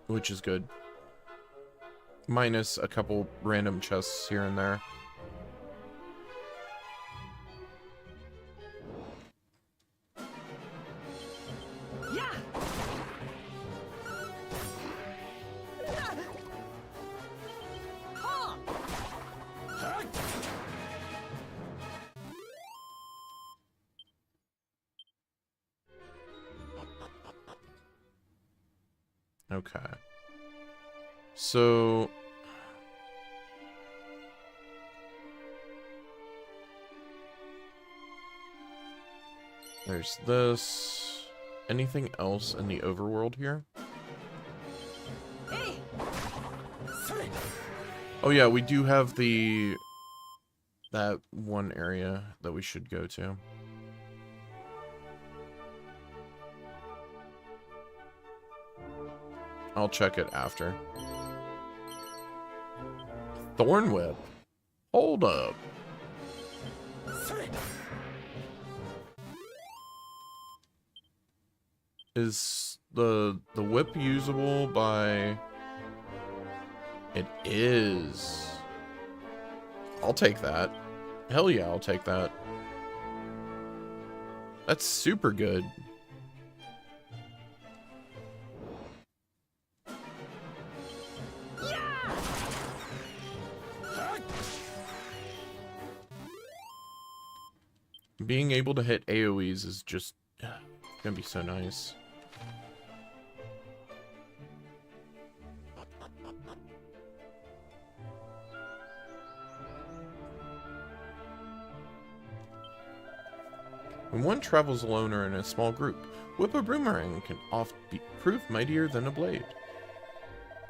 which is good. Minus a couple random chests here and there. Okay. So there's this. Anything else in the overworld here? Oh yeah, we do have that one area that we should go to. I'll check it after. Thorn Whip. Hold up. Is the whip usable by... It is. I'll take that. Hell yeah, I'll take that. That's super good. Being able to hit AoEs is just gonna be so nice. When one travels alone or in a small group, Whip a Boomerang can oft prove mightier than a blade.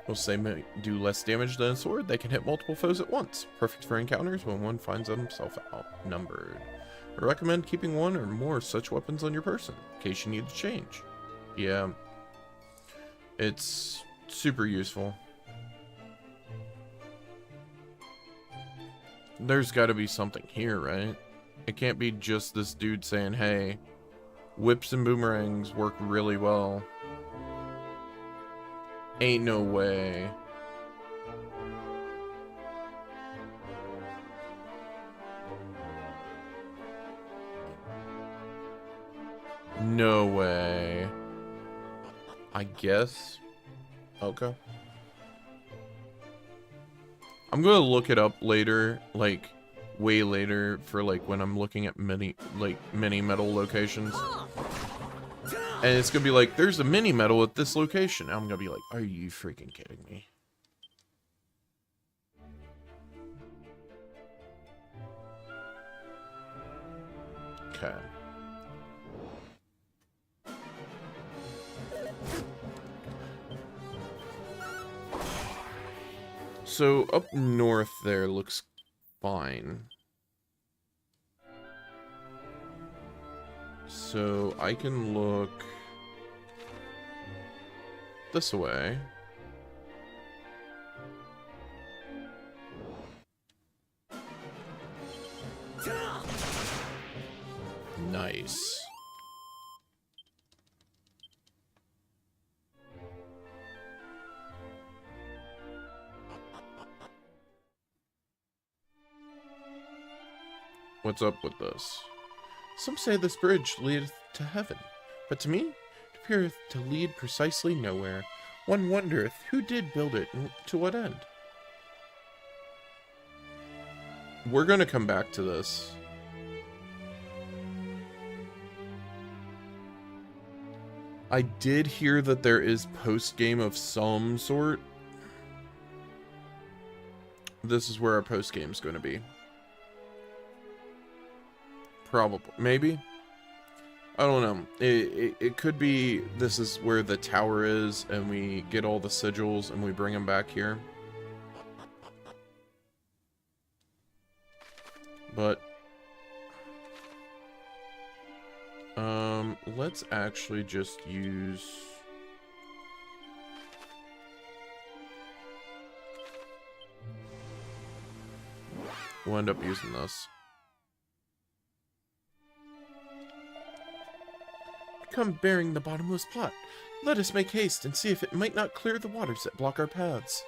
Whilst they may do less damage than a sword, they can hit multiple foes at once, perfect for encounters when one finds himself outnumbered. I recommend keeping one or more such weapons on your person, in case you need to change. Yeah. It's super useful. There's got to be something here, right? It can't be just this dude saying, hey, whips and boomerangs work really well. Ain't no way. No way. I guess. Okay. I'm gonna look it up later, like way later, for like when I'm looking at mini metal locations. And it's gonna be like, there's a mini metal at this location. I'm gonna be like, are you freaking kidding me? Okay. So up north there looks fine. So I can look this way. Nice. What's up with this? Some say this bridge leadeth to heaven, but to me, it appeareth to lead precisely nowhere. One wondereth who did build it and to what end. We're gonna come back to this. I did hear that there is post-game of some sort. This is where our post-game is going to be. Probably. Maybe? I don't know. It could be this is where the tower is and we get all the sigils and we bring them back here. But let's actually just use we'll end up using this. Come bearing the bottomless pot. Let us make haste and see if it might not clear the waters that block our paths.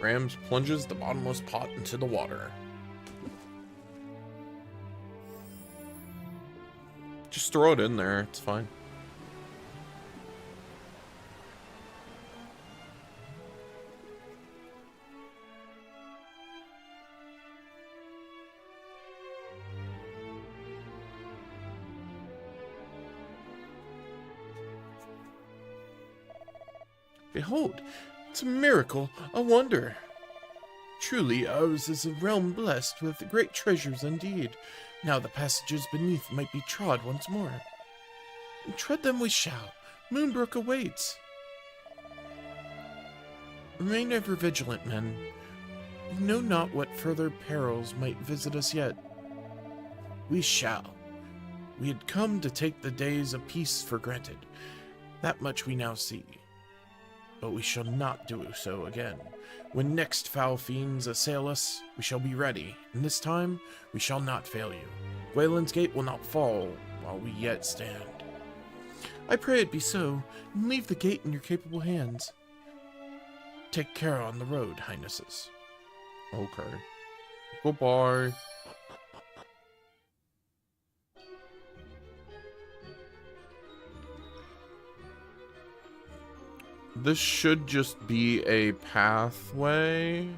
Rams plunges the bottomless pot into the water. Just throw it in there, it's fine. Behold, it's a miracle, a wonder. Truly, ours is a realm blessed with great treasures indeed. Now the passages beneath might be trod once more. And tread them we shall. Moonbrook awaits. Remain ever vigilant, men. We know not what further perils might visit us yet. We shall. We had come to take the days of peace for granted. That much we now see. But we shall not do so again. When next foul fiends assail us, we shall be ready, and this time we shall not fail you. Gwaelin's gate will not fall while we yet stand. I pray it be so, and leave the gate in your capable hands. Take care on the road, highnesses. Okay. Goodbye. This should just be a pathway.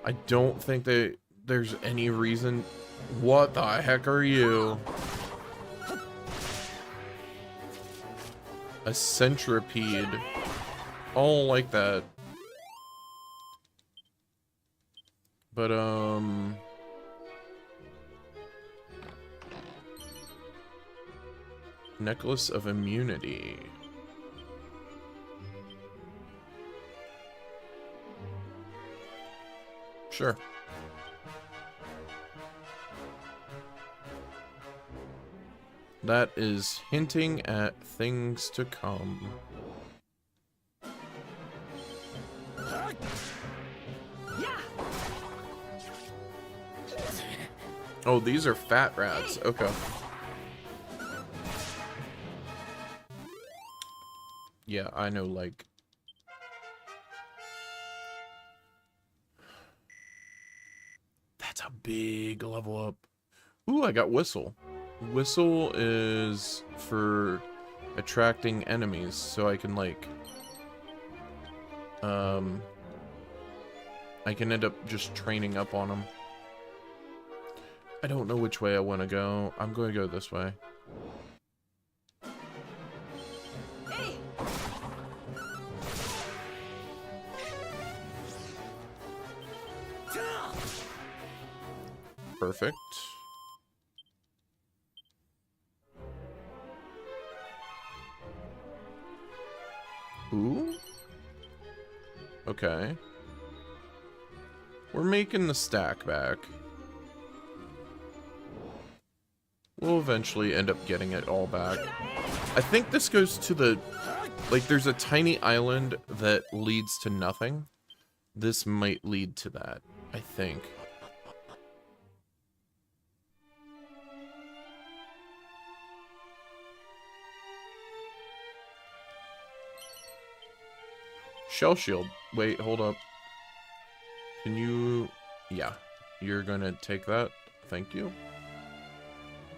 I don't think that there's any reason. What the heck are you? A centipede. I don't like that. But, Necklace of Immunity. Sure. That is hinting at things to come. Oh, these are fat rats. Okay. Yeah, I know, like... That's a big level up. Ooh, I got Whistle. Whistle is for attracting enemies, so I can, like... I can end up just training up on them. I don't know which way I want to go. I'm going to go this way. Perfect. Ooh. Okay. We're making the stack back. We'll eventually end up getting it all back. I think this goes to the... Like, there's a tiny island that leads to nothing. This might lead to that, I think. Shell shield. Wait, hold up. Can you... Yeah. You're gonna take that. Thank you.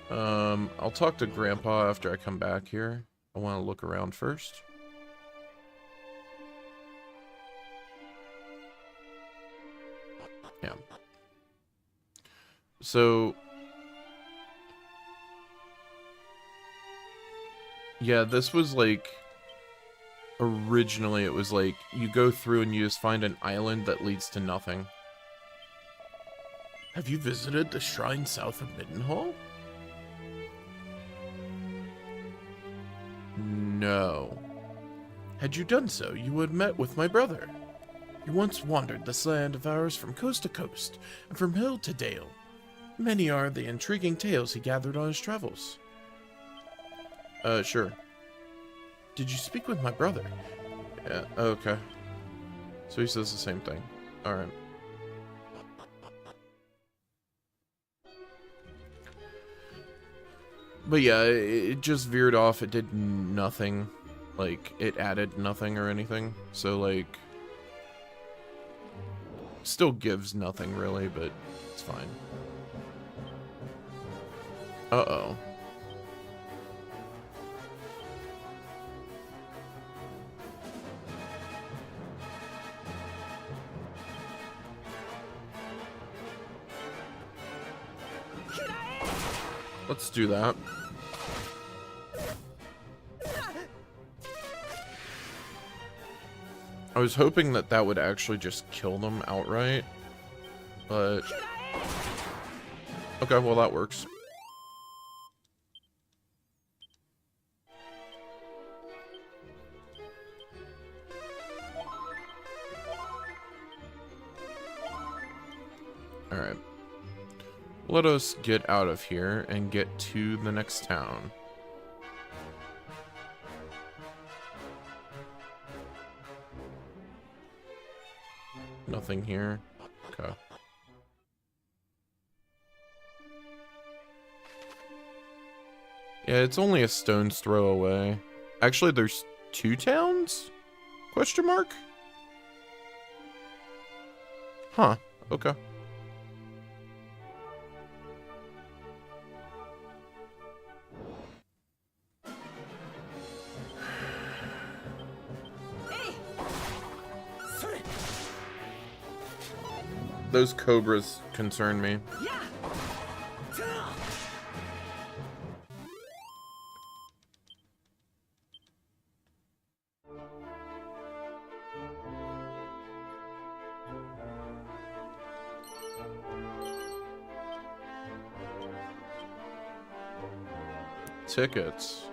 I'll talk to Grandpa after I come back here. I want to look around first. Yeah. So... Yeah, this was like... Originally, it was like, you go through and you just find an island that leads to nothing. Have you visited the shrine south of Middenhall? No. Had you done so, you would have met with my brother. He once wandered this land of ours from coast to coast, and from hill to dale. Many are the intriguing tales he gathered on his travels. Sure. Did you speak with my brother? Yeah, okay. So he says the same thing. Alright. But yeah, it just veered off. It did nothing. Like, it added nothing or anything. So, like... Still gives nothing, really, but it's fine. Uh-oh. Let's do that. I was hoping that that would actually just kill them outright, but... Okay, well that works. Alright. Let us get out of here and get to the next town. Nothing here. Okay. Yeah, it's only a stone's throw away. Actually, there's 2 towns? Question mark? Huh. Okay. Those cobras concern me. Tickets.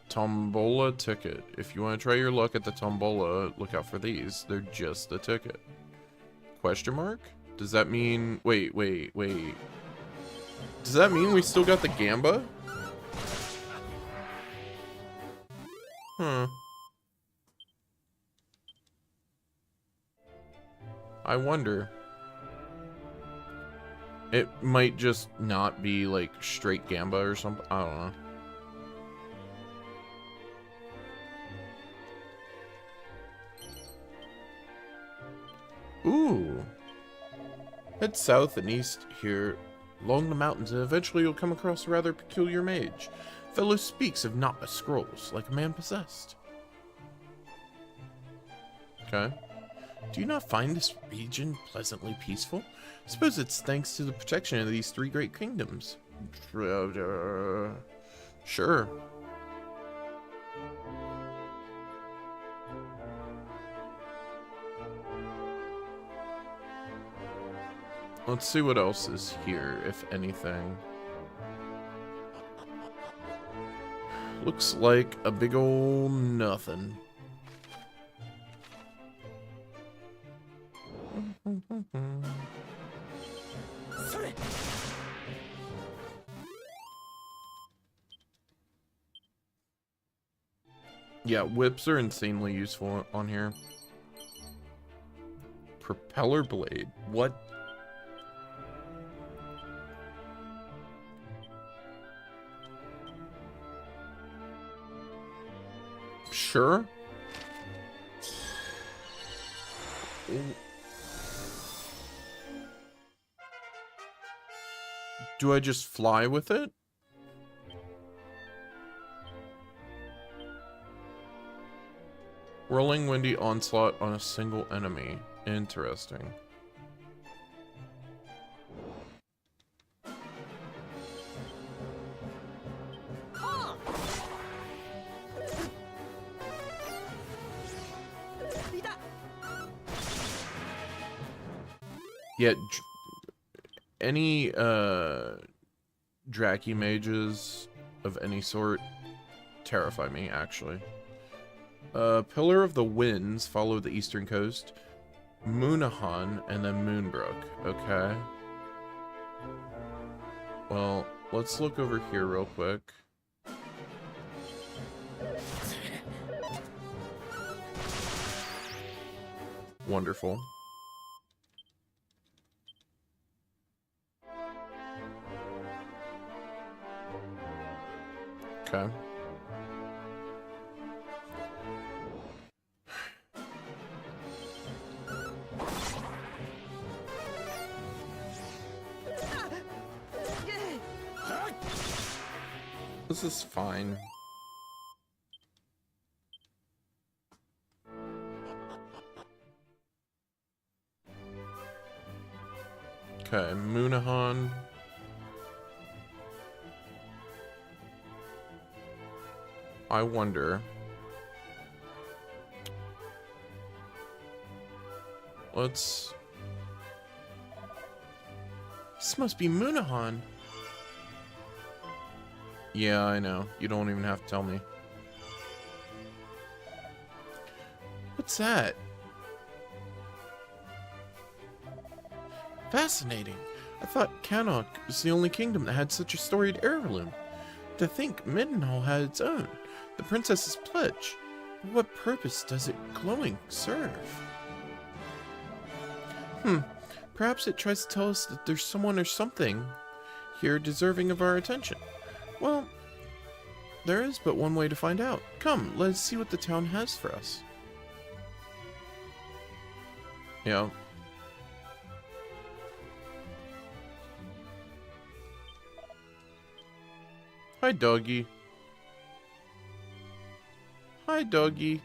Tombola ticket. If you want to try your luck at the tombola, look out for these. They're just the ticket. Question mark? Does that mean... Wait. Does that mean we still got the Gamba? Huh. I wonder. It might just not be like straight Gamba or something. I don't know. Ooh. Head south and east here along the mountains, and eventually you'll come across a rather peculiar mage. Fellow speaks of not scrolls, like a man possessed. Okay. Do you not find this region pleasantly peaceful? I suppose it's thanks to the protection of these three great kingdoms. Sure. Let's see what else is here, if anything. Looks like a big ol' nothing. Yeah, whips are insanely useful on here. Propeller blade. What? Sure. Do I just fly with it? Whirling windy onslaught on a single enemy. Interesting. Yeah, any Draki mages of any sort terrify me, actually. Pillar of the Winds, follow the eastern coast. Moonahan, and then Moonbrook. Okay. Well, let's look over here real quick. Wonderful. Okay. This is fine. Okay, Moonahan. I wonder. Let's... This must be Moonahan. Yeah, I know. You don't even have to tell me. What's that? Fascinating. I thought Cannock was the only kingdom that had such a storied heirloom. To think Middenhall had its own. The princess's pledge. For what purpose does it glowing serve? Perhaps it tries to tell us that there's someone or something here deserving of our attention. Well, there is but one way to find out. Come, let's see what the town has for us. Yeah. Hi, doggy. Hi, doggy.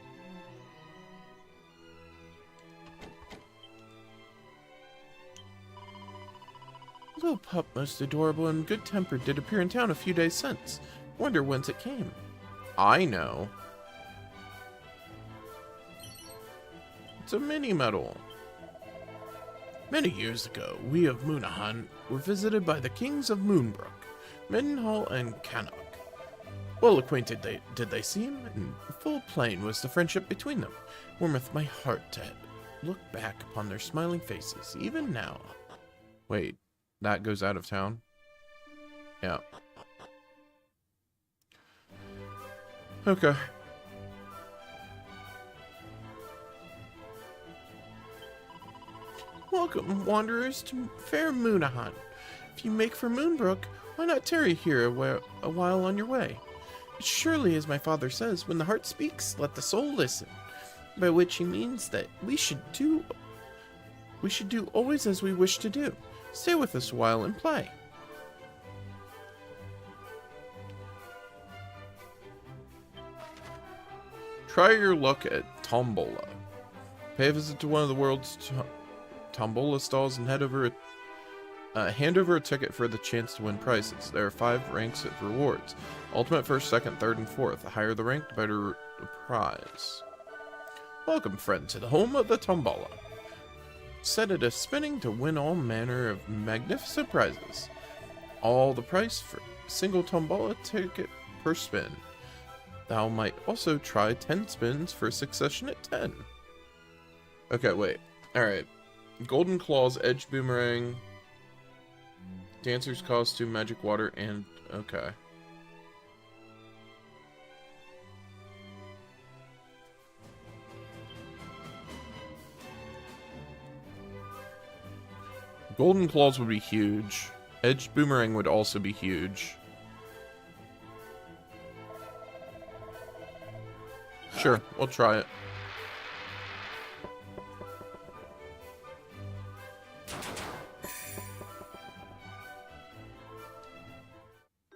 Little pup, most adorable and good-tempered, did appear in town a few days since. Wonder whence it came. I know. It's a mini-medal. Many years ago, we of Moonahan were visited by the kings of Moonbrook, Middenhall and Cannock. Well acquainted did they seem, and full plain was the friendship between them. Warmeth my heart look back upon their smiling faces, even now. Wait, that goes out of town? Yeah. Okay. Welcome, wanderers, to fair Moonahan. If you make for Moonbrook, why not tarry here a while on your way? Surely, as my father says, when the heart speaks, let the soul listen. By which he means that we should do always as we wish to do. Stay with us a while and play. Try your luck at Tombola. Pay a visit to one of the world's Tombola stalls and hand over a ticket for the chance to win prizes. There are 5 ranks of rewards. Ultimate, first, second, third, and fourth. The higher the rank, the better the prize. Welcome, friend, to the home of the Tombola. Set it a spinning to win all manner of magnificent prizes. All the price for a single Tombola ticket per spin. Thou might also try 10 spins for a succession at 10. Okay, wait. Alright. Golden Claws, Edge Boomerang, Dancer's Costume, Magic Water, and... okay. Golden Claws would be huge. Edge Boomerang would also be huge. Sure, we'll try it.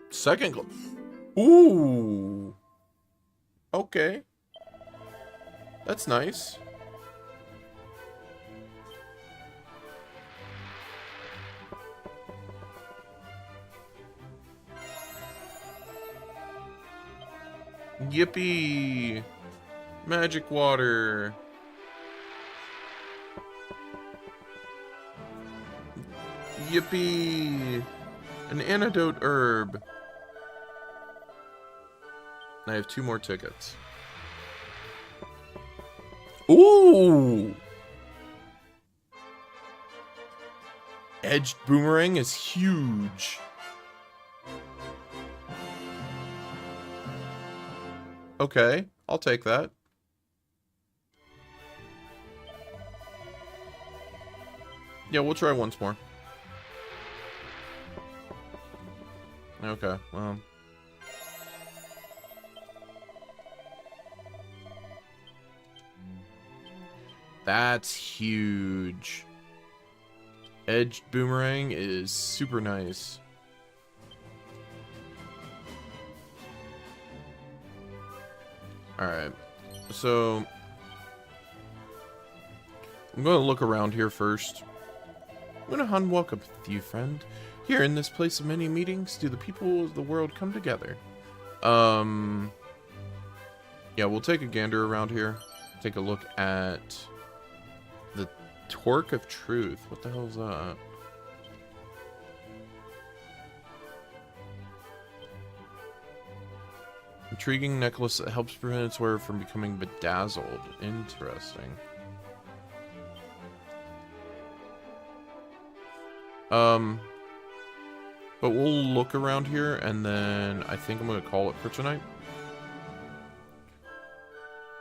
Second Ooh. Okay. That's nice. Yippee! Magic water. Yippee! An antidote herb. I have 2 more tickets. Ooh! Edged Boomerang is huge. Okay, I'll take that. Yeah, we'll try once more. Okay, well. That's huge. Edged Boomerang is super nice. Alright, so I'm going to look around here first. Moonahan welcomes you, friend. Here, in this place of many meetings, do the people of the world come together. Yeah, we'll take a gander around here. Take a look at the Torque of Truth. What the hell is that? Intriguing necklace that helps prevent its wearer from becoming bedazzled. Interesting. But we'll look around here, and then I think I'm going to call it for tonight.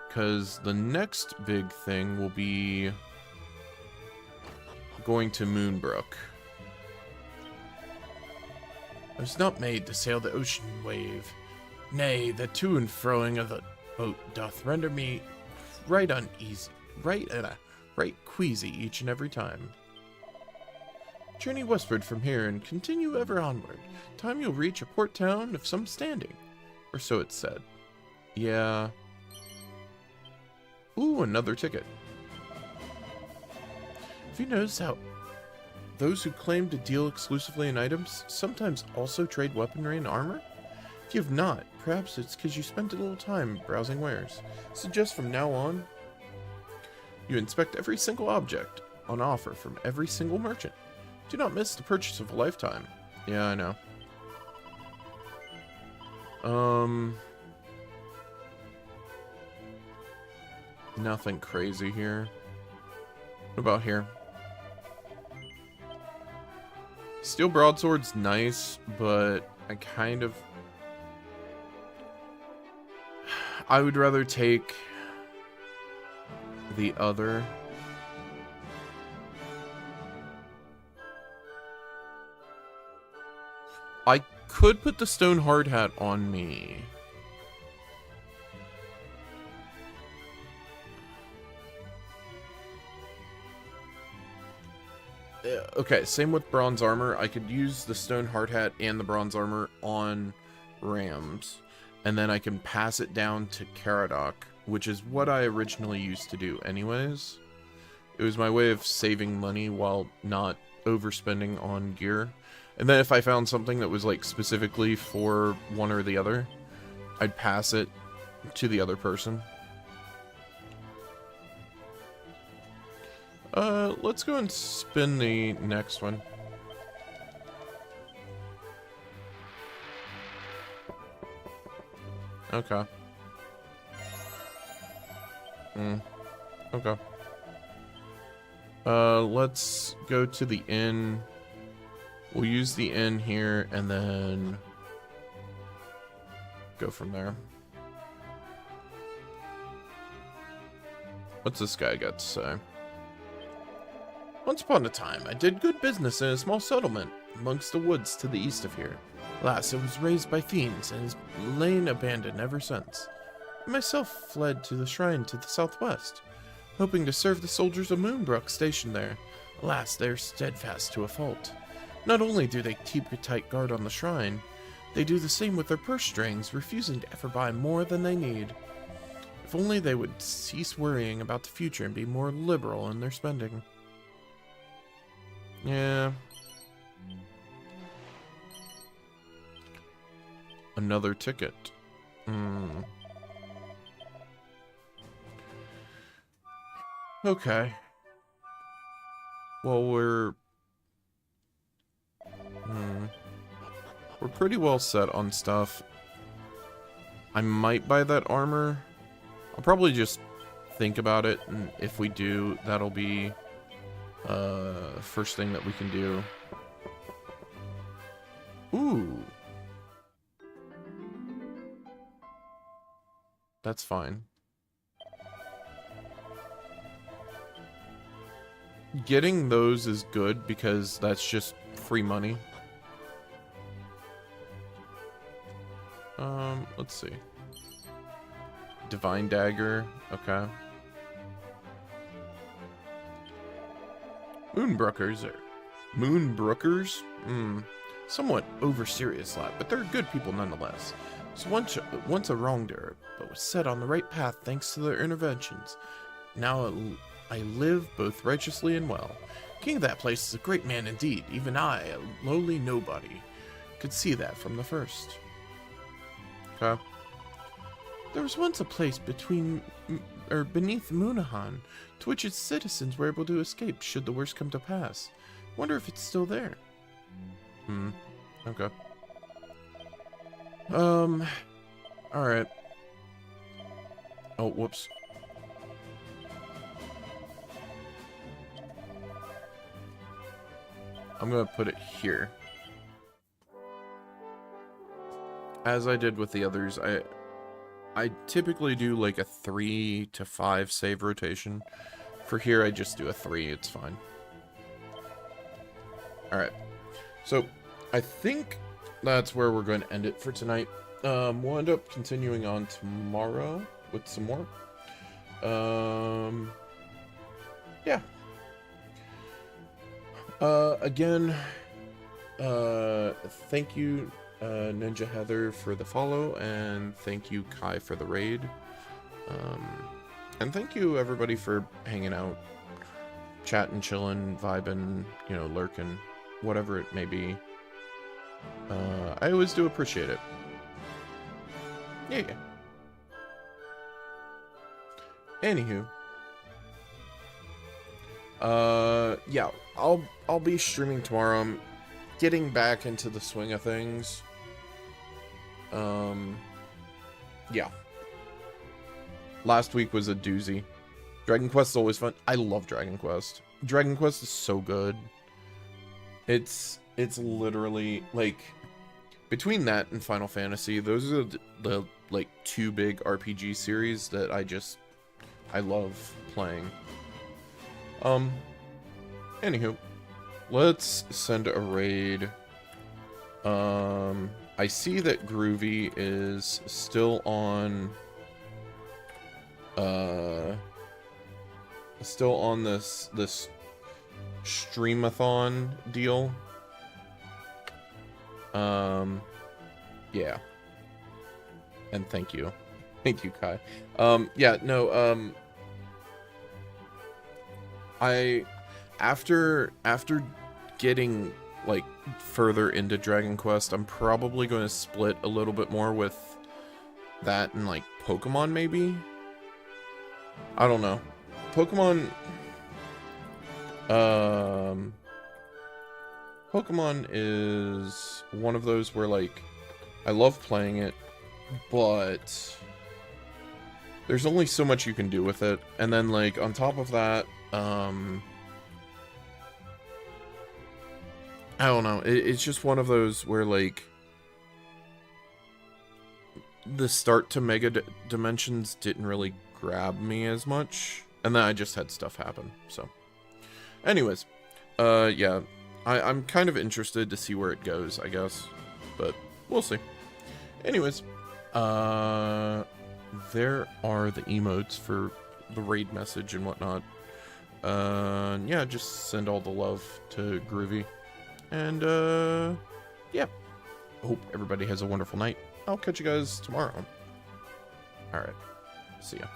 Because the next big thing will be going to Moonbrook. I was not made to sail the ocean wave. Nay, the to and froing of the boat doth render me right uneasy, right queasy each and every time. Journey westward from here and continue ever onward. Time you'll reach a port town of some standing, or so it's said. Yeah. Ooh, another ticket. Have you noticed how those who claim to deal exclusively in items sometimes also trade weaponry and armor? If you have not, perhaps it's because you spent a little time browsing wares. Suggest from now on, you inspect every single object on offer from every single merchant. Do not miss the purchase of a lifetime. Yeah, I know. Nothing crazy here. What about here? Steel broadsword's nice, but I kind of... I would rather take the other. I could put the stone hard hat on me. Okay, same with bronze armor. I could use the stone hard hat and the bronze armor on Rams, and then I can pass it down to Caradoc, which is what I originally used to do anyways. It was my way of saving money while not overspending on gear. And then if I found something that was like specifically for one or the other, I'd pass it to the other person. Let's go and spin the next one. Okay. Okay. Let's go to the inn. We'll use the inn here and then go from there. What's this guy got to say? Once upon a time, I did good business in a small settlement amongst the woods to the east of here. Alas, it was raised by fiends and has lain abandoned ever since. I myself fled to the shrine to the southwest, hoping to serve the soldiers of Moonbrook stationed there. Alas, they are steadfast to a fault. Not only do they keep a tight guard on the shrine, they do the same with their purse strings, refusing to ever buy more than they need. If only they would cease worrying about the future and be more liberal in their spending. Yeah. Another ticket. Okay. Well, we're pretty well set on stuff. I might buy that armor. I'll probably just think about it, and if we do, that'll be first thing that we can do. Ooh. That's fine. Getting those is good because that's just free money. Let's see. Divine Dagger, okay. Moonbrookers are... Moonbrookers? Somewhat over-serious lot, but they're good people nonetheless. So once a wrongdoer, but was set on the right path thanks to their interventions. Now I live both righteously and well. King of that place is a great man indeed. Even I, a lowly nobody, could see that from the first. Okay. There was once a place beneath Moonahan, to which its citizens were able to escape should the worst come to pass. Wonder if it's still there. Okay. Alright. Oh, whoops. I'm gonna put it here. As I did with the others, I typically do like a 3 to 5 save rotation. For here, I just do a 3, it's fine. Alright. So, I think that's where we're going to end it for tonight. We'll end up continuing on tomorrow with some more. Yeah. Again, thank you, Ninja Heather, for the follow, and thank you, Kai, for the raid. And thank you, everybody, for hanging out, chatting, chilling, vibing, you know, lurking, whatever it may be. I always do appreciate it. Yeah. Anywho. Yeah, I'll be streaming tomorrow. I'm getting back into the swing of things. Yeah. Last week was a doozy. Dragon Quest is always fun. I love Dragon Quest. Dragon Quest is so good. It's literally like between that and Final Fantasy, those are the like 2 big RPG series that I love playing. Anywho, let's send a raid. I see that Groovy is still on this streamathon deal. Yeah. And thank you. Thank you, Kai. Yeah, no, after getting like further into Dragon Quest, I'm probably going to split a little bit more with that and like Pokemon maybe. I don't know. Pokemon is one of those where like I love playing it, but there's only so much you can do with it. And then like on top of that, I don't know. It's just one of those where like the start to Mega Dimensions didn't really grab me as much, and then I just had stuff happen. So, anyways, yeah, I'm kind of interested to see where it goes, I guess, but we'll see. Anyways, there are the emotes for the raid message and whatnot. Yeah, just send all the love to Groovy. And, yeah. Hope everybody has a wonderful night. I'll catch you guys tomorrow. Alright. See ya.